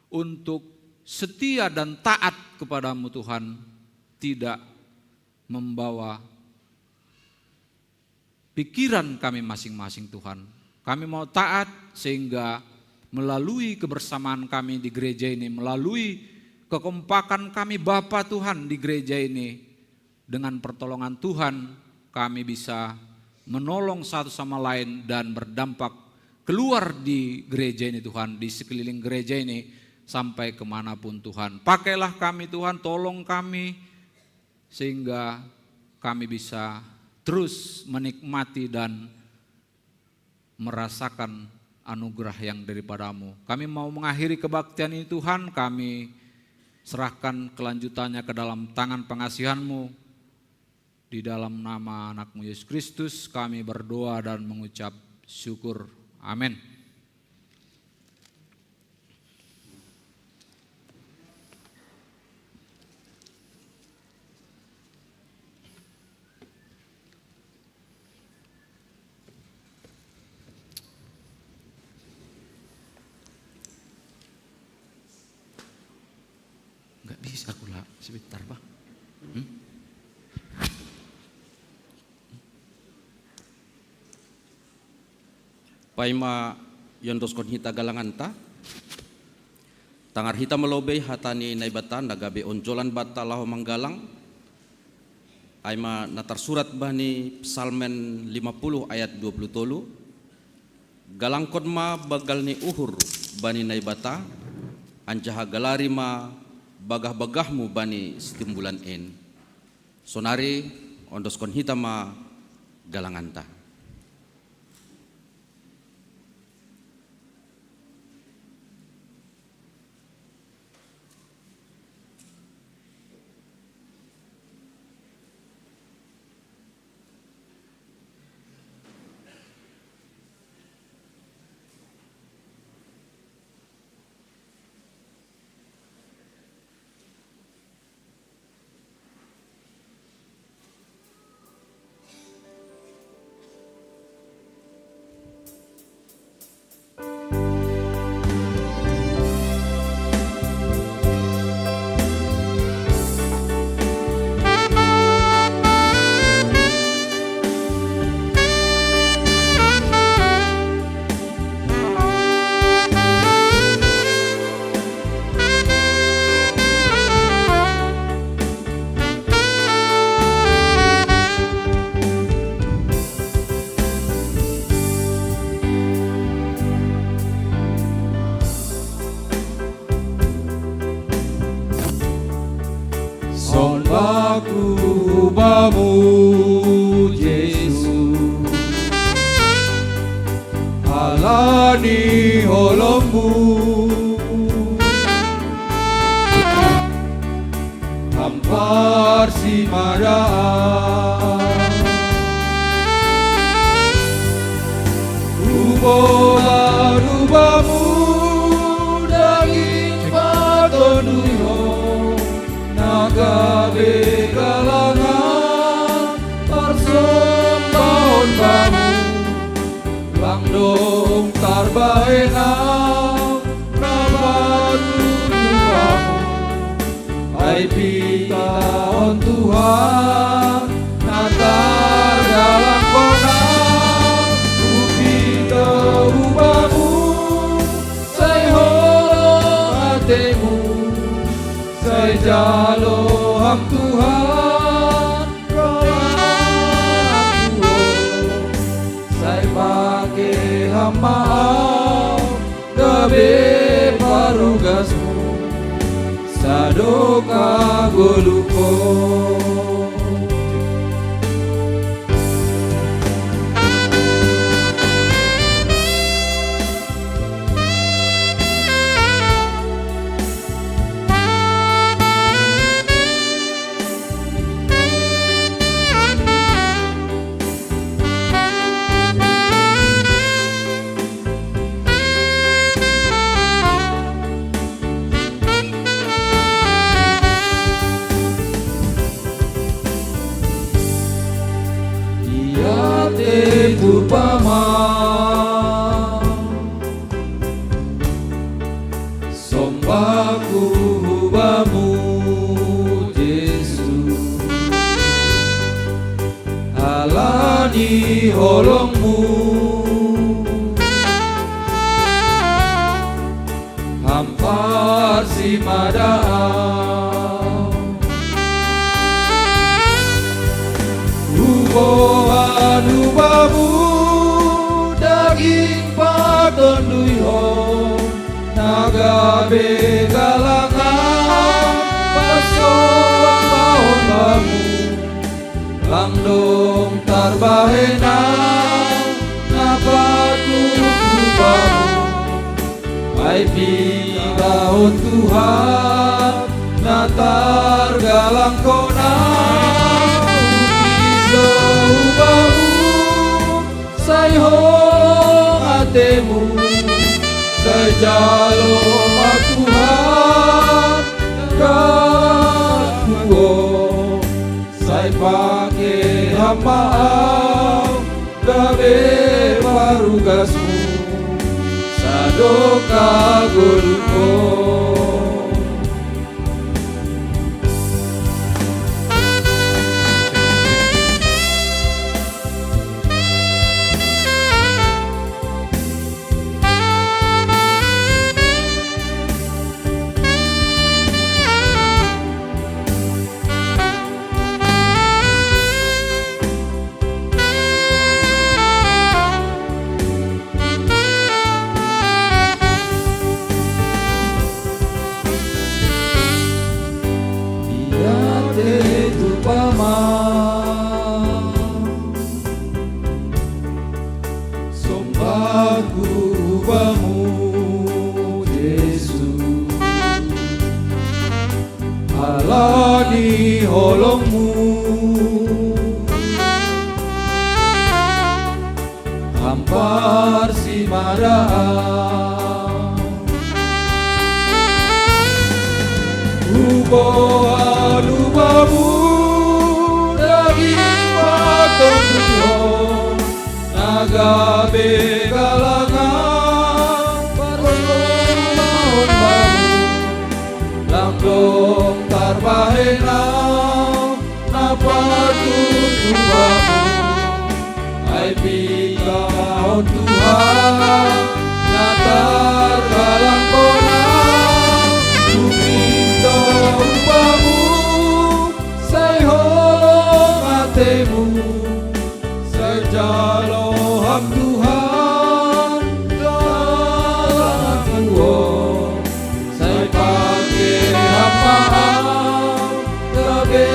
untuk setia dan taat kepadamu Tuhan, tidak membawa pikiran kami masing-masing Tuhan. Kami mau taat sehingga melalui kebersamaan kami di gereja ini, melalui kekompakan kami Bapa Tuhan di gereja ini, dengan pertolongan Tuhan kami bisa menolong satu sama lain dan berdampak keluar di gereja ini Tuhan, di sekeliling gereja ini sampai kemanapun Tuhan. Pakailah kami Tuhan, tolong kami sehingga kami bisa terus menikmati dan merasakan anugerah yang daripada-Mu. Kami mau mengakhiri kebaktian ini Tuhan, kami serahkan kelanjutannya ke dalam tangan pengasihan-Mu. Di dalam nama anak-Mu Yesus Kristus kami berdoa dan mengucap syukur. Amin. Enggak bisa aku lah, sebentar Pak. Paima yondoskon hita galanganta tangar hita melobei hatani naibatan nagabe onjolan bata laho manggalang aima natar surat bani Psalmen 50 ayat 20 galangkon ma bagal ni uhur bani naibata anjaha galari ma bagah-bagahmu bani setimbulan en sonari ondoskon hita ma galanganta. Aku bamu Yesus alani holommu hampar si maraan rubamu daging patonuyo nagabe galangan Landung tarbaenang nabatu duamu. Hai pita on Tuhan natar dalam konang upita ubamu. Sai holong hatemu sai jalo ham Tuhan kalaku sai pake hamau gabe parugasmu sadoka goluko. Itu pama sombaku hubamu Yesus alani holongmu hampar si madao hubohan hubamu daging paton duihon naga begalangan pasoan bahon bamu langdong tarbahenang napatu hubamu. Hai pigahon Tuhan natar galang konang upiso hubamu sai holong hatemu sai jalo Tuhan kalaku sai pake hamau gabe parugasmu sadoka goluko. Sombaku hubamu Yesus alani holongmu hampar si madao hubohan hubamu daging paton duihon naga begalangan pasoan bahon bamu langdong tarbahenang napatu hubamu. Hai pigahon Tuhan natar galang konang upito hubamu sai holong hatemu sai jalo ham Tuhan kalaku sai pake hamau gabe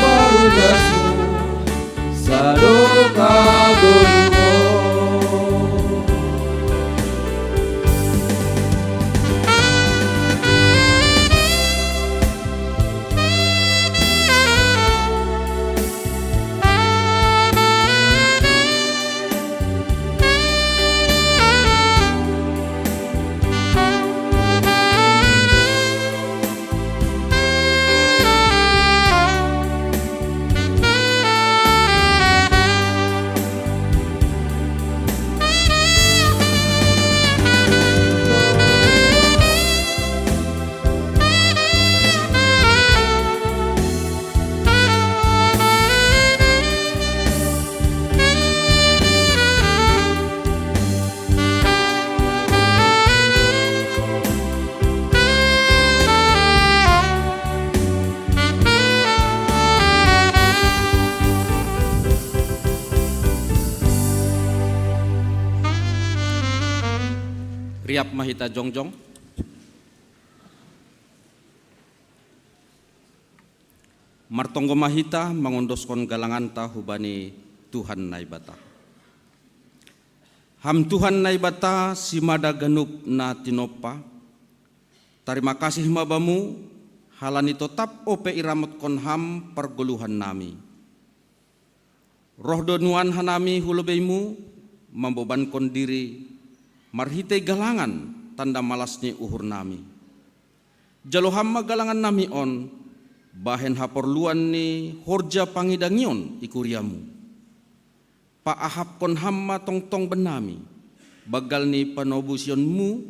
parugasmu sadoka goluko. riap mahita jongjong. Martonggo mahita mangondoskan galanganta hubani Tuhan naibata. Ham Tuhan naibata simada ganup na tinopa. Terima kasih mabamu halani tetap ope iramot kon ham pergoluhan nami. Roh donuan hanami hulubeimu membeban kon diri marhite galangan tanda malasni uhur nami. Jalo hamma galangan nami on bahen haporluan ni horja pangidangion ikuriamu. Pa ahap kon hamma tong benami bagal ni panobusionmu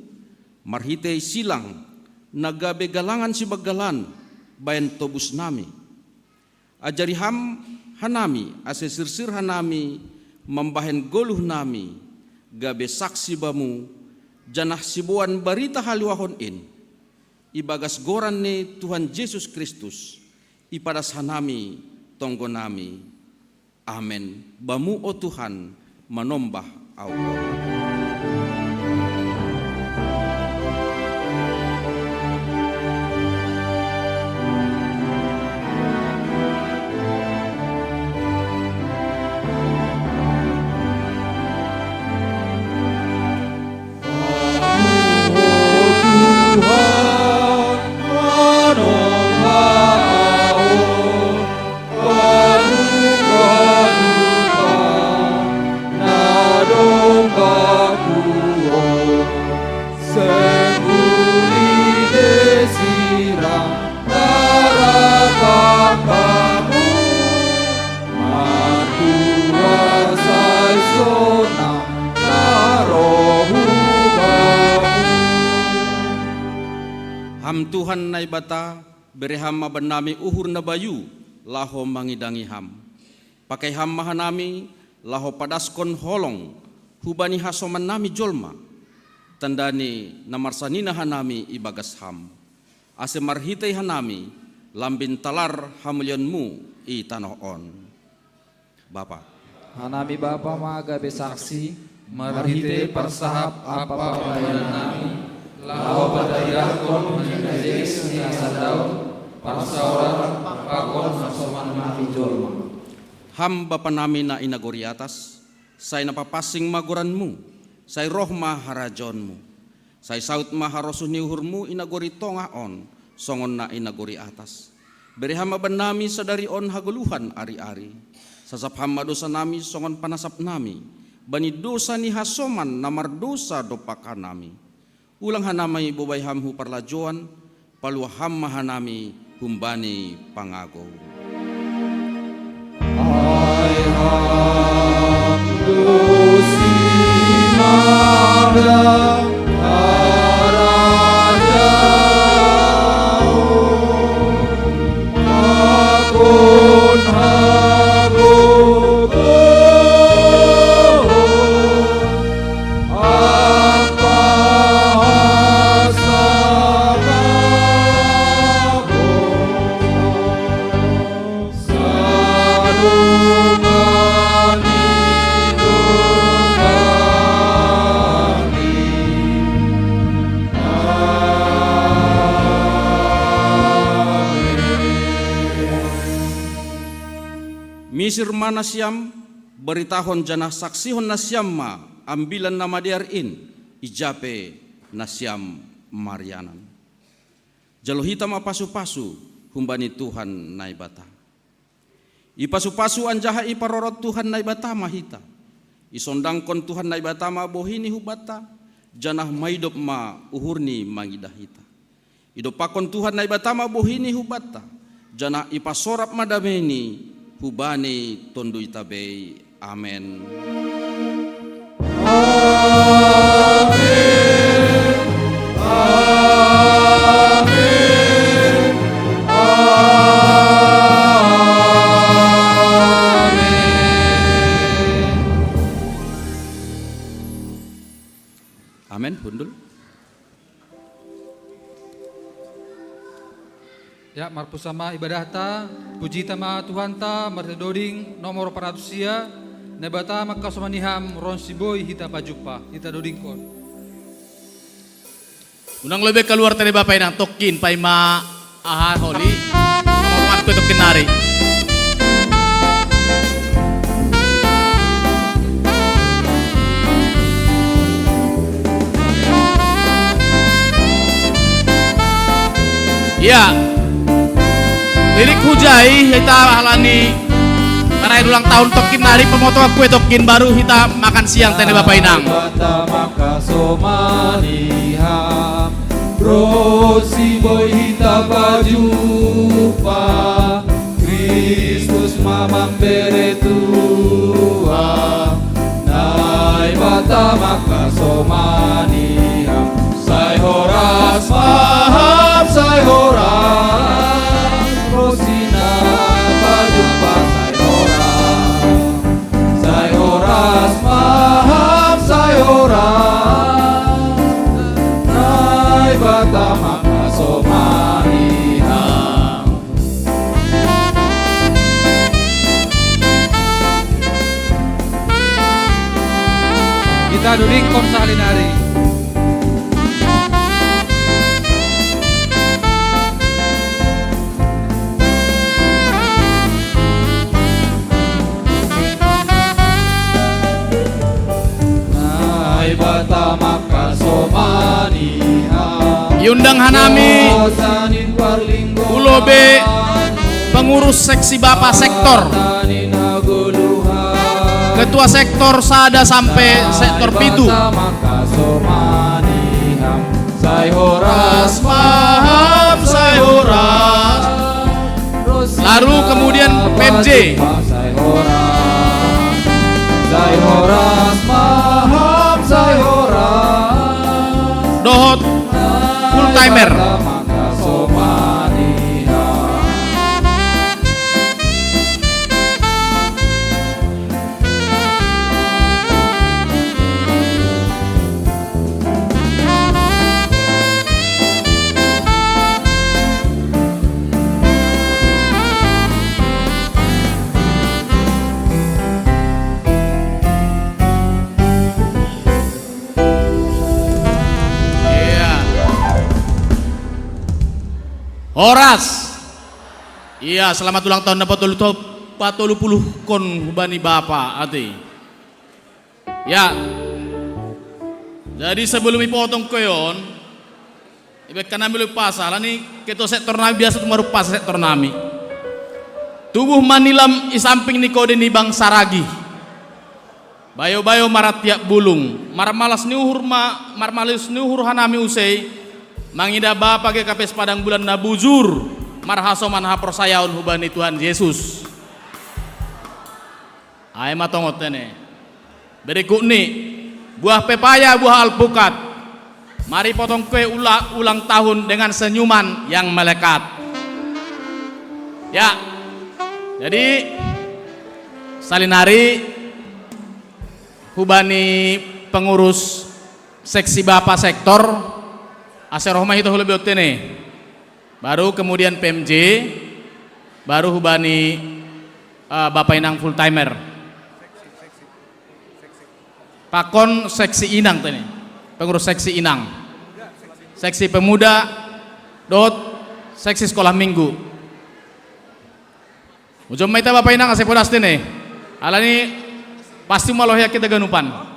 marhite silang nagabe galangan si bagalan bayan tobus nami. Ajari ham hanami ase sirsir hanami membahen goluh nami gabe saksi bamu janah sibuan barita haluahon in ibagas goran ni Tuhan Yesus Kristus ipadas hanami tonggo nami. Amin. Bamu o Tuhan manombah Allah. Ham Tuhan naibata bereham mabanami uhur na bayu laho mangidangi ham. Pakai ham mahanami laho padaskon holong hubani hasoman nami jolma. Tandani namarsanina hanami ibagas ham. Ase marhitei hanami lambin talar hamulionmu i tanoon. Bapa. Hanami Bapa maga besaksi marhite persahap apa pelayanan nami. Lau badayah kon menjadi seni sadau parsauran pakon masoman mati jolma. Ham Bapa nami na inagori atas, say napapasing magoranmu, say roh maharajonmu, say saut maharosuh niuhurmu inagori tongaon, songon na inagori atas. Beri hamba nami sadari on haguluhan ari-ari, sasap hamba dosa nami songon panasap nami, bani dosa ni hasoman namar dosa dopakan nami. Ulang hanamai bobay hamhu parlajuan, palwa ham mahanami humbani pangago. Ai ham dosi mada arajao, akon hagogo. Misir mana siam beritahon janah saksihon nasiam ma ambilan nama diarin ijape nasiam marianan. Jalo hitam pasu-pasu humbani Tuhan naibata. Ipasu-pasu anjaha iparorot Tuhan naibata mahita. Isondangkon Tuhan naibata ma bohini hubata janah maidop ma uhurni mangidahita. Idopakon Tuhan naibata ma bohini hubata janah ipasorap madameni hubani tondo itabei. Amen. Amen. Amen. Amen. Hundul. Ya, marpusama ibadah ta, puji tama Tuhan ta, martedoding nomor 400 nebata makasomaniham ron siboy hita pajupa, hita doding kon. Unang lebih keluar tadi Bapak Inang tokin pai ma aha holi. Ngomong ko tokin nari. Ya, lirik hujai kita halani karena ulang tahun tokin nari pemotongan kue tokin baru kita makan siang tadi Bapak Inang. Rosi boy hita pajupa Kristus mamam beretua Nai bata maka somaniha Sai horas maham sai horas Rosina pajupa sai horas maham sai horas Bata maka somaniha Kita duling kom sahalinari. Nai bata maka somaniha Yundang Hanami Ulobe pengurus seksi Bapak sektor Ketua sektor Sada sampai sektor Pitu Sai horas paham sai horas lalu kemudian PMJ Sai horas paham sai horas Dohot full timer. Horas. Iya, selamat ulang tahun dapat 40 kon bani Bapak ati. Ya. Jadi sebelum dipotong koyon, ibek kanami lu pasal ani keto sektor nami biasa tumaru pas sektor nami. Tubuh manilam isamping ni kode ni Bang Saragi. Bayo-bayo marat tiap bulung, marmalas niuhur marmalis niuhur hanami usai. Mangida Bapa ke kapes padang bulan nabujur marhasoman haprosayaun hubani Tuhan Yesus. Ay matongot ne. Berikut nih buah pepaya, buah alpukat. Mari potong kue ulang tahun dengan senyuman yang melekat. Ya. Jadi salinari hubani pengurus seksi Bapak sektor Aser Rohmah itu lebih otene. Baru kemudian PMJ, baru hubani Bapak Inang full timer. Pakon seksi Inang tene. Pengurus seksi Inang. Seksi pemuda seksi sekolah minggu. Ujung maita Bapak Inang asep podas tene. Alani pasti malah ya kita ganupan.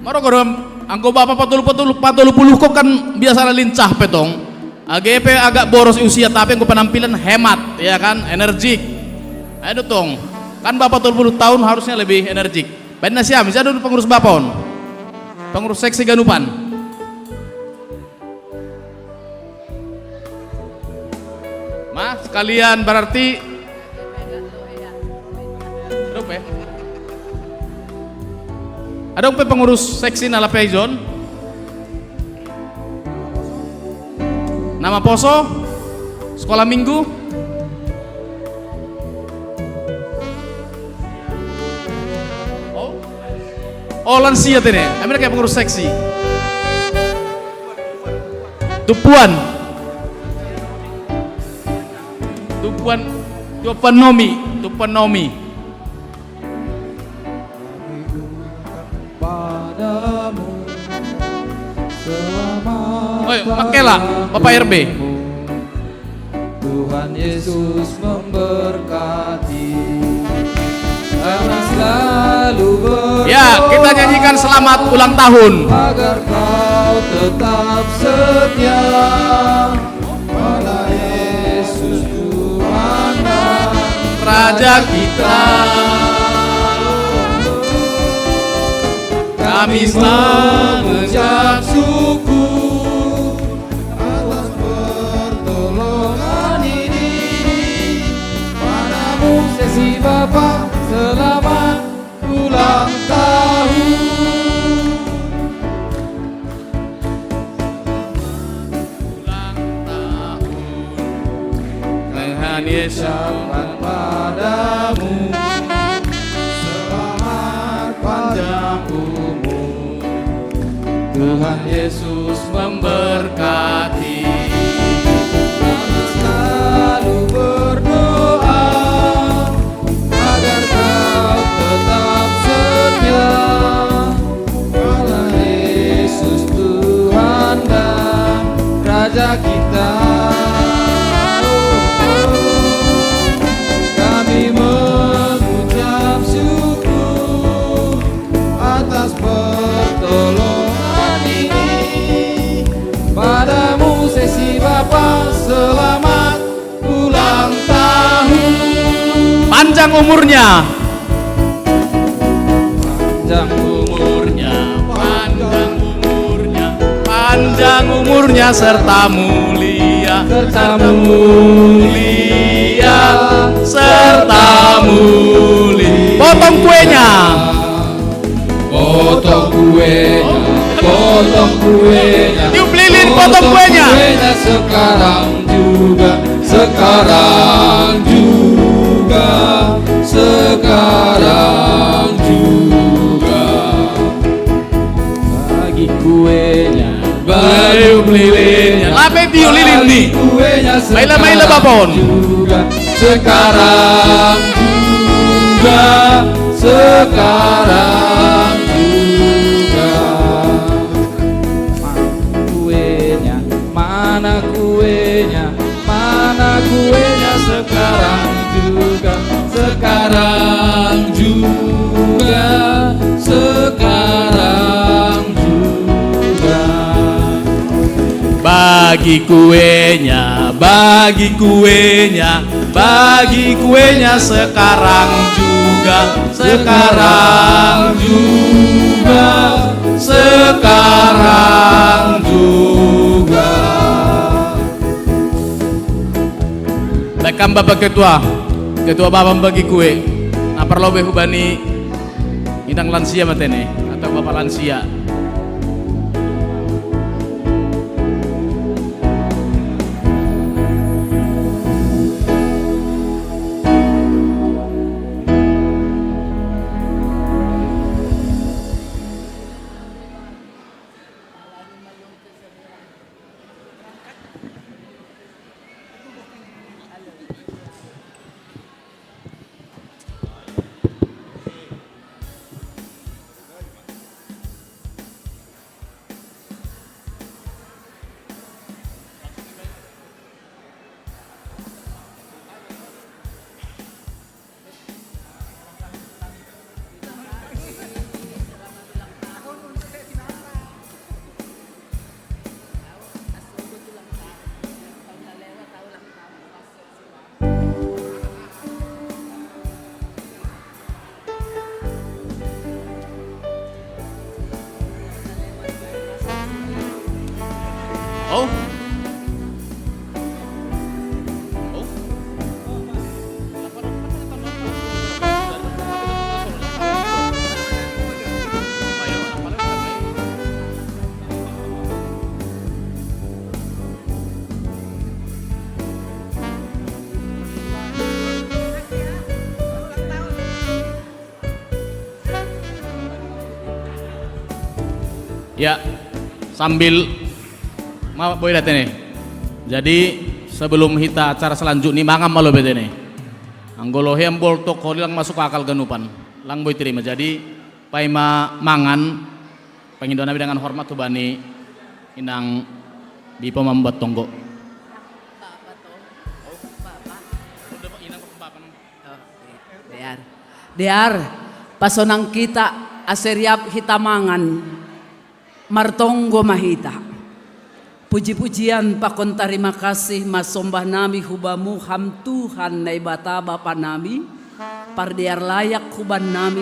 Marogorem angko Bapak 40 kok kan biasa lincah petong. AGP agak boros usia tapi angko penampilan hemat ya kan, energik. Ayo tong. Kan Bapak 40 tahun harusnya lebih energik. Ben siam, bisa dulu pengurus Bapon. Pengurus seksi Ganupan. Mas sekalian berarti ada pengurus seksi nala Pezon. Nama poso, sekolah minggu. Oh lansia tene, ambil kayak pengurus seksi. Tupuan, Tupanomi. Padamu selamat. Oh, Makela, Bapak RB. Tuhan Yesus memberkati. Kami selalu berdoa. Ya, kita nyanyikan selamat ulang tahun. Agar kau tetap setia pada Yesus Tuhan dan Raja kita. Kami mengucap syukur atas pertolongan ini. Padamu sesi Bapa, selamat ulang tahun. Tuhan Yesus padamu selamat panjang umur. Tuhan Yesus memberkati. Kami selalu berdoa agar kau tetap setia pada Yesus Tuhan dan Raja kita. Kami mengucap syukur atas pertolongan ini. Padamu sesi Bapa, selamat ulang tahun. Panjang umurnya. Panjang umurnya, Panjang umurnya serta mulia, serta mulia, serta mulia. Potong kuenya. potong kuenya, potong kuenya, Tiup lilin, potong kuenya. Sekarang juga, sekarang juga, sekarang juga. Bagi kuenya, Tiup lilinnya. Lape tiup lilin nih. Maila babon. juga, sekarang juga, sekarang juga. Kuenya, mana kuenya, mana kuenya, sekarang juga, sekarang juga, sekarang juga. Bagi kuenya, bagi kuenya, bagi kuenya sekarang juga, sekarang juga, sekarang juga. Baikkan Bapak Ketua Bapak bagi kue. Nah perlu hubani indang lansia matene atau Bapak lansia. Oh. Ya, sambil boleh lihat ini. Jadi sebelum kita acara selanjutnya mangam malo bete nih. Anggolo hem boltok holi lang masuk akal ganupan. Lang boy terima. Jadi pai mangan pengindon nabi dengan hormat tu bani inang di pemambat tonggo. Dear, pasonang kita aseriap hitamangan martonggo mahita. Puji-pujian pakon terima kasih masombah nami hubamu ham Tuhan na ibata bapa nami pardiar layak huban nami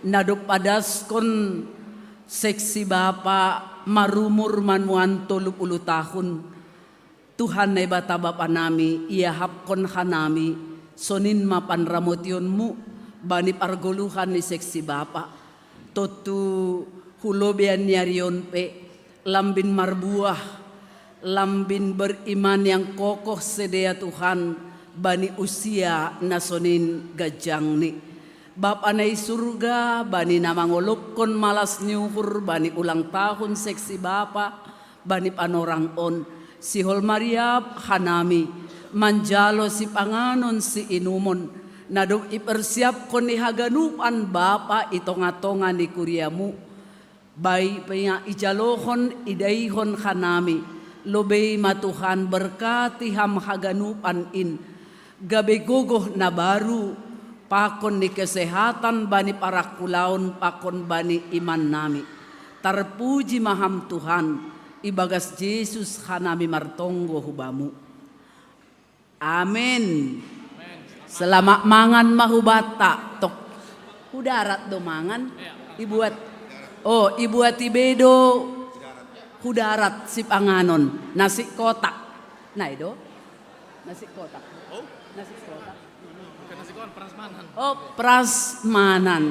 nadok padas kon seksi bapa marumur manuan 30 tahun Tuhan na ibata bapa nami ia hapkon hanami sonin mapan ramotionmu bani pargoluhan ni seksi bapa totu hulobian nyarion pe lambin marbuah lambin beriman yang kokoh sedia Tuhan bani usia nasonin gajang ni Bapa nai surga bani namangolokon malas nyuhur bani ulang tahun seksi Bapa bani panorang on sihol Mariap hanami manjalo si panganon si inumon nadong ipersiap kon ni haganupan Bapa itongatongan ni kuriamu bay paya ijalohon idaihon hanami lobey matuhan berkati ham haganupan in gabe gogoh na baru pakon ni kesehatan bani para kulaon pakon bani iman nami terpuji maham Tuhan ibagas Yesus hanami martonggo hubamu amin. Selamat mangan mahubata tok hudarat do mangan ibuat ibuat ibedo hudarat si panganon nasi kotak nah itu nasi kotak nasi kotak Nasi kotak prasmanan prasmanan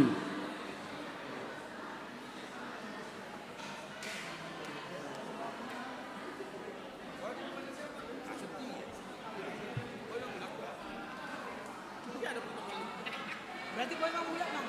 Berarti kau yang mulia nang.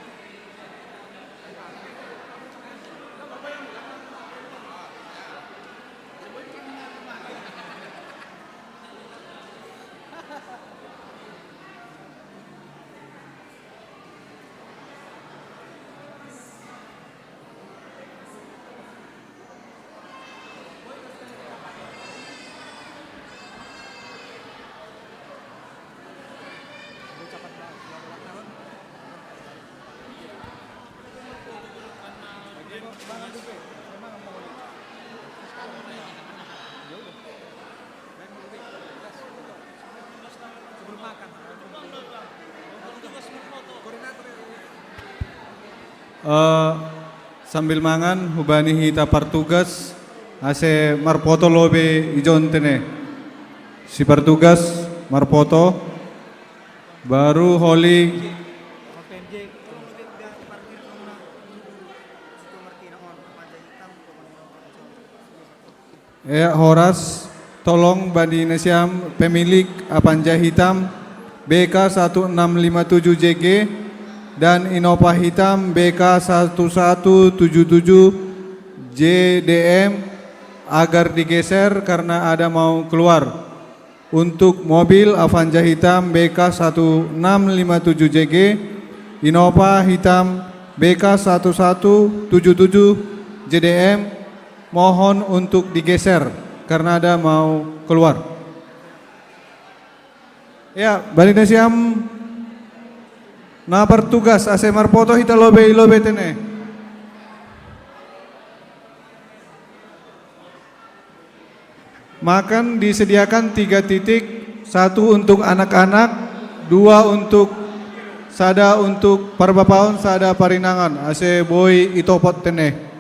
Sambil mangan hubani hita partugas ase marpoto lobe ijon tene si partugas marpoto baru holi Horas tolong bani nasiam pemilik Apanja hitam BK 1657 JG dan Innova hitam BK 1177 JDM agar digeser karena ada mau keluar. Untuk mobil Avanza hitam BK 1657 JG, Innova hitam BK 1177 JDM mohon untuk digeser karena ada mau keluar. Ya, balik nasiam na pertugas ase marpoto hita lobe tene. Makan disediakan 3 titik, 1 untuk anak-anak, 2 untuk sada untuk parbapaon sada parinangan ase boy itopot tene.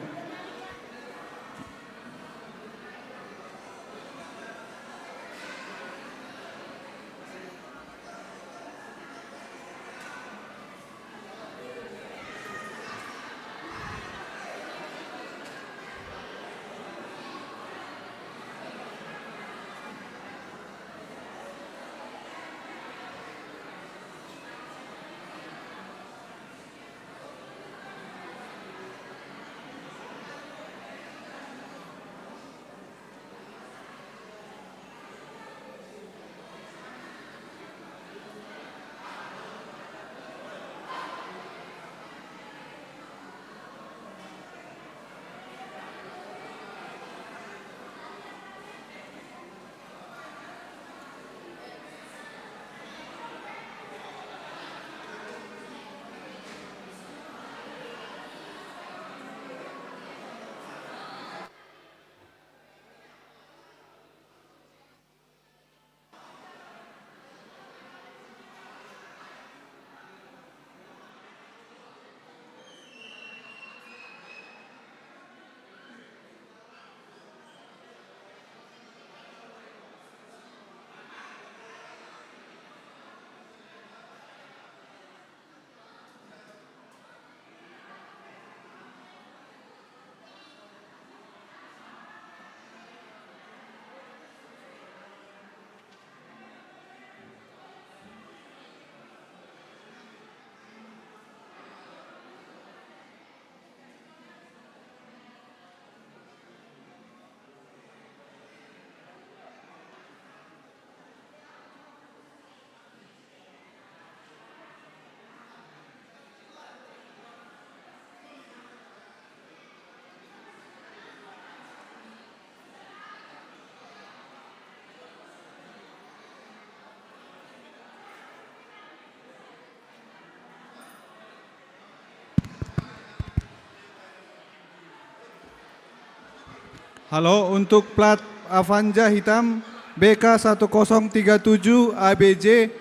Halo, untuk plat Avanza hitam BK 1037 ABJ,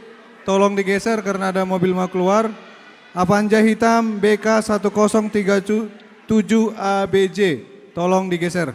tolong digeser karena ada mobil mau keluar. Avanza hitam BK 1037 ABJ, tolong digeser.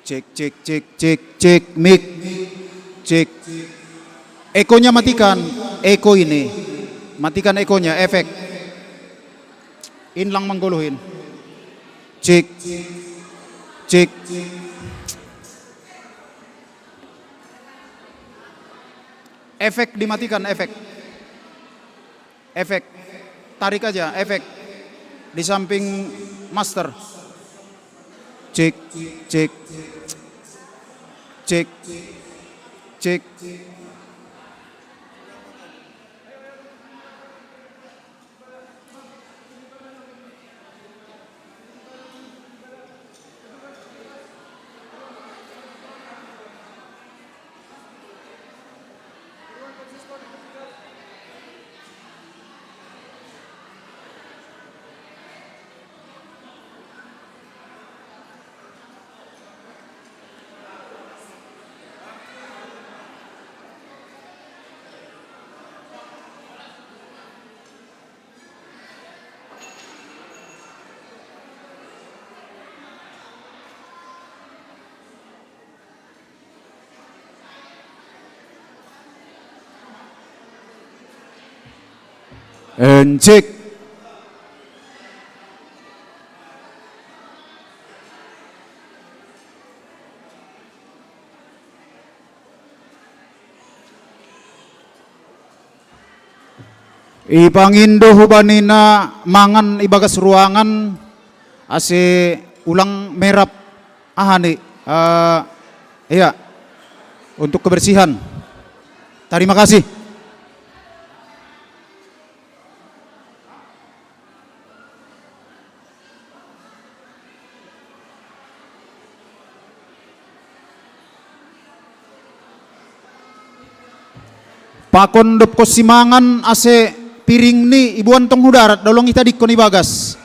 Cek, cek, cek, cek, cek, mic, cek. Ekonya matikan, eko ini. Matikan ekonya, efek. Inlang menggoluhin. Cek, cek. Efek dimatikan, efek. Efek. Tarik aja, efek. Di samping master. Cek, cek. Cek. Cek. Cek. Ipangindo hubanina mangan ibagas ruangan ase ulang merap ahani iya untuk kebersihan. Terima kasih. Pakondop ko simangan ase piring ni ibuan tong hudarat dolong itadik ko ni bagas.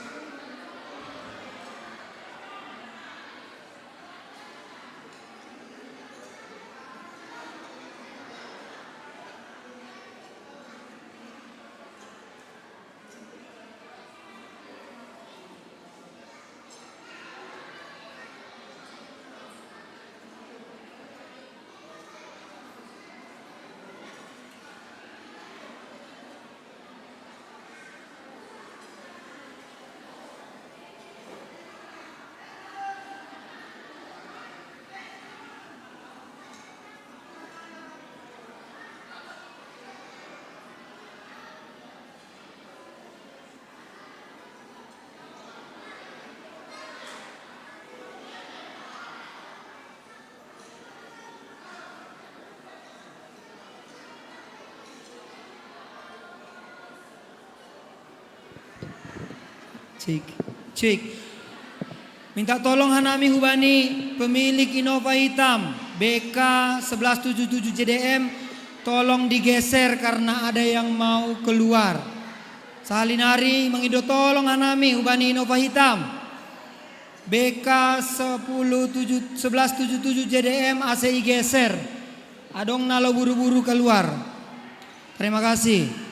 Cik, cik. Minta tolong Hanami Hubani, pemilik Innova Hitam BK 1177 JDM, tolong digeser karena ada yang mau keluar. Salinari mengido tolong Hanami Hubani Innova Hitam BK 1177 JDM ACI geser. Adong nalo buru-buru keluar. Terima kasih.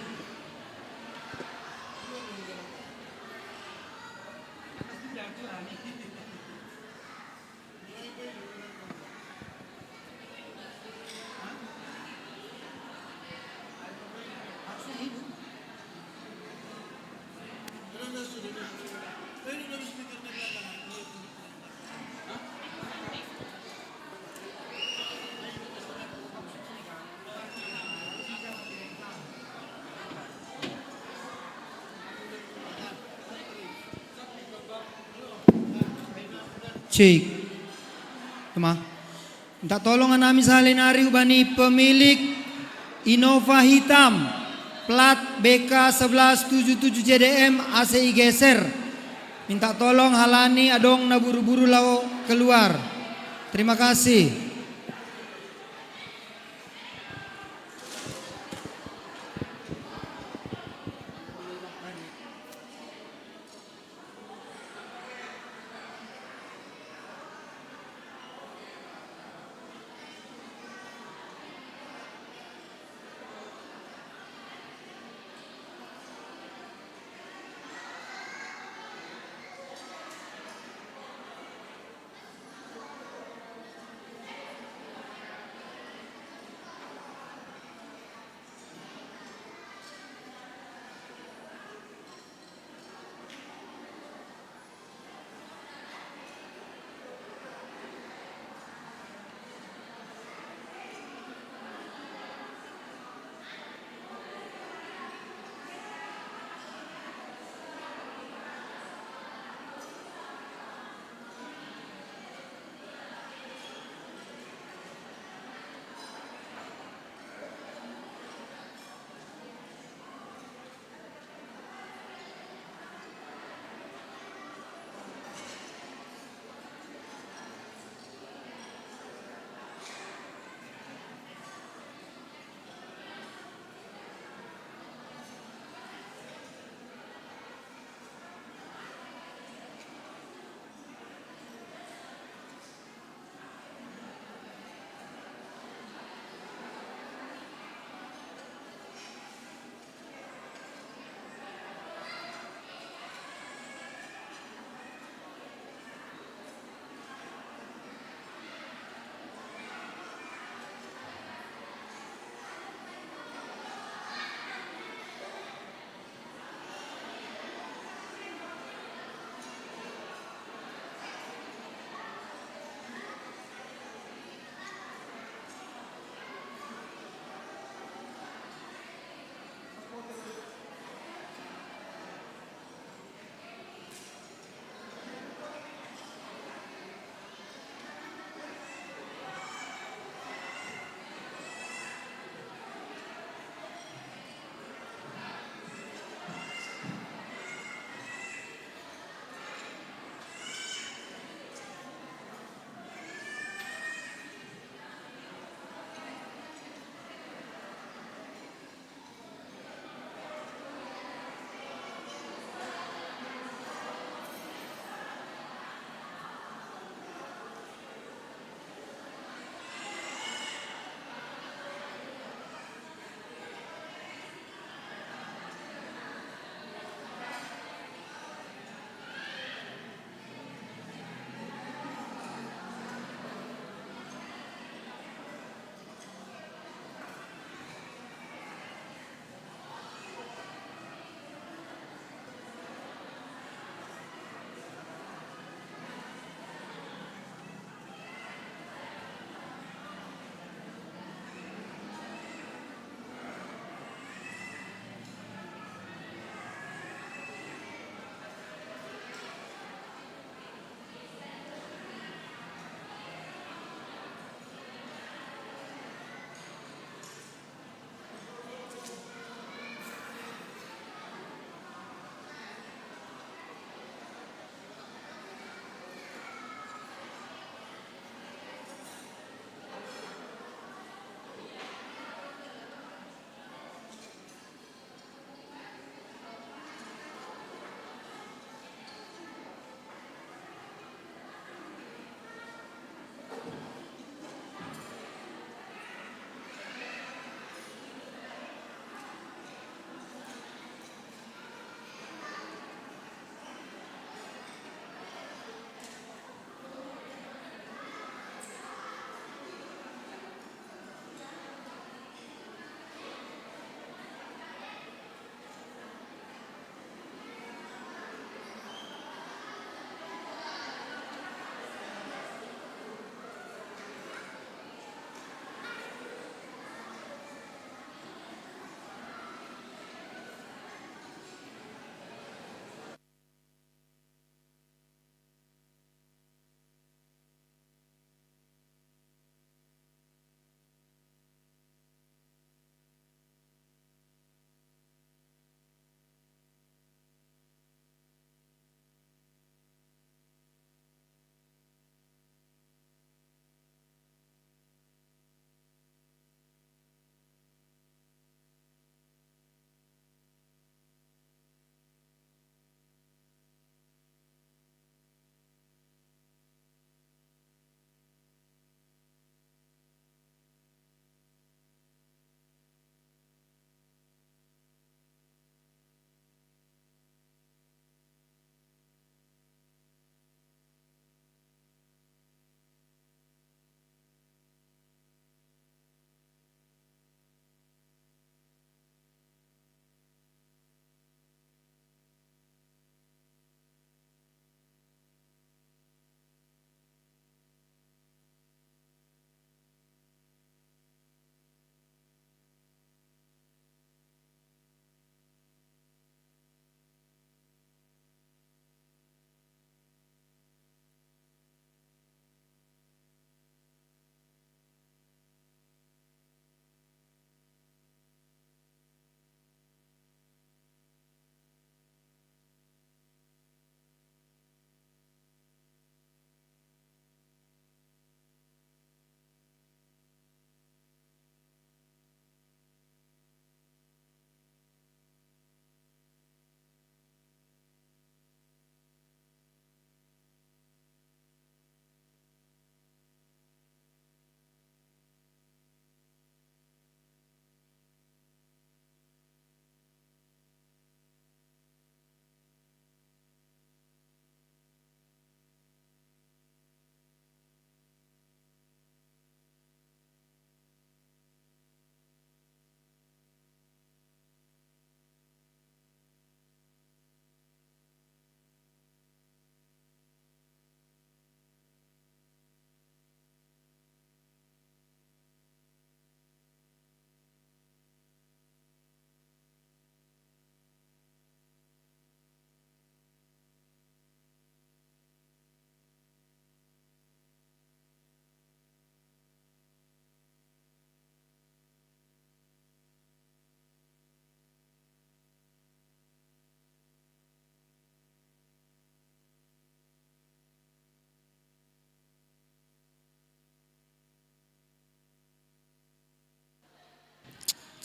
Cik, minta tolong Hanami Salinari Hubani, pemilik Innova Hitam plat BK 1177 JDM ACI geser. Minta tolong halani adong na buru-buru lau keluar. Terima kasih.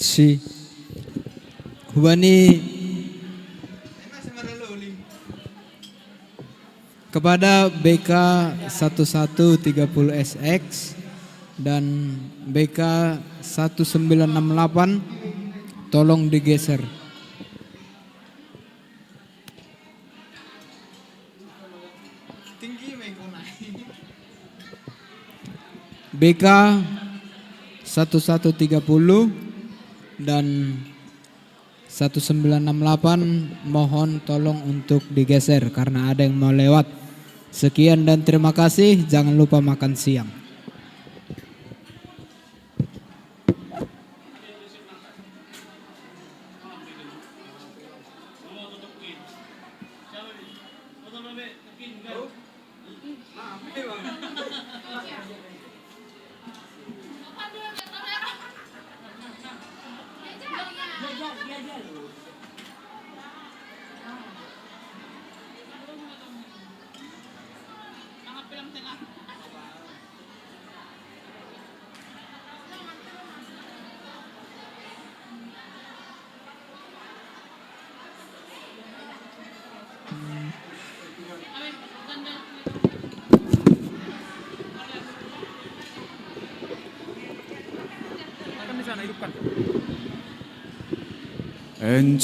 Si Hubani kepada BK 1130SX dan BK 1968 tolong digeser. BK 1130 dan 1968 mohon tolong untuk digeser karena ada yang mau lewat. Sekian dan terima kasih, jangan lupa makan siang.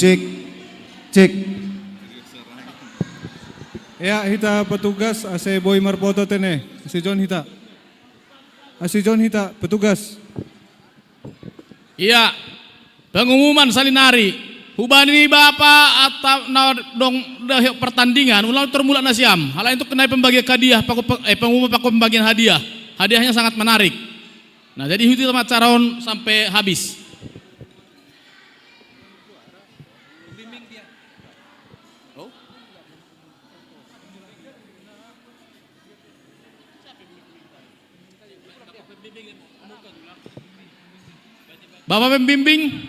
Cek, cek. Ya, hita petugas ase boy marpoto tene. Si John hita. Asi John hita petugas. Iya, pengumuman salinari. Hubani Bapak atau dong dah pertandingan ulang termula nasiam. Hal itu kenai pembagian hadiah, pengumuman pembagian hadiah. Hadiahnya sangat menarik. Nah, jadi itu macaron sampai habis. Bapak pembimbing.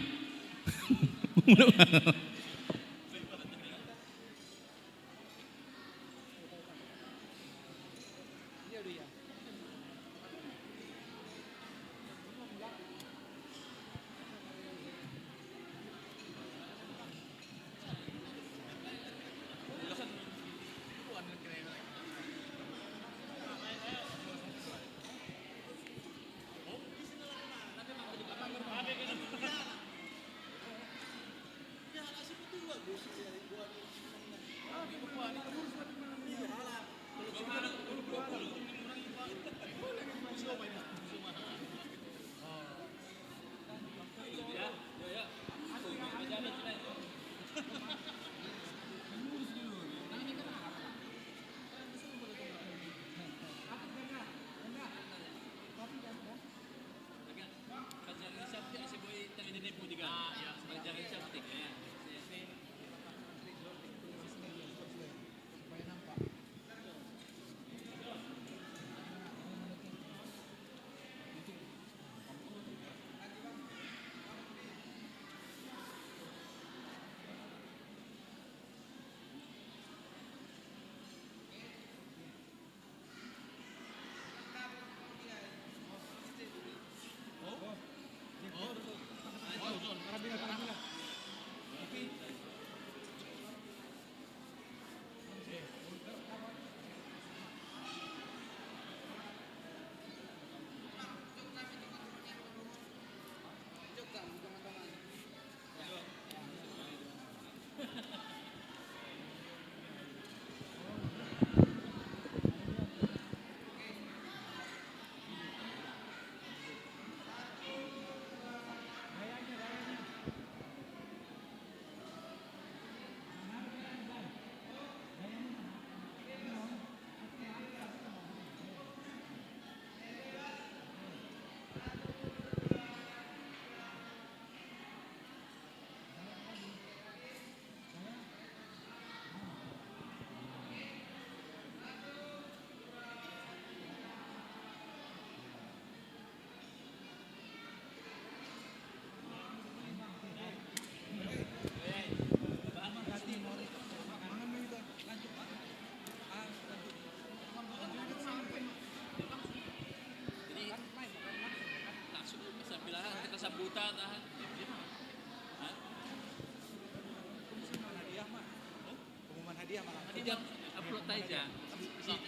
Pengumuman hadiah malah. Hadiah upload aja.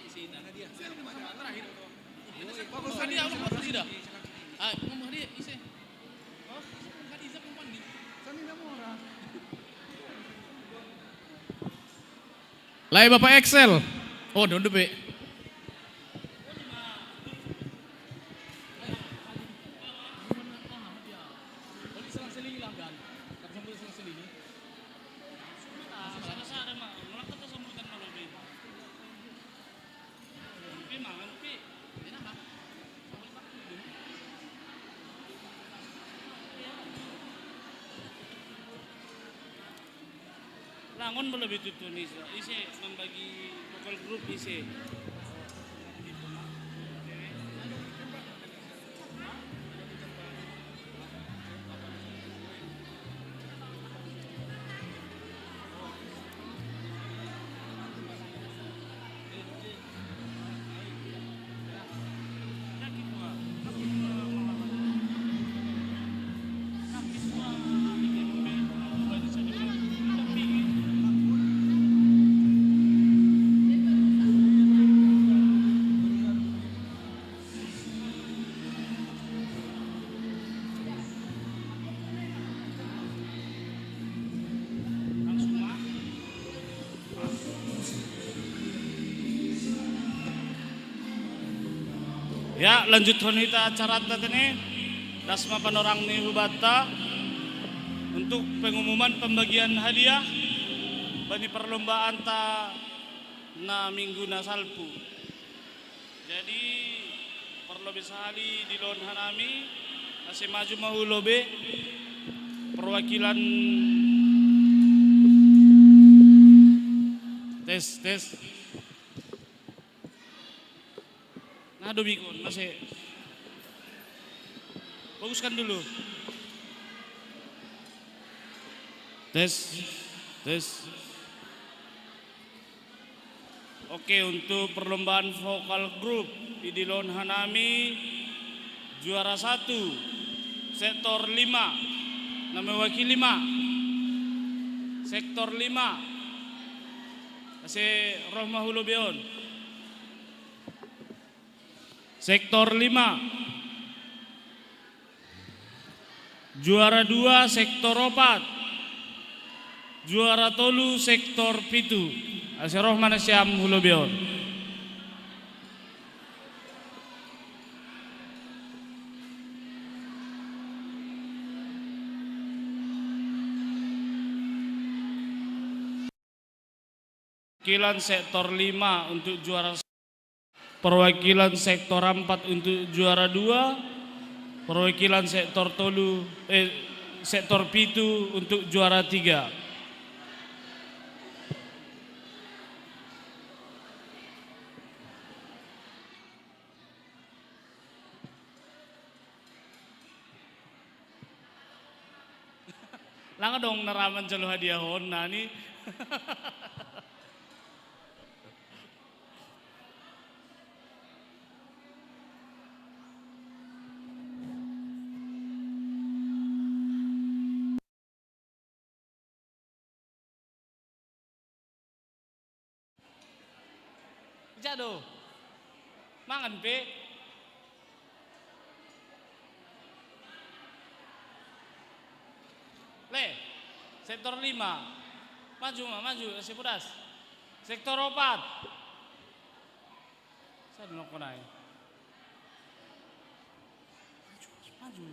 Isi hadiah. Terakhir. Bagus hadiah upload sudah. Ah, ngomong hadiah isi. Oh, hadiah perempuan nih. Sani enggak murah. Lai Bapak Excel. Oh, udah Be. Langon boleh begitu nih, isi membagi vokal grup isi. Ya, lanjut kita acara ini Dasma Panorang Nihubata untuk pengumuman pembagian hadiah bagi perlombaan na minggu na salpu. Jadi perlobe sehali di lon hanami masih maju mau lobe perwakilan tes. Nah, Domikon masih baguskan dulu. Tes. Oke, untuk perlombaan vokal grup di Dilon Hanami juara 1 sektor 5 nama wakil 5 sektor 5 masih Rohmahulu Beon. Sektor 5 juara 2 sektor 4 juara 3 sektor 7 Asyroh Manasyam Hulobeon. Perwakilan sektor 5 untuk juara, perwakilan sektor 4 untuk juara 2, perwakilan sektor sektor 7 untuk juara 3. Langga dong naraman jalo hadiah hon nani. Jado, mangan pe. Le, sektor 5, maju, si pedas. Sektor 4, saya dulu konai. Maju.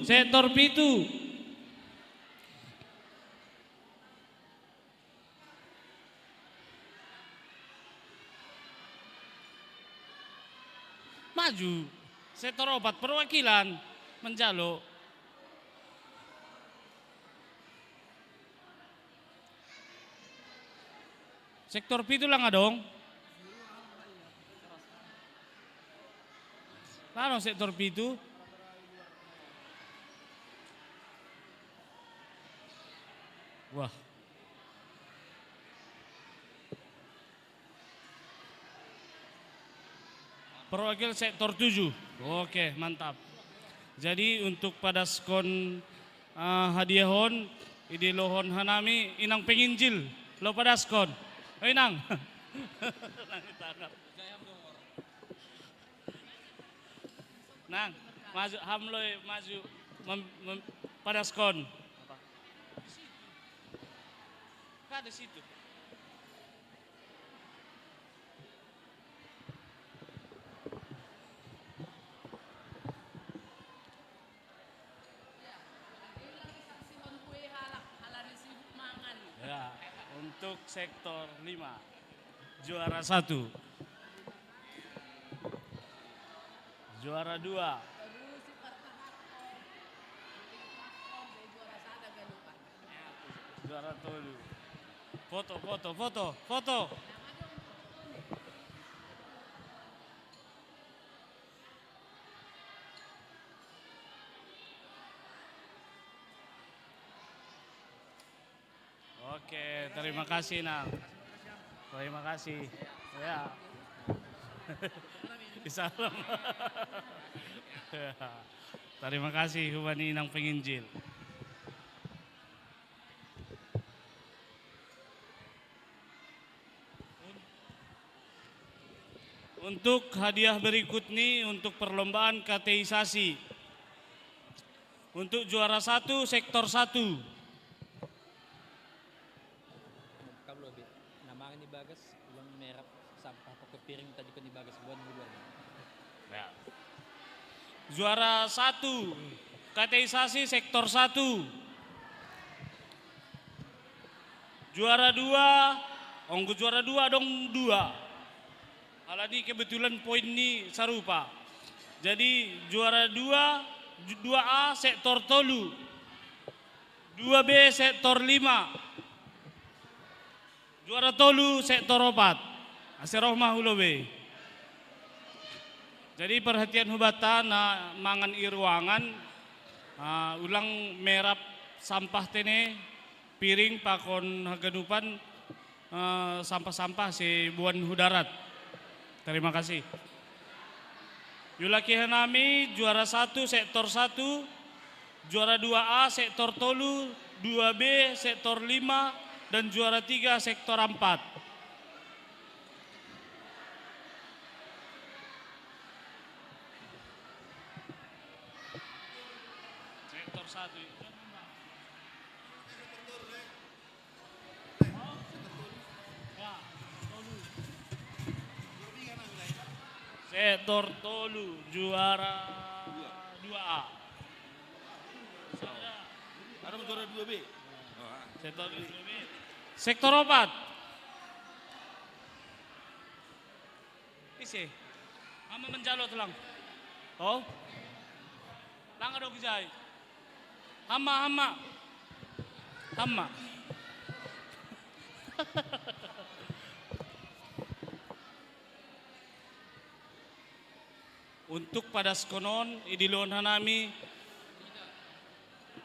Sektor 7. Maju. Sektor 4 perwakilan menjalo. Sektor 7 lah nggak dong? Lalu sektor 7. Wah. Perwakil sektor 7. Oke, mantap. Jadi untuk pada skon hadiahon idi lohon hanami inang penginjil lo pada skon. Oh, inang. Nang, maju hamloy maju pada skon. Ada situ. Ya, untuk sektor 5 juara 1, juara 2, juara tolu. Foto. Oke, terima kasih Nang. Terima kasih. Ya. Salam. Terima kasih Hubani Inang Penginjil. Untuk hadiah berikut ini untuk perlombaan kateisasi. Untuk juara 1 sektor 1. Namanya ni bagas ulang merah sampah pakai piring tadi kan di bagas buat duluan. Ya. Juara 1 kateisasi sektor 1. Juara 2, onggo juara 2 dong 2. Aladi kebetulan poin ini serupa. Jadi juara 2A sektor tolu, 2B sektor 5, juara tolu sektor 4. Aserohmah ulobe. Jadi perhatian hubata na mangan ruangan ulang merap sampah tene piring pakon hagadupan sampah-sampah si buan hudarat. Terima kasih. Yulaki Hanami juara 1 sektor 1, juara 2A sektor tolu, 2B sektor 5, dan juara 3 sektor 4. Sektor 1. Sektor tolu juara 2A. Ada juara 2B. Sektor 2B. Sektor 4. Isi. Ama menjalo tulang. Oh. Lang ada gejai. Hama. Untuk pada skonon idilon hanami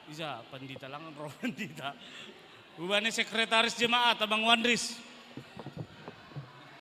bisa pandita lang roh pandita. Ubane sekretaris jemaat Abang Wandris.